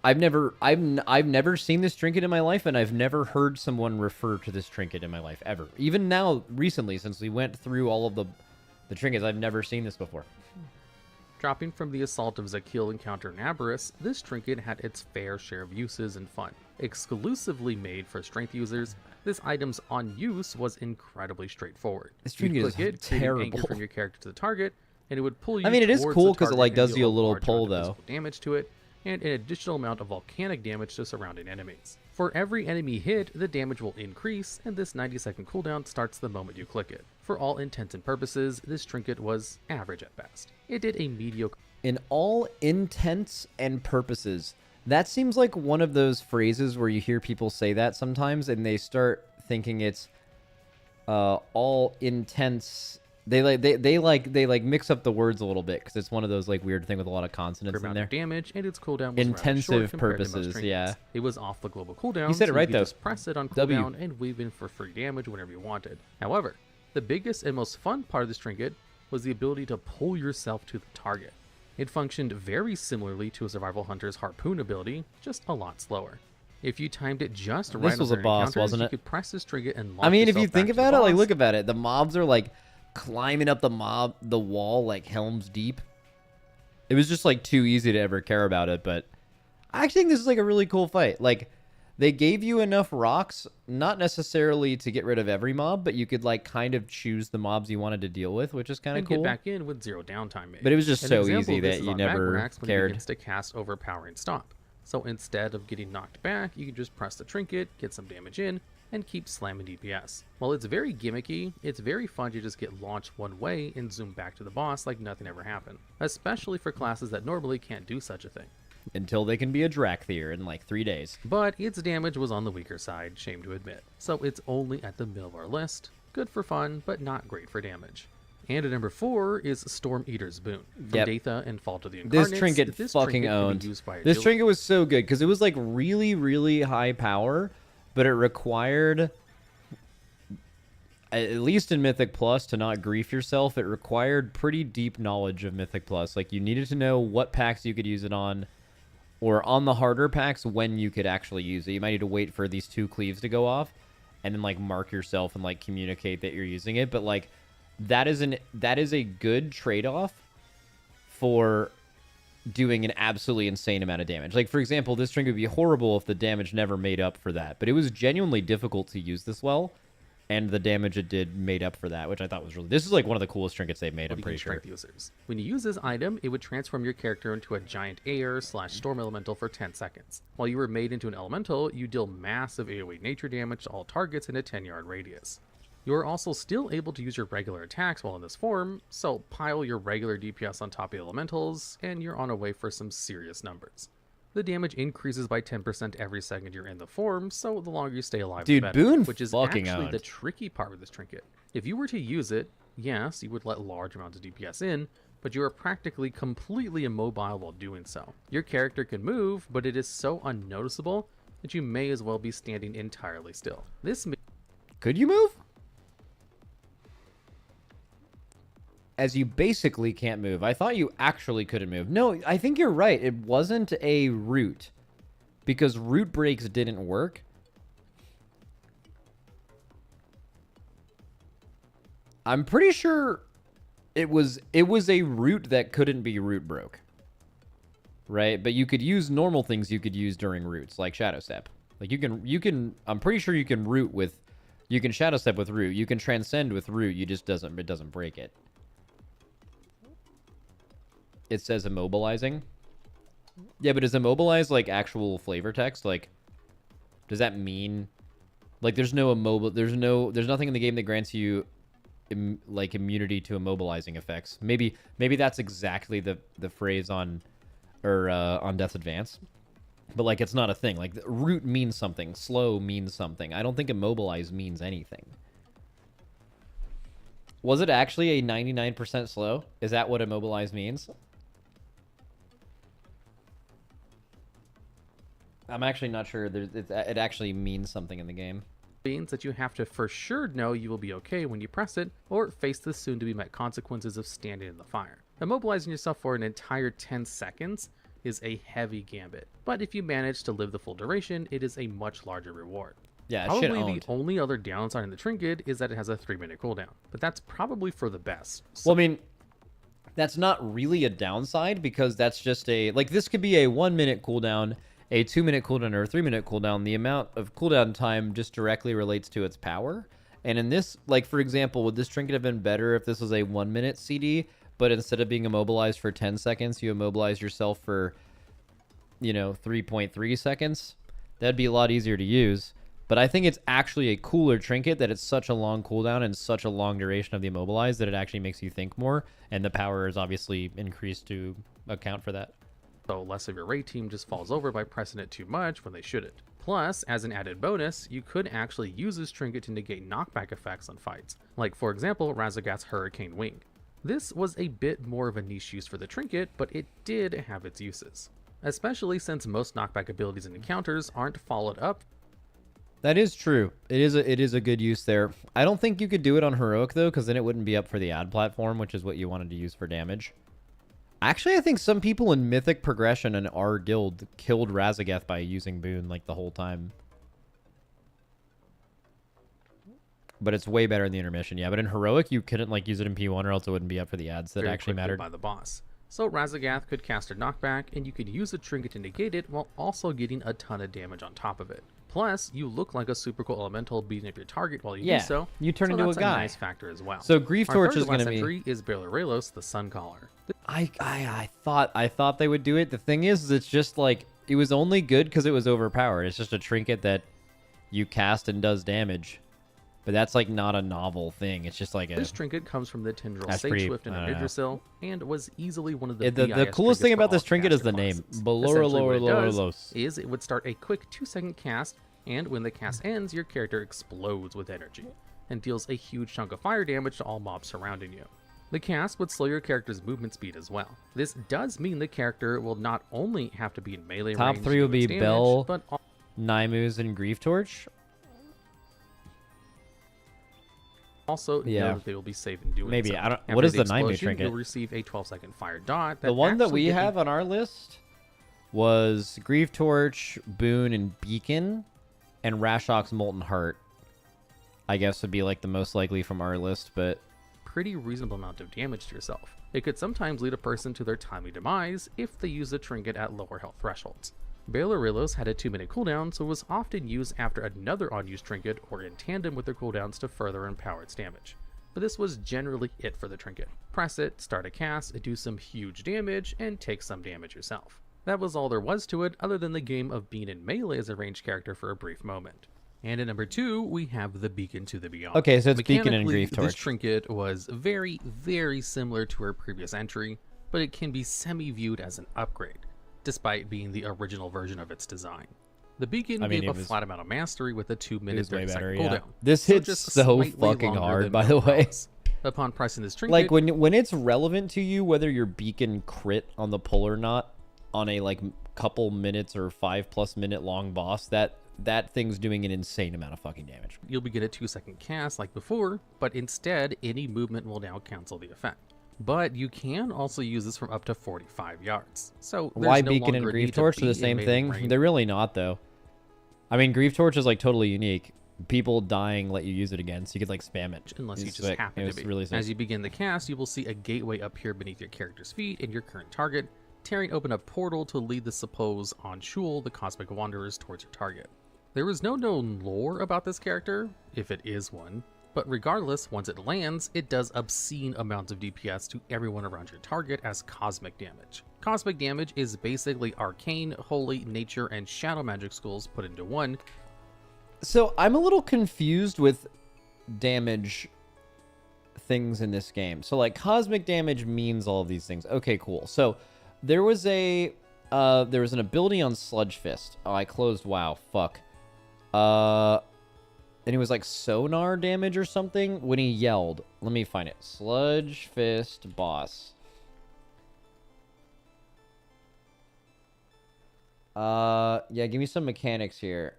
I've never seen this trinket in my life, and I've never heard someone refer to this trinket in my life ever. Even now, recently, since we went through all of the trinkets, I've never seen this before. Dropping from the Assault of Zakil encounter in Aberrus, this trinket had its fair share of uses and fun. Exclusively made for strength users, this item's on use was incredibly straightforward. This You'd trinket click is it, creating terrible. anchor from your character to the target, and it would pull you. I mean, it is towards cool the because it target like and does deal you a little large pull amount of though. physical damage to it, and an additional amount of volcanic damage to surrounding enemies. For every enemy hit, the damage will increase, and this 90-second cooldown starts the moment you click it. For all intents and purposes, this trinket was average at best. It did a mediocre. In all intents and purposes. That seems like one of those phrases where you hear people say that sometimes and they start thinking it's all intents. They mix up the words a little bit because it's one of those like weird thing with a lot of consonants in amount there. of damage, and its cooldown was rather Intensive short compared to most purposes, trinkets. yeah. It was off the global cooldown. You said it so right, you could though. just press it on W. cooldown and weave in for free damage whenever you wanted. However, the biggest and most fun part of this trinket was the ability to pull yourself to the target. It functioned very similarly to a survival hunter's harpoon ability, just a lot slower. If you timed it just right, This was a boss, wasn't you it? could press this trinket and launch I mean, if yourself you think back to about the it, like boss. look about it. The mobs are like climbing up the wall like Helm's Deep. It was just like too easy to ever care about it, but I actually think this is like a really cool fight. Like they gave you enough rocks, not necessarily to get rid of every mob, but you could like kind of choose the mobs you wanted to deal with, which is kind of and cool. get back in with zero downtime made. But it was just An so example easy of this that is you on never Magmarax when cared. It begins to cast overpowering stop. So instead of getting knocked back, you can just press the trinket, get some damage in, and keep slamming DPS. While it's very gimmicky, it's very fun to just get launched one way and zoom back to the boss like nothing ever happened, especially for classes that normally can't do such a thing. Until they can be a Dracthyr in like 3 days. But its damage was on the weaker side, shame to admit, so it's only at the middle of our list. Good for fun, but not great for damage. And at number 4 is Storm Eater's Boon. From Yep. Datha and Fall to the Incarnates, This trinket fucking trinket can be owned. used by This agility. trinket was so good because it was like really, really high power, but it required, at least in Mythic Plus, to not grief yourself, it required pretty deep knowledge of Mythic Plus. Like you needed to know what packs you could use it on, or on the harder packs when you could actually use it. You might need to wait for these 2 cleaves to go off, and then like mark yourself and like communicate that you're using it. But like that is a good trade-off for doing an absolutely insane amount of damage. Like for example, this trinket would be horrible if the damage never made up for that, but it was genuinely difficult to use this well, and the damage it did made up for that, which I thought was really... This is like one of the coolest trinkets they've made, I'm pretty sure. Strength users. When you use this item, it would transform your character into a giant air/storm elemental for 10 seconds. While you were made into an elemental, you deal massive AoE nature damage to all targets in a 10-yard radius. You are also still able to use your regular attacks while in this form, so pile your regular DPS on top of the elementals, and you're on a way for some serious numbers. The damage increases by 10% every second you're in the form, so the longer you stay alive, Dude, the better, Boon which is fucking actually owned. the tricky part with this trinket. If you were to use it, yes, you would let large amounts of DPS in, but you are practically completely immobile while doing so. Your character can move, but it is so unnoticeable that you may as well be standing entirely still. Could you move? As you basically can't move. I thought you actually couldn't move. No, I think you're right. It wasn't a root, because root breaks didn't work. I'm pretty sure it was a root that couldn't be root broke. Right? But you could use normal things you could use during roots, like Shadow Step. Like you can I'm pretty sure you can root with, you can Shadow Step with root. You can transcend with root. It doesn't break it. It says immobilizing. Yeah, but is immobilize like actual flavor text? Like, does that mean like there's nothing in the game that grants you like immunity to immobilizing effects? Maybe that's exactly the phrase on Death's Advance. But like it's not a thing. Like root means something, slow means something. I don't think immobilize means anything. Was it actually a 99% slow? Is that what immobilize means? I'm actually not sure. It actually means something in the game. Means that you have to for sure know you will be okay when you press it, or face the soon-to-be-met consequences of standing in the fire. Immobilizing yourself for an entire 10 seconds is a heavy gambit, but if you manage to live the full duration, it is a much larger reward. Yeah, shit Probably owned. the only other downside in the trinket is that it has a 3-minute cooldown, but that's probably for the best. Well, I mean, that's not really a downside because that's just a, like, this could be a 1 minute cooldown, a 2 minute cooldown, or a 3 minute cooldown. The amount of cooldown time just directly relates to its power. And in this, like, for example, would this trinket have been better if this was a 1 minute CD, but instead of being immobilized for 10 seconds, you immobilize yourself for, 3.3 seconds? That'd be a lot easier to use. But I think it's actually a cooler trinket that it's such a long cooldown and such a long duration of the immobilize that it actually makes you think more, and the power is obviously increased to account for that. So less of your raid team just falls over by pressing it too much when they shouldn't. Plus, as an added bonus, you could actually use this trinket to negate knockback effects on fights, like for example Razagath's Hurricane Wing. This was a bit more of a niche use for the trinket, but it did have its uses, especially since most knockback abilities and encounters aren't followed up. That is true. It is a good use there. I don't think you could do it on Heroic, though, because then it wouldn't be up for the ad platform, which is what you wanted to use for damage. Actually, I think some people in Mythic Progression and our guild killed Razagath by using Boon, like, the whole time. But it's way better in the intermission, yeah. But in Heroic, you couldn't, like, use it in P1 or else it wouldn't be up for the ads that actually mattered. By the boss. So Razagath could cast a knockback, and you could use a trinket to negate it while also getting a ton of damage on top of it. Plus, you look like a super cool elemental beating up your target while you do so. You turn into that's a guy. Nice factor as well. So Grief Torch is going to be. Entry is Bailarelos, the Suncaller. I thought they would do it. The thing is, it's just like it was only good because it was overpowered. It's just a trinket that you cast and does damage. But that's like not a novel thing. It's just like this trinket comes from the Tendril Sage Sage Swift and Yggdrasil, and was easily one of the the coolest thing about this trinket is the name. Bailarelos. It would start a quick 2-second cast, and when the cast ends, your character explodes with energy and deals a huge chunk of fire damage to all mobs surrounding you. The cast would slow your character's movement speed as well. This does mean the character will not only have to be in melee range. Top 3 will be damage, Bell, but Nymus, and Grief Torch. Also, know that they will be safe in doing Maybe so. I don't. After What is the the Nymu explosion, trinket? You'll receive a 12-second fire dot. The one that we have on our list was Grief Torch, Boon, and Beacon, and Rashok's Molten Heart. I guess would be like the most likely from our list, but pretty reasonable amount of damage to yourself. It could sometimes lead a person to their timely demise if they use the trinket at lower health thresholds. Bailarelos had a 2-minute cooldown, so was often used after another unused trinket or in tandem with their cooldowns to further empower its damage. But this was generally it for the trinket. Press it, start a cast, do some huge damage, and take some damage yourself. That was all there was to it, other than the game of being in melee as a ranged character for a brief moment. And at number 2, we have the Beacon to the Beyond. Okay, so it's Beacon and Grief Torch. This trinket was very, very similar to her previous entry, but it can be semi-viewed as an upgrade, despite being the original version of its design. The Beacon gave a flat amount of mastery with a 2-minute 30-second cooldown. This hits so fucking hard, by the way. Upon pressing this trinket, like when it's relevant to you, whether your Beacon crit on the pull or not, on a like couple minutes or 5+ minute long boss, that thing's doing an insane amount of fucking damage. You'll begin a 2-second cast like before, but instead any movement will now cancel the effect. But you can also use this from up to 45 yards. So why Beacon and Grief Torch are the same thing? They're really not, though. I mean, Grief Torch is like totally unique. People dying let you use it again, so you could like spam it. Unless you just happen to be. Really As you begin the cast, you will see a gateway up here beneath your character's feet and your current target, tearing open a portal to lead the suppose on Shul, the Cosmic Wanderers, towards your target. There is no known lore about this character, if it is one, but regardless, once it lands, it does obscene amounts of DPS to everyone around your target as cosmic damage. Cosmic damage is basically arcane, holy, nature, and shadow magic schools put into one. So I'm a little confused with damage things in this game. So like cosmic damage means all of these things. Okay, cool. So there was an ability on Sludge Fist. Oh, I closed WoW. Fuck. And it was like sonar damage or something when he yelled. Let me find it. Sludge Fist boss. Yeah, give me some mechanics here.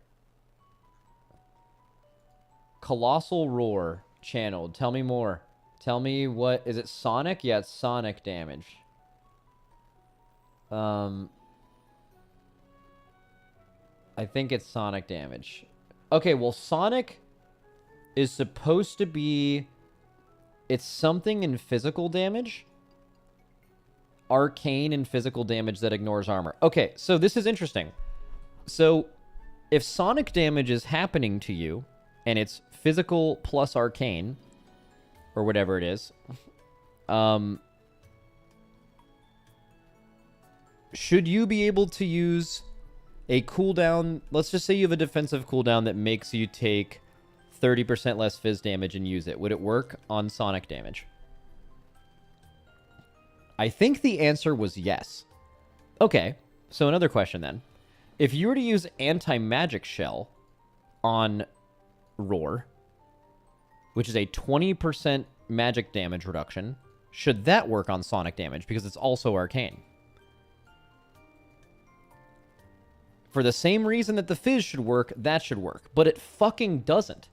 Colossal Roar channeled. Tell me more. Tell me what is it? Sonic? Yeah, it's sonic damage. I think it's sonic damage. Okay, well, Sonic is supposed to be... It's something in physical damage. arcane and physical damage that ignores armor. Okay, so this is interesting. So if sonic damage is happening to you, and it's physical plus arcane, or whatever it is, should you be able to use a cooldown? Let's just say you have a defensive cooldown that makes you take 30% less fizz damage and use it. Would it work on sonic damage? I think the answer was yes. Okay, so another question then. If you were to use anti-magic shell on Roar, which is a 20% magic damage reduction, should that work on sonic damage? Because it's also arcane. For the same reason that the fizz should work, that should work. But it fucking doesn't.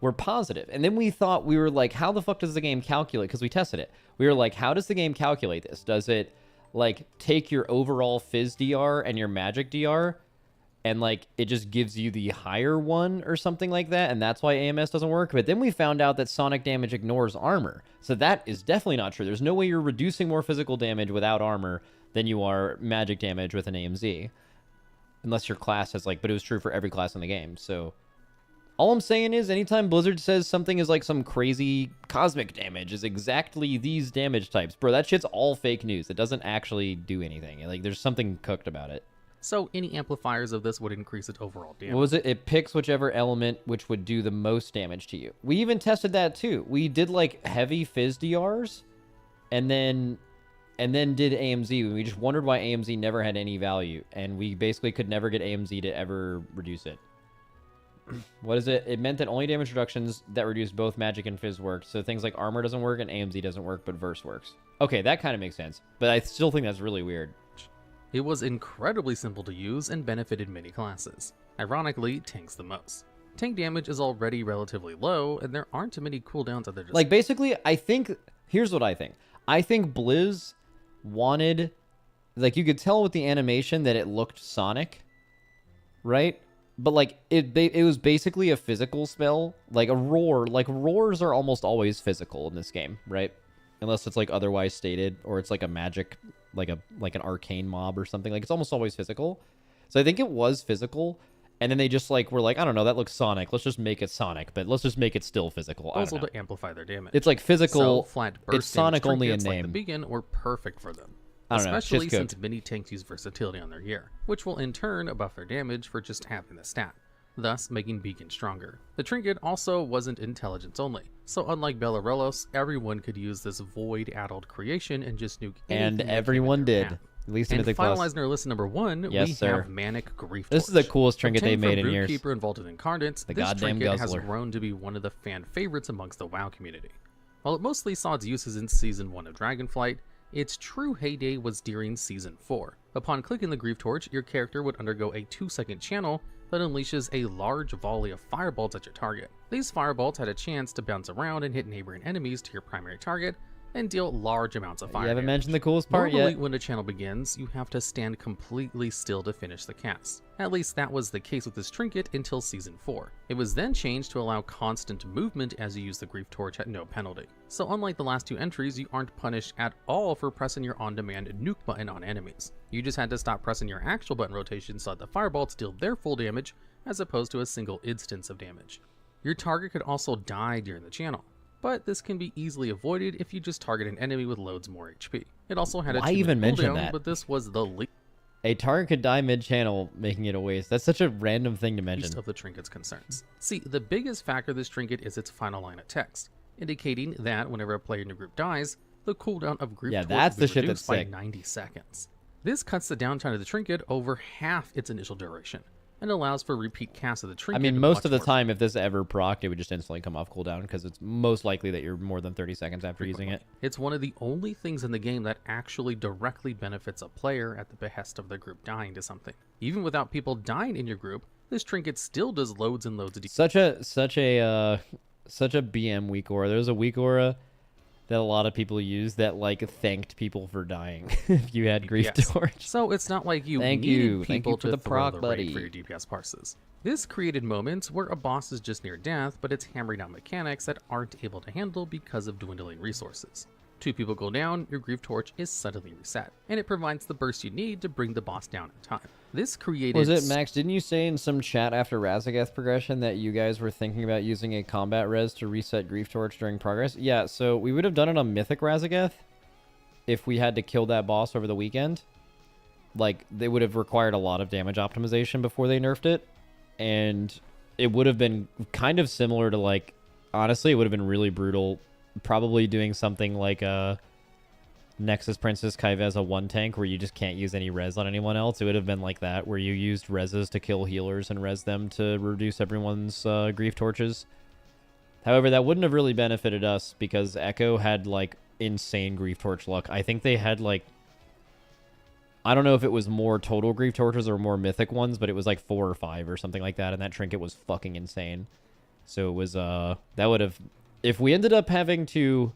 We're positive. And then we thought, we were like, how the fuck does the game calculate? Because we tested it. We were like, how does the game calculate this? Does it, like, take your overall fizz DR and your magic DR, and, like, it just gives you the higher one or something like that, and that's why AMS doesn't work? But then we found out that sonic damage ignores armor. So that is definitely not true. There's no way you're reducing more physical damage without armor than you are magic damage with an AMZ. Unless your class has, like, but it was true for every class in the game, so... All I'm saying is, anytime Blizzard says something is like some crazy cosmic damage is exactly these damage types, bro, that shit's all fake news. It doesn't actually do anything. Like, there's something cooked about it. So any amplifiers of this would increase its overall damage. What was it? It picks whichever element which would do the most damage to you. We even tested that too. We did like heavy fizz DRs, and then did AMZ. We just wondered why AMZ never had any value, and we basically could never get AMZ to ever reduce it. What is it? It meant that only damage reductions that reduce both magic and fizz worked. So things like armor doesn't work and AMZ doesn't work, but verse works. Okay, that kind of makes sense. But I still think that's really weird. It was incredibly simple to use and benefited many classes. Ironically, tanks the most. Tank damage is already relatively low, and there aren't too many cooldowns at their disposal. Like, basically, I think... Here's what I think. I think Blizz wanted... Like, you could tell with the animation that it looked Sonic, right? But, like, it was basically a physical spell. Like, a roar. Like, roars are almost always physical in this game, right? Unless it's, like, otherwise stated. Or it's, like, a magic... Like an arcane mob or something. Like, it's almost always physical. So I think it was physical. And then they just, like, were like, I don't know, that looks Sonic. Let's just make it Sonic. But let's just make it still physical. I don't know. To amplify their damage. It's, like, physical. So flat burst it's Sonic only in name. Like the Beacon were perfect for them. I don't know. Especially Just since many tanks use versatility on their gear, which will in turn buff their damage for just having the stat, thus making Beacon stronger. The Trinket also wasn't intelligence only, so unlike Bellerolos, everyone could use this void-addled creation and just nuke anything. And everyone did. Path. At least in and Mythic finalizing our list number 1, yes, we sir. have Manic Grief Torch. This is the coolest trinket they've made in years. Keeper and Vaulted Incarnates, the this goddamn trinket guzzler. has grown to be one of the fan favorites amongst the WoW community. While it mostly saw its uses in Season 1 of Dragonflight, its true heyday was during Season 4. Upon clicking the Grief Torch, your character would undergo a 2-second channel that unleashes a large volley of firebolts at your target. These firebolts had a chance to bounce around and hit neighboring enemies to your primary target, and deal large amounts of fire You haven't damage. mentioned the coolest part Normally, yet. when a channel begins, you have to stand completely still to finish the cast. At least that was the case with this trinket until Season 4. It was then changed to allow constant movement as you use the Grief Torch at no penalty. So unlike the last 2 entries, you aren't punished at all for pressing your on-demand nuke button on enemies. You just had to stop pressing your actual button rotation so that the firebolts deal their full damage, as opposed to a single instance of damage. Your target could also die during the channel, but this can be easily avoided if you just target an enemy with loads more HP. It also had a 2-minute cooldown, but this was the least a target could die mid-channel, making it a waste. That's such a random thing to mention. of the trinket's concerns. See, the biggest factor of this trinket is its final line of text, indicating that whenever a player in your group dies, the cooldown of Grief Torch that's will be the shit reduced that's by sick. 90 seconds. This cuts the downtime of the trinket over half its initial duration, and allows for repeat casts of the trinket. I mean, most of the time, if this ever procced, it would just instantly come off cooldown, because it's most likely that you're more than 30 seconds after using it. It's one of the only things in the game that actually directly benefits a player at the behest of their group dying to something. Even without people dying in your group, this trinket still does loads and loads of such a BM weak aura. There's a weak aura that a lot of people use that, like, thanked people for dying if you had Grief Torch. So it's not like you Thank needed you. people Thank you for to the throw proc, the buddy. raid for your DPS parses. This created moments where a boss is just near death, but it's hammering out mechanics that aren't able to handle because of dwindling resources. 2 people go down, your grief torch is suddenly reset, and it provides the burst you need to bring the boss down in time. This created... Was it, Max, didn't you say in some chat after Razageth progression that you guys were thinking about using a combat res to reset grief torch during progress? Yeah, so we would have done it on Mythic Razageth if we had to kill that boss over the weekend. Like, they would have required a lot of damage optimization before they nerfed it, and it would have been kind of similar to, like, honestly, it would have been really brutal. Probably doing something like a Nexus Princess Kaiveza 1 tank where you just can't use any res on anyone else. It would have been like that, where you used reses to kill healers and res them to reduce everyone's grief torches. However, that wouldn't have really benefited us because Echo had, like, insane grief torch luck. I think they had, like, I don't know if it was more total grief torches or more mythic ones, but it was like 4 or 5 or something like that, and that trinket was fucking insane. So it was, that would have... If we ended up having to,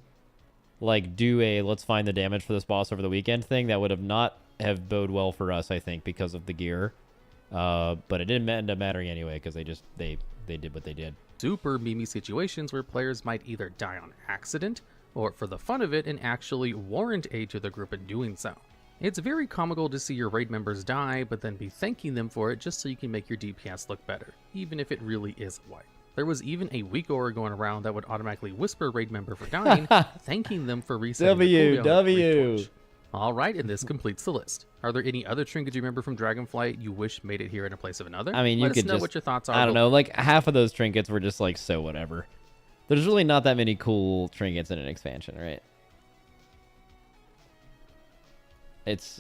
like, do a let's find the damage for this boss over the weekend thing, that would have not have bode well for us, I think, because of the gear. But it didn't end up mattering anyway, because they did what they did. Super memey situations where players might either die on accident, or for the fun of it, and actually warrant aid to the group in doing so. It's very comical to see your raid members die, but then be thanking them for it just so you can make your DPS look better, even if it really is a wipe. There was even a weak aura going around that would automatically whisper raid member for dying, thanking them for resetting the cooldown of grief torch. Alright, and this completes the list. Are there any other trinkets you remember from Dragonflight you wish made it here in a place of another? I mean, you Let us could know just... what your thoughts are. I don't know, like, half of those trinkets were just, like, so whatever. There's really not that many cool trinkets in an expansion, right? It's...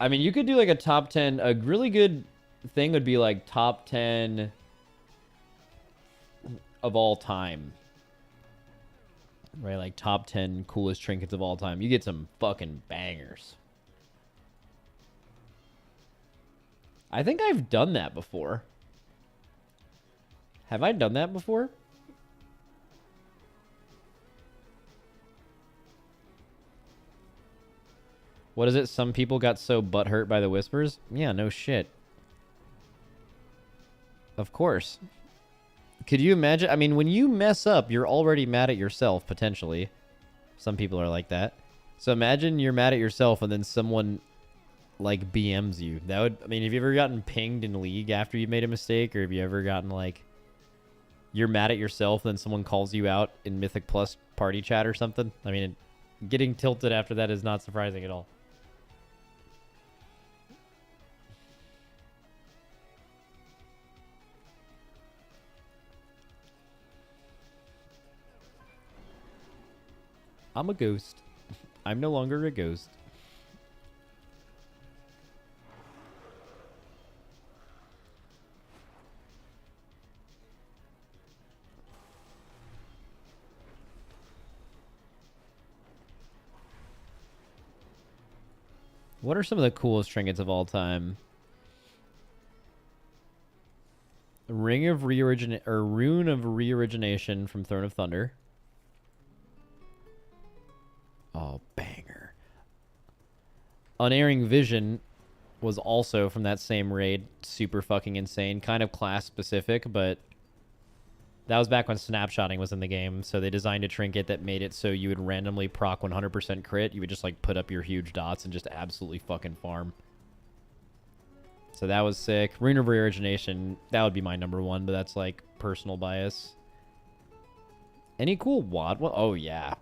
I mean, you could do, like, a top 10... A really good thing would be, like, top 10... of all time, right? Like top 10 coolest trinkets of all time. You get some fucking bangers. I think I've done that before. Have I done that before? What is it? Some people got so butthurt by the whispers? Yeah, no shit. Of course. Could you imagine? I mean, when you mess up, you're already mad at yourself, potentially. Some people are like that. So imagine you're mad at yourself and then someone, like, BMs you. That would... I mean, have you ever gotten pinged in League after you made a mistake? Or have you ever gotten, like... You're mad at yourself and then someone calls you out in Mythic Plus party chat or something? I mean, getting tilted after that is not surprising at all. I'm a ghost. I'm no longer a ghost. What are some of the coolest trinkets of all time? Rune of Reorigination from Throne of Thunder. Oh, banger. Unerring Vision was also from that same raid. Super fucking insane. Kind of class specific, but that was back when snapshotting was in the game. So they designed a trinket that made it so you would randomly proc 100% crit. You would just, like, put up your huge dots and just absolutely fucking farm. So that was sick. Rune of Reorigination, that would be my number one, but that's, like, personal bias. Any cool WAD? Well, oh, yeah.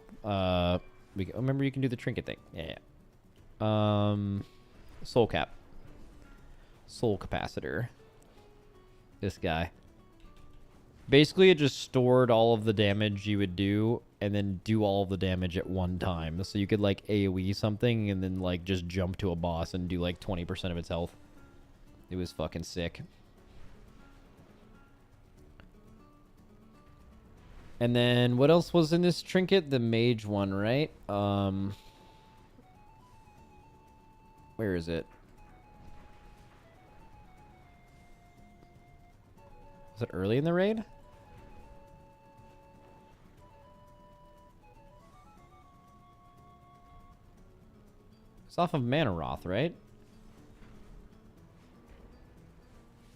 Remember, you can do the trinket thing. Yeah. Soul cap. Soul capacitor. This guy. Basically, it just stored all of the damage you would do and then do all of the damage at one time. So you could, like, AoE something and then, like, just jump to a boss and do, like, 20% of its health. It was fucking sick. And then what else was in this trinket? The mage one, right? Where is it? Was it early in the raid? It's off of Manaroth, right?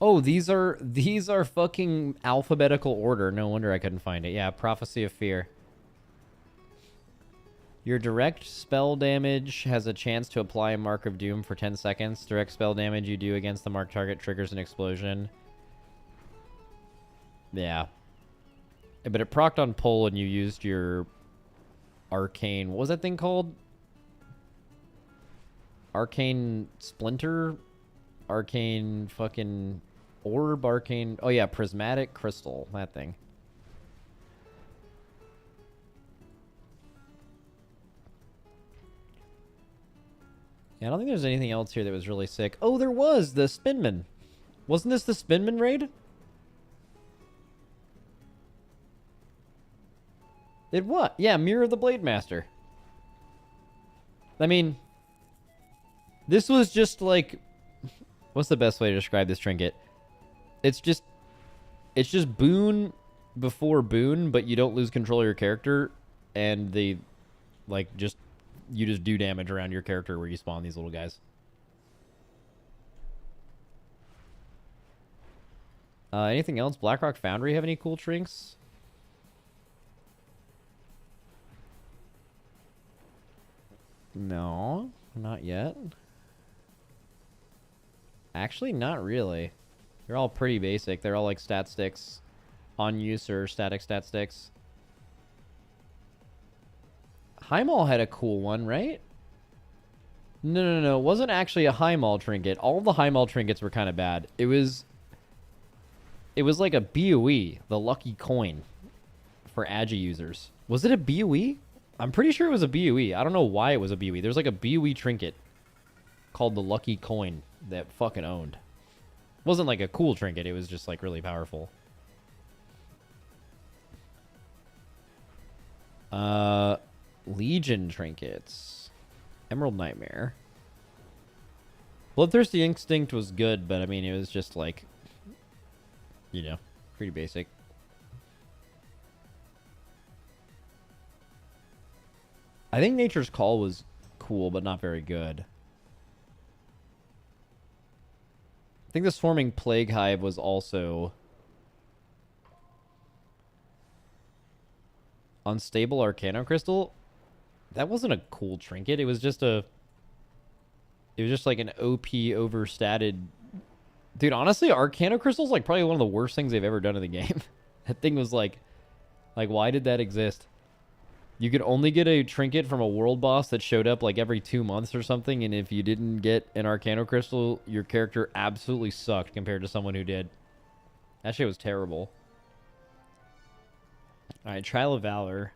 Oh, these are fucking alphabetical order. No wonder I couldn't find it. Yeah, Prophecy of Fear. Your direct spell damage has a chance to apply a Mark of Doom for 10 seconds. Direct spell damage you do against the marked target triggers an explosion. Yeah. But it procced on pull and you used your arcane... What was that thing called? Arcane Splinter? Arcane fucking Orb? Arcane... Oh yeah, Prismatic Crystal. That thing. Yeah, I don't think there's anything else here that was really sick. Oh, there was! The Spinman. Wasn't this the Spinman raid? It what? Yeah, Mirror of the Blade Master. I mean, this was just like... What's the best way to describe this trinket? It's just boon before boon, but you don't lose control of your character, and they, like, you just do damage around your character where you spawn these little guys. Anything else? Blackrock Foundry have any cool trinks? No, not yet. Actually, not really. They're all pretty basic. They're all like stat sticks on use or static stat sticks. Heimal had a cool one, right? No. It wasn't actually a Heimal trinket. All the Heimal trinkets were kind of bad. It was like a BOE, the lucky coin for Agi users. Was it a BOE? I'm pretty sure it was a BOE. I don't know why it was a BOE. There's like a BOE trinket called the lucky coin that fucking owned. It wasn't like a cool trinket. It was just like really powerful. Legion trinkets. Emerald Nightmare. Bloodthirsty Instinct was good, but I mean, it was just like, you know, pretty basic. I think Nature's Call was cool, but not very good. I think the Swarming Plague Hive was also... Unstable Arcano Crystal? That wasn't a cool trinket. It was just a... It was just like an OP overstated... Dude, honestly, Arcano Crystal's like probably one of the worst things they've ever done in the game. That thing was like, why did that exist? You could only get a trinket from a world boss that showed up like every 2 months or something, and if you didn't get an Arcano Crystal, your character absolutely sucked compared to someone who did. That shit was terrible. Alright, Trial of Valor.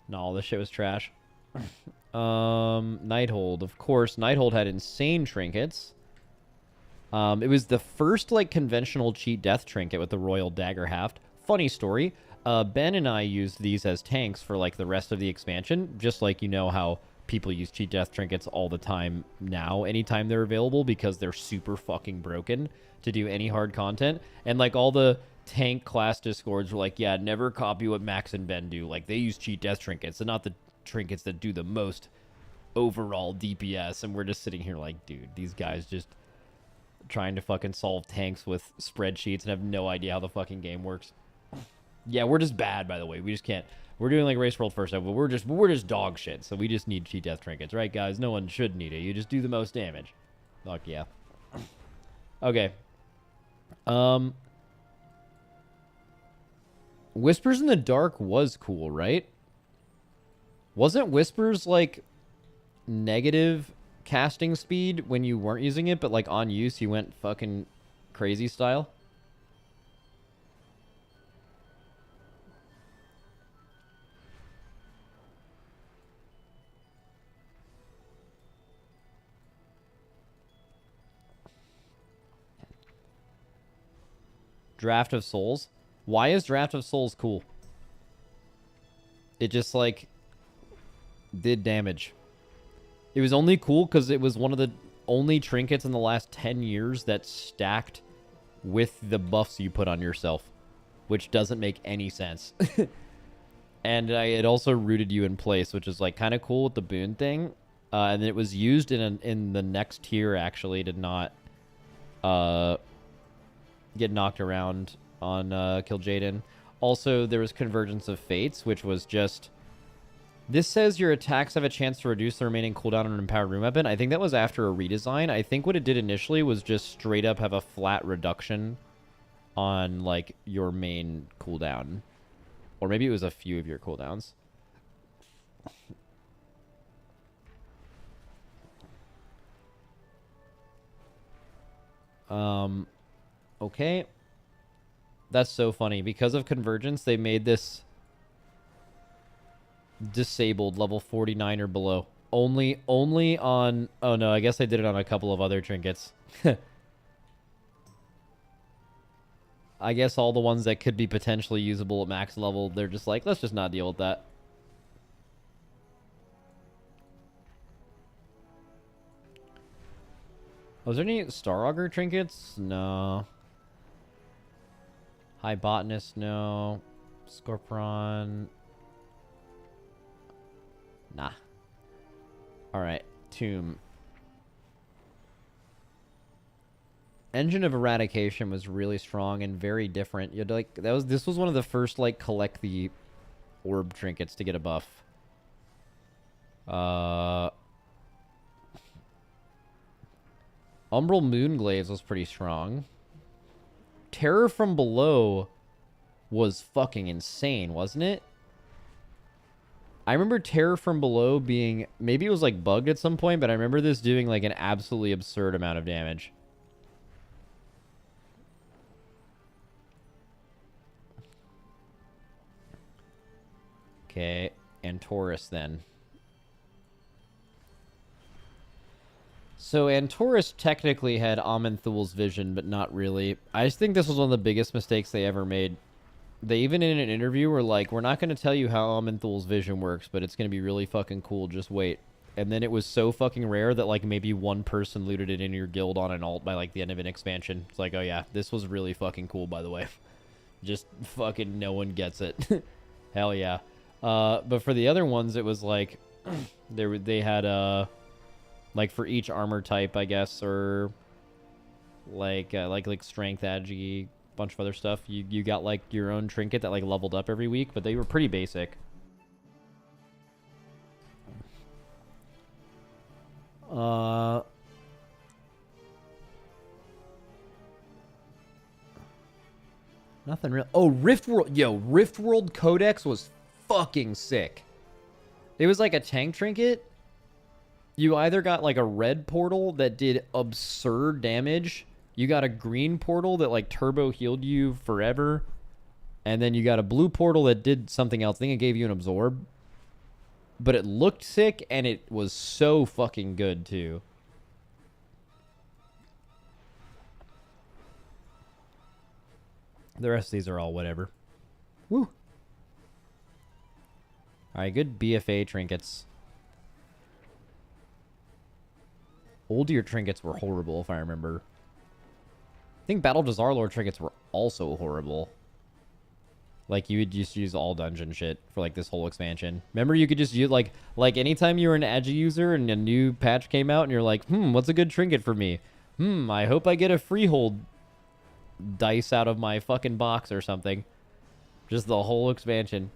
No, this shit was trash. Nighthold. Of course, Nighthold had insane trinkets. It was the first, like, conventional cheat death trinket with the Royal Dagger Haft. Funny story. Ben and I used these as tanks for, like, the rest of the expansion. Just like you know how people use cheat death trinkets all the time now, anytime they're available, because they're super fucking broken to do any hard content. And, like, all the tank class discords were like, yeah, never copy what Max and Ben do. Like, they use cheat death trinkets and not the trinkets that do the most overall DPS. And we're just sitting here like, dude, these guys just trying to fucking solve tanks with spreadsheets and have no idea how the fucking game works. Yeah, we're just bad, by the way. We just can't. We're doing like Race World first time, but we're just dog shit. So we just need cheat death trinkets, right, guys? No one should need it. You just do the most damage. Fuck yeah. Okay. Whispers in the Dark was cool, right? Wasn't Whispers like negative casting speed when you weren't using it, but like on use you went fucking crazy style? Draft of Souls. Why is Draft of Souls cool? It just like did damage. It was only cool because it was one of the only trinkets in the last 10 years that stacked with the buffs you put on yourself, which doesn't make any sense. And it also rooted you in place, which is like kind of cool with the boon thing. And it was used in the next tier, actually, to not get knocked around on Kill Jaden. Also, there was Convergence of Fates, which was just This says your attacks have a chance to reduce the remaining cooldown on an empowered rune weapon. I think that was after a redesign. I think what it did initially was just straight up have a flat reduction on, like, your main cooldown. Or maybe it was a few of your cooldowns. Okay. That's so funny. Because of convergence, they made this disabled level 49 or below. Only on... Oh, no, I guess I did it on a couple of other trinkets. I guess all the ones that could be potentially usable at max level, they're just like, let's just not deal with that. Was there any Star Augur trinkets? No. High Botanist, no. Scorpion. Nah. Alright, Tomb. Engine of Eradication was really strong and very different. You had to, like, this was one of the first, like, collect the orb trinkets to get a buff. Umbral Moonglaze was pretty strong. Terror from Below was fucking insane, wasn't it? I remember Terror from Below being... Maybe it was, like, bugged at some point, but I remember this doing, like, an absolutely absurd amount of damage. Okay, Antorus then. So Antorus technically had Amenthul's vision, but not really. I just think this was one of the biggest mistakes they ever made. They even in an interview were like, we're not going to tell you how Amenthul's vision works, but it's going to be really fucking cool, just wait. And then it was so fucking rare that like maybe one person looted it in your guild on an alt by like the end of an expansion. It's like, oh yeah, this was really fucking cool, by the way. Just fucking no one gets it. Hell yeah. But for the other ones, it was like they had like for each armor type, I guess, or like strength, agi, bunch of other stuff. You got like your own trinket that like leveled up every week, but they were pretty basic. Nothing real. Oh, Rift World. Yo, Rift World Codex was fucking sick. It was like a tank trinket. You either got like a red portal that did absurd damage. You got a green portal that like turbo healed you forever. And then you got a blue portal that did something else. I think it gave you an absorb. But it looked sick and it was so fucking good too. The rest of these are all whatever. Woo. Alright, good BFA trinkets. Oldier trinkets were horrible, if I remember. I think Battle Dazarlord trinkets were also horrible. Like, you would just use all dungeon shit for, like, this whole expansion. Remember, you could just use, like anytime you were an Agi user and a new patch came out and you're like, what's a good trinket for me? I hope I get a freehold dice out of my fucking box or something. Just the whole expansion.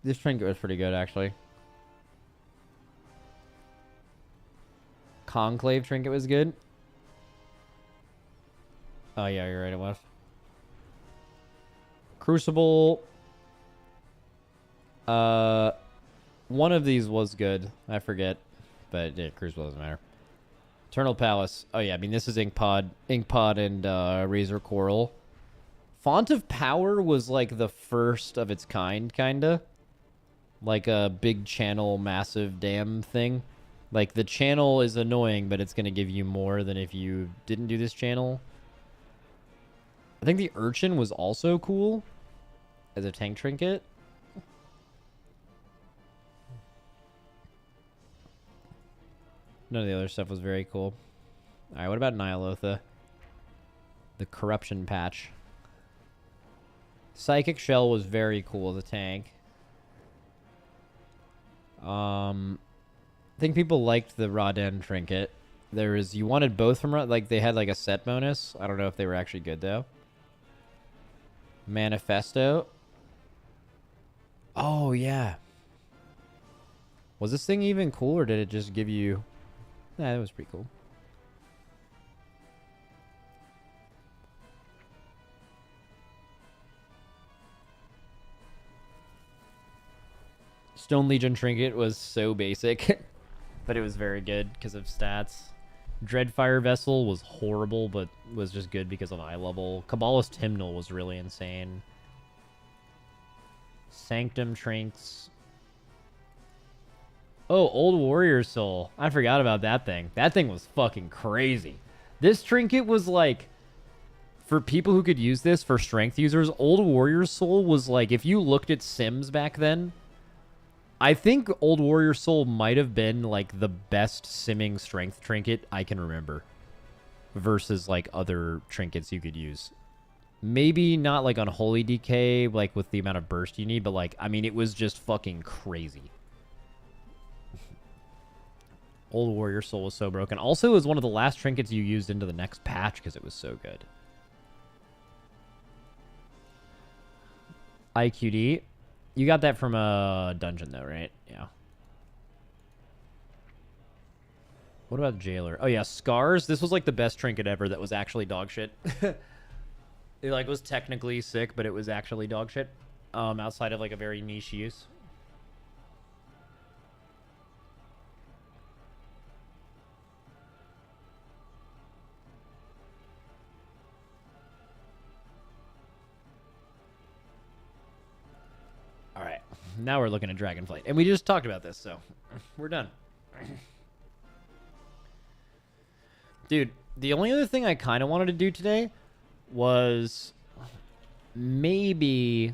This trinket was pretty good, actually. Conclave trinket was good. Oh, yeah, you're right, it was. Crucible. One of these was good. I forget. But, yeah, Crucible doesn't matter. Eternal Palace. Oh, yeah, I mean, this is Inkpod and Razor Coral. Font of Power was, like, the first of its kind, kinda. Like a big channel, massive dam thing. Like, the channel is annoying, but it's going to give you more than if you didn't do this channel. I think the Urchin was also cool as a tank trinket. None of the other stuff was very cool. Alright, what about Nyalotha? The Corruption Patch. Psychic Shell was very cool as a tank. I think people liked the Raden trinket. You wanted both from, like, they had like a set bonus. I don't know if they were actually good though. Manifesto. Oh, yeah. Was this thing even cool, or did it just give you... Nah, that was pretty cool. Stone Legion Trinket was so basic, but it was very good because of stats. Dreadfire Vessel was horrible, but was just good because of eye level. Kabbalist Hymnal was really insane. Sanctum Trinks. Oh, Old Warrior Soul. I forgot about that thing. That thing was fucking crazy. This trinket was like, for people who could use this, for strength users, Old Warrior Soul was like, if you looked at Sims back then, I think Old Warrior Soul might have been like the best simming strength trinket I can remember versus like other trinkets you could use. Maybe not like Unholy Decay, like with the amount of burst you need, but like, I mean, it was just fucking crazy. Old Warrior Soul was so broken. Also, it was one of the last trinkets you used into the next patch because it was so good. IQD. You got that from a dungeon, though, right? Yeah. What about Jailer? Oh, yeah, Scars. This was, like, the best trinket ever that was actually dog shit. It, like, was technically sick, but it was actually dog shit. Outside of, like, a very niche use. Alright, now we're looking at Dragonflight. And we just talked about this, so we're done. Dude, the only other thing I kind of wanted to do today was maybe,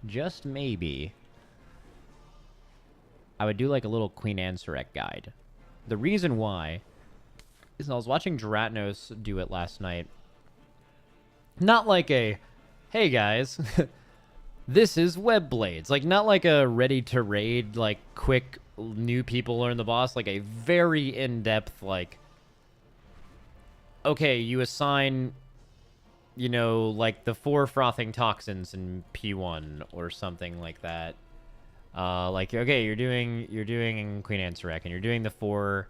just maybe, I would do like a little Queen Ansurek guide. The reason why is I was watching Dratnos do it last night. Not like a, hey guys, this is Web Blades. Like, not like a ready to raid, like, quick new people learn the boss. Like, a very in-depth, like, okay, you assign, you know, like, the 4 frothing toxins in P1 or something like that. Like, okay, you're doing Queen Ansurek, and you're doing the 4,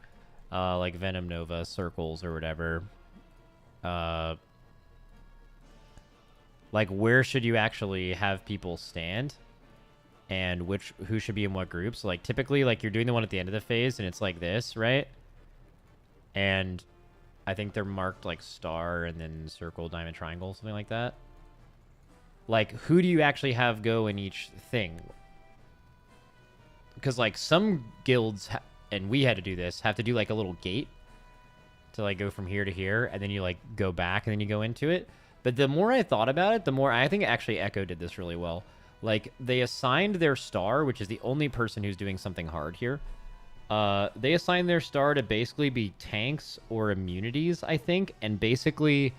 like, Venom Nova circles or whatever. Like, where should you actually have people stand? And who should be in what groups? Like, typically, like, you're doing the one at the end of the phase, and it's like this, right? And I think they're marked, like, star, and then circle, diamond, triangle, something like that. Like, who do you actually have go in each thing? Because, like, some guilds, and we had to do this, have to do, like, a little gate to, like, go from here to here, and then you, like, go back, and then you go into it. But the more I thought about it, the more... I think actually Echo did this really well. Like, they assigned their star, which is the only person who's doing something hard here. They assigned their star to basically be tanks or immunities, I think. And basically,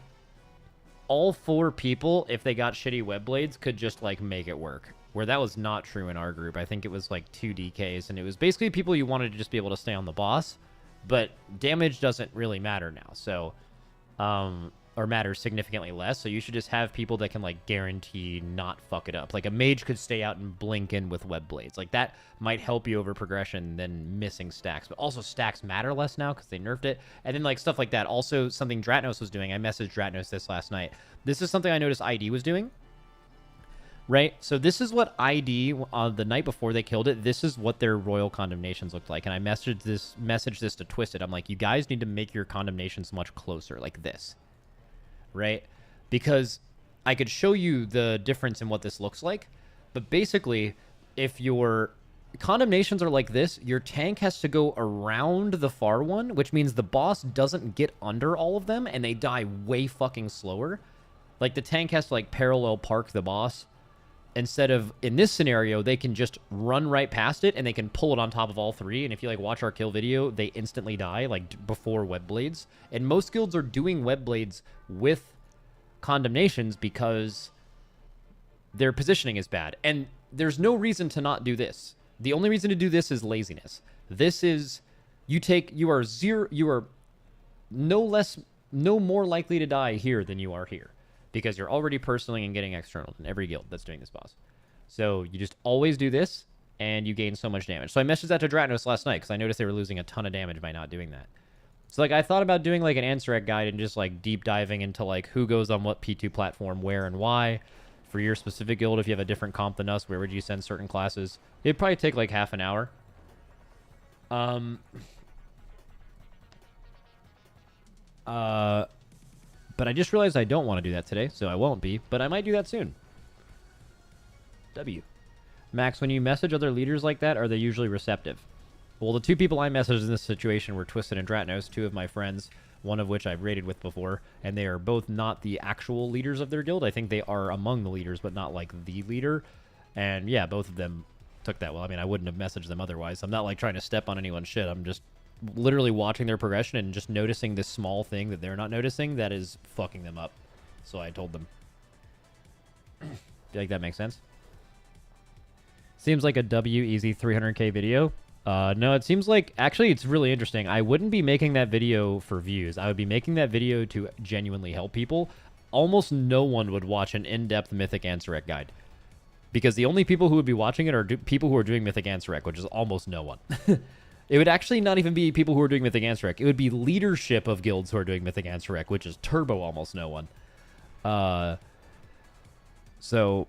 all 4 people, if they got shitty web blades, could just, like, make it work. Where that was not true in our group. I think it was, like, 2 DKs. And it was basically people you wanted to just be able to stay on the boss. But damage doesn't really matter now. So, or matters significantly less, so you should just have people that can, like, guarantee not fuck it up. Like, a mage could stay out and blink in with web blades. Like, that might help you over progression than missing stacks. But also, stacks matter less now because they nerfed it. And then, like, stuff like that. Also, something Dratnos was doing. I messaged Dratnos this last night. This is something I noticed ID was doing. Right? So this is what ID, the night before they killed it, this is what their royal condemnations looked like. And I messaged this to Twisted. I'm like, you guys need to make your condemnations much closer, like this. Right? Because I could show you the difference in what this looks like, but basically, if your condemnations are like this, your tank has to go around the far one, which means the boss doesn't get under all of them, and they die way fucking slower. Like, the tank has to, like, parallel park the boss. Instead of, in this scenario, they can just run right past it, and they can pull it on top of all 3, and if you, like, watch our kill video, they instantly die, like, before web blades. And most guilds are doing web blades with condemnations because their positioning is bad. And there's no reason to not do this. The only reason to do this is laziness. This is... You are zero. You are no more likely to die here than you are here, because you're already personaling and getting external in every guild that's doing this boss. So you just always do this, and you gain so much damage. So I messaged that to Dracthyr last night because I noticed they were losing a ton of damage by not doing that. So like I thought about doing like an answer guide and just like deep diving into like who goes on what P2 platform, where and why. For your specific guild, if you have a different comp than us, where would you send certain classes? It'd probably take like half an hour. But I just realized I don't want to do that today, so I won't be. But I might do that soon. W. Max, when you message other leaders like that, are they usually receptive? Well, the two people I messaged in this situation were Twisted and Dracthyr, two of my friends, one of which I've raided with before, and they are both not the actual leaders of their guild. I think they are among the leaders, but not like the leader. And yeah, both of them took that well. I mean, I wouldn't have messaged them otherwise. I'm not like trying to step on anyone's shit. I'm just literally watching their progression and just noticing this small thing that they're not noticing that is fucking them up. So I told them. Do you think that makes sense? Seems like a W easy 300k video. No, it seems like, actually, it's really interesting. I wouldn't be making that video for views. I would be making that video to genuinely help people. Almost no one would watch an in-depth Mythic Ansarek guide, because the only people who would be watching it are people who are doing Mythic Ansarek, which is almost no one. It would actually not even be people who are doing Mythic Ansarek. It would be leadership of guilds who are doing Mythic Ansarek, which is turbo almost no one. So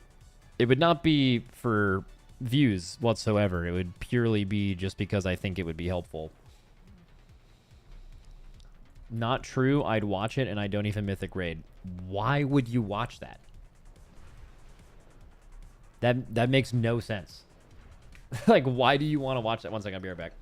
it would not be for views whatsoever. It would purely be just because I think it would be helpful. Not true. I'd watch it and I don't even Mythic raid. Why would you watch that? That makes no sense. Like, why do you want to watch that? One second, I'll be right back.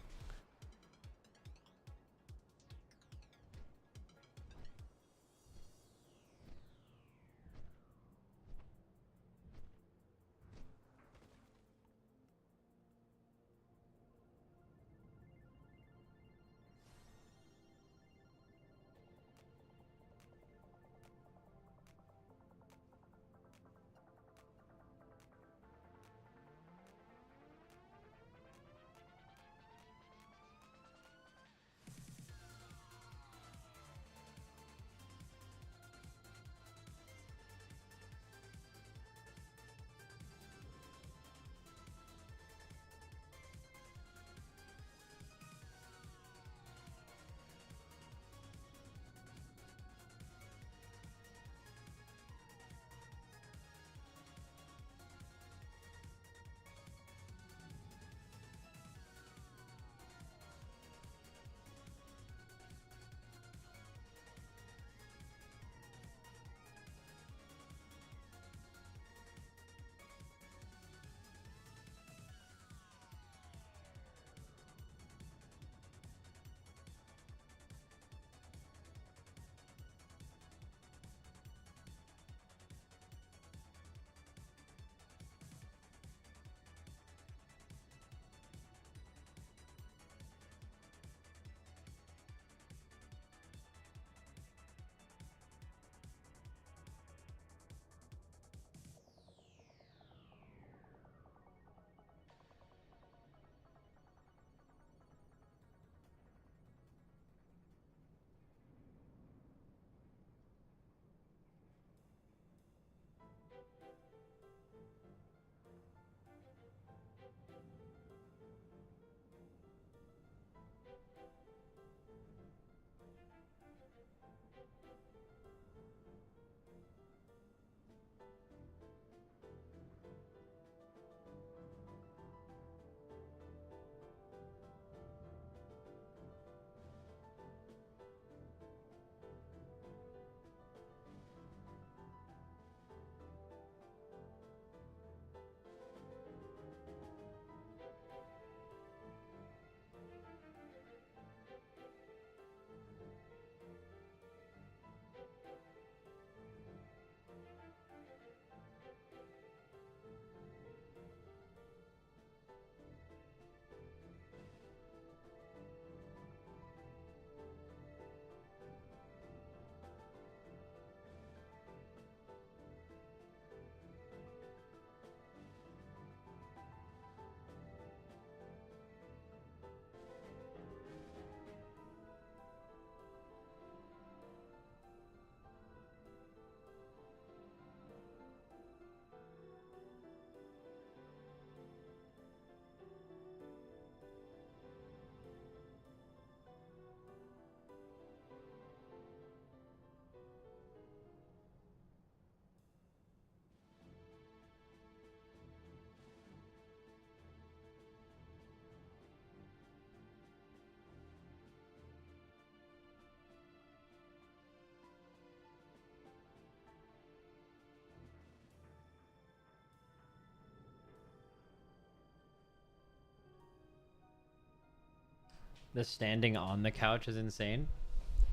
The standing on the couch is insane.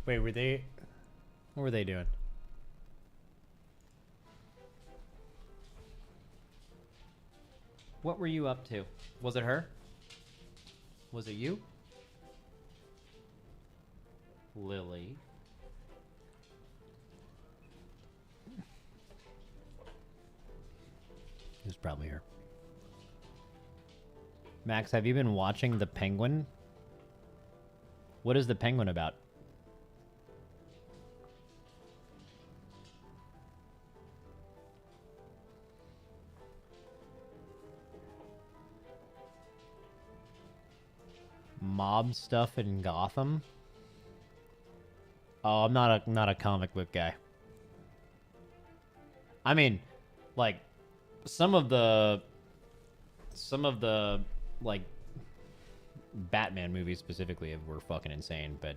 Wait, were they... What were they doing? What were you up to? Was it her? Was it you? Lily. It was probably her. Max, have you been watching The Penguin? What is The Penguin about? Mob stuff in Gotham? Oh, I'm not a comic book guy. I mean, like some of the like Batman movies specifically were fucking insane, but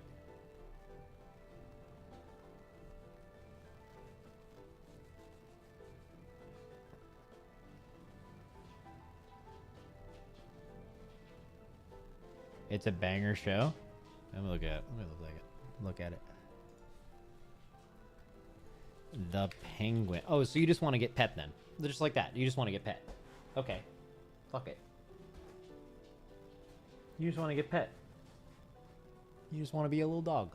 it's a banger show. Let me look at it. Look at it. The Penguin. Oh, so you just want to get pet then? Just like that. You just want to get pet. Okay. Fuck it. You just want to get pet. You just want to be a little dog.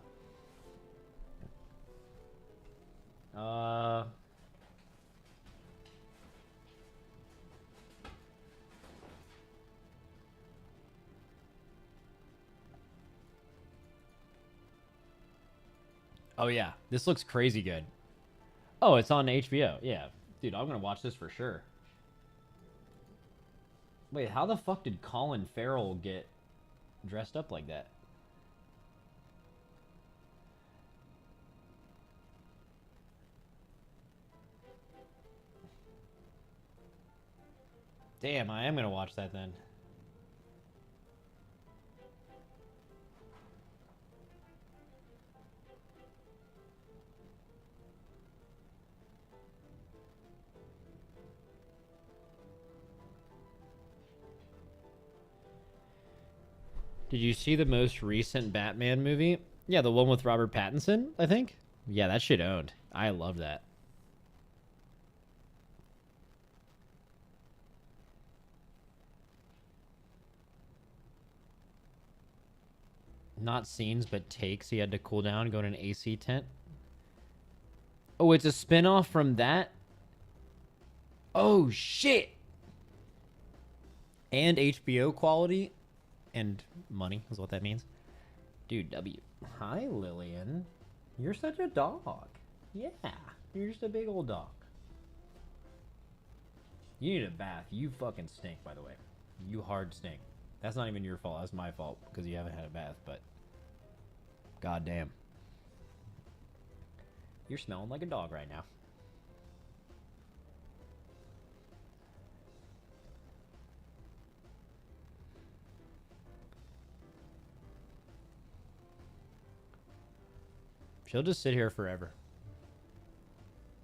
Oh yeah, this looks crazy good. Oh, it's on HBO. Yeah. Dude, I'm gonna watch this for sure. Wait, how the fuck did Colin Farrell get dressed up like that? Damn, I am gonna watch that then. Did you see the most recent Batman movie? Yeah, the one with Robert Pattinson, I think. Yeah, that shit owned. I love that. Not scenes, but takes. He had to cool down, go in an AC tent. Oh, it's a spin-off from that? Oh, shit! And HBO quality? And money is what that means. Dude, W. Hi, Lillian. You're such a dog. Yeah, you're just a big old dog. You need a bath. You fucking stink, by the way. You hard stink. That's not even your fault. That's my fault because you haven't had a bath, but goddamn. You're smelling like a dog right now. She'll just sit here forever.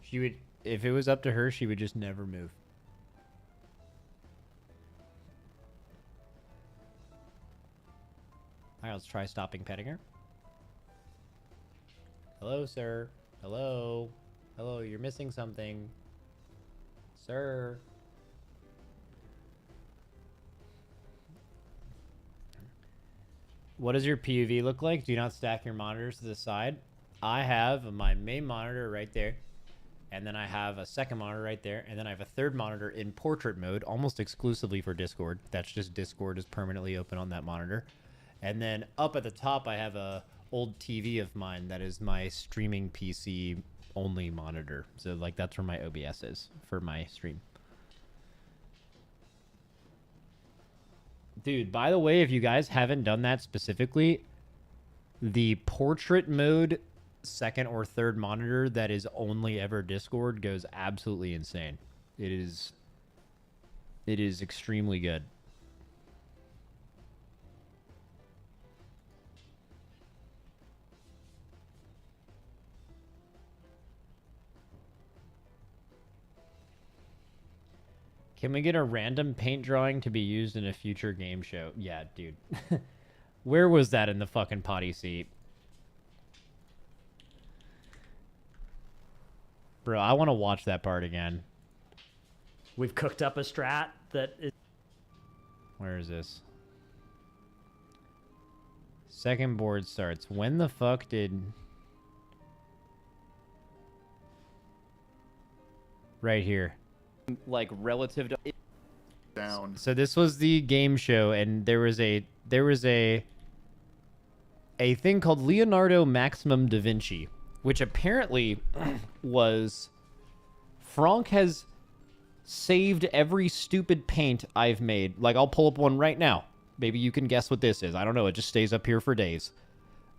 She would, if it was up to her, she would just never move. Alright, let's try stopping petting her. Hello, sir. Hello. Hello, you're missing something. Sir. What does your PUV look like? Do you not stack your monitors to the side? I have my main monitor right there. And then I have a second monitor right there. And then I have a third monitor in portrait mode, almost exclusively for Discord. That's just Discord is permanently open on that monitor. And then up at the top, I have a old TV of mine that is my streaming PC only monitor. So like that's where my OBS is for my stream. Dude, by the way, if you guys haven't done that specifically, the portrait mode second or third monitor that is only ever Discord goes absolutely insane. It is extremely good. Can we get a random paint drawing to be used in a future game show? Yeah, dude. Where was that in the fucking potty seat? Bro, I want to watch that part again. We've cooked up a strat that is... Where is this? Second board starts. When the fuck did... Right here. Like, relative to... Down. So this was the game show, and there was a thing called Leonardo Maximum da Vinci, which apparently was... Franck has saved every stupid paint I've made. Like, I'll pull up one right now. Maybe you can guess what this is. I don't know. It just stays up here for days.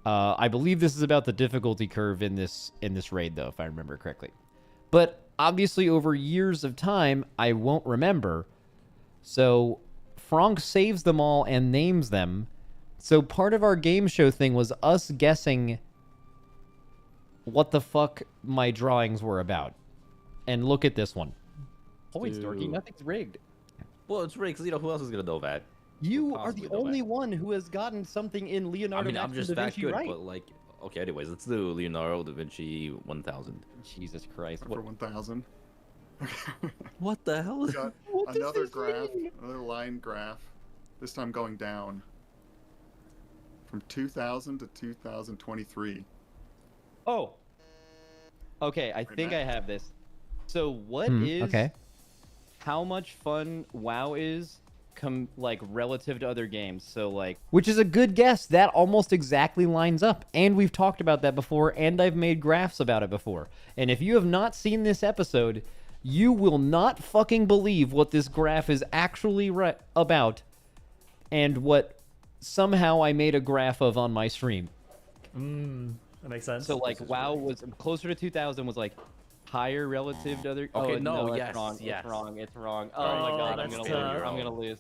I believe this is about the difficulty curve in this raid, though, if I remember correctly. But obviously, over years of time, I won't remember. So Franck saves them all and names them. So part of our game show thing was us guessing what the fuck my drawings were about. And look at this one. Always dorky. Nothing's rigged. Well, it's rigged because, who else is going to know that? You are the only one who has gotten something in Leonardo I'm just da that Vinci good, right. but, like... Okay, anyways, let's do Leonardo da Vinci 1000. Jesus Christ. For 1000. What the hell? Got another graph, another line graph. This time going down. From 2000 to 2023. Oh. Okay, I think I have this. So what is okay. how much fun WoW is like relative to other games? So like, Which is a good guess. That almost exactly lines up. And we've talked about that before, and I've made graphs about it before. And if you have not seen this episode, you will not fucking believe what this graph is actually about, and what somehow I made a graph of on my stream. That makes sense. so like WoW was closer to 2000 was like higher relative to other. Okay, oh, no, it's yes, wrong. yes. It's wrong. It's wrong. Oh my god, I'm that's gonna tough. lose. I'm gonna lose.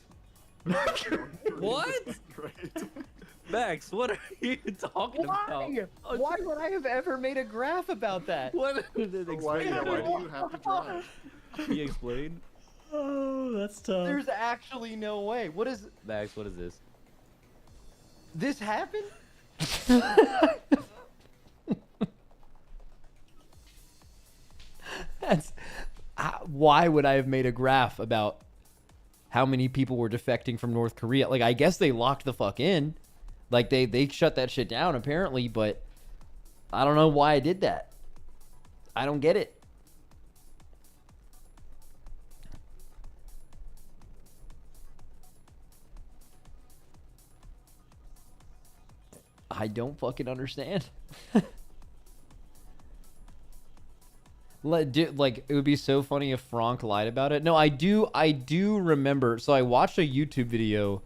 What? Great. Max, what are you talking about? Why would I have ever made a graph about that? What? Why do you have to drive? Can you explain? Oh, that's tough. There's actually no way. What is Max, what is this? this happened? That's why would I have made a graph about how many people were defecting from North Korea? Like, I guess they locked the fuck in. Like, they shut that shit down, apparently, but I don't know why I did that. I don't get it. I don't fucking understand. Like, it would be so funny if Franck lied about it. No, I do remember. So I watched a YouTube video.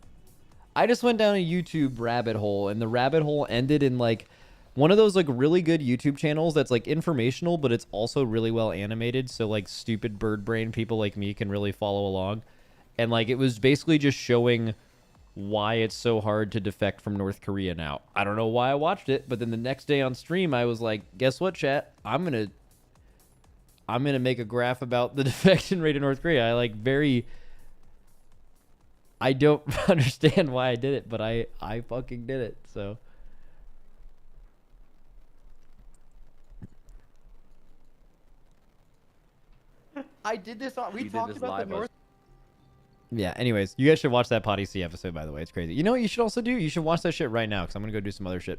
I just went down a YouTube rabbit hole, and the rabbit hole ended in like one of those like really good YouTube channels that's like informational, but it's also really well animated. So like stupid bird brain people like me can really follow along. And like, it was basically just showing why it's so hard to defect from North Korea now. I don't know why I watched it, but then the next day on stream, I was like, guess what, chat? I'm gonna make a graph about the defection rate in North Korea. I don't understand why I did it, but I fucking did it. So I did this on. We You did talked this about the live on- North. yeah. Anyways, you guys should watch that Potty C episode. By the way, it's crazy. You know what you should also do? You should watch that shit right now, because I'm gonna go do some other shit.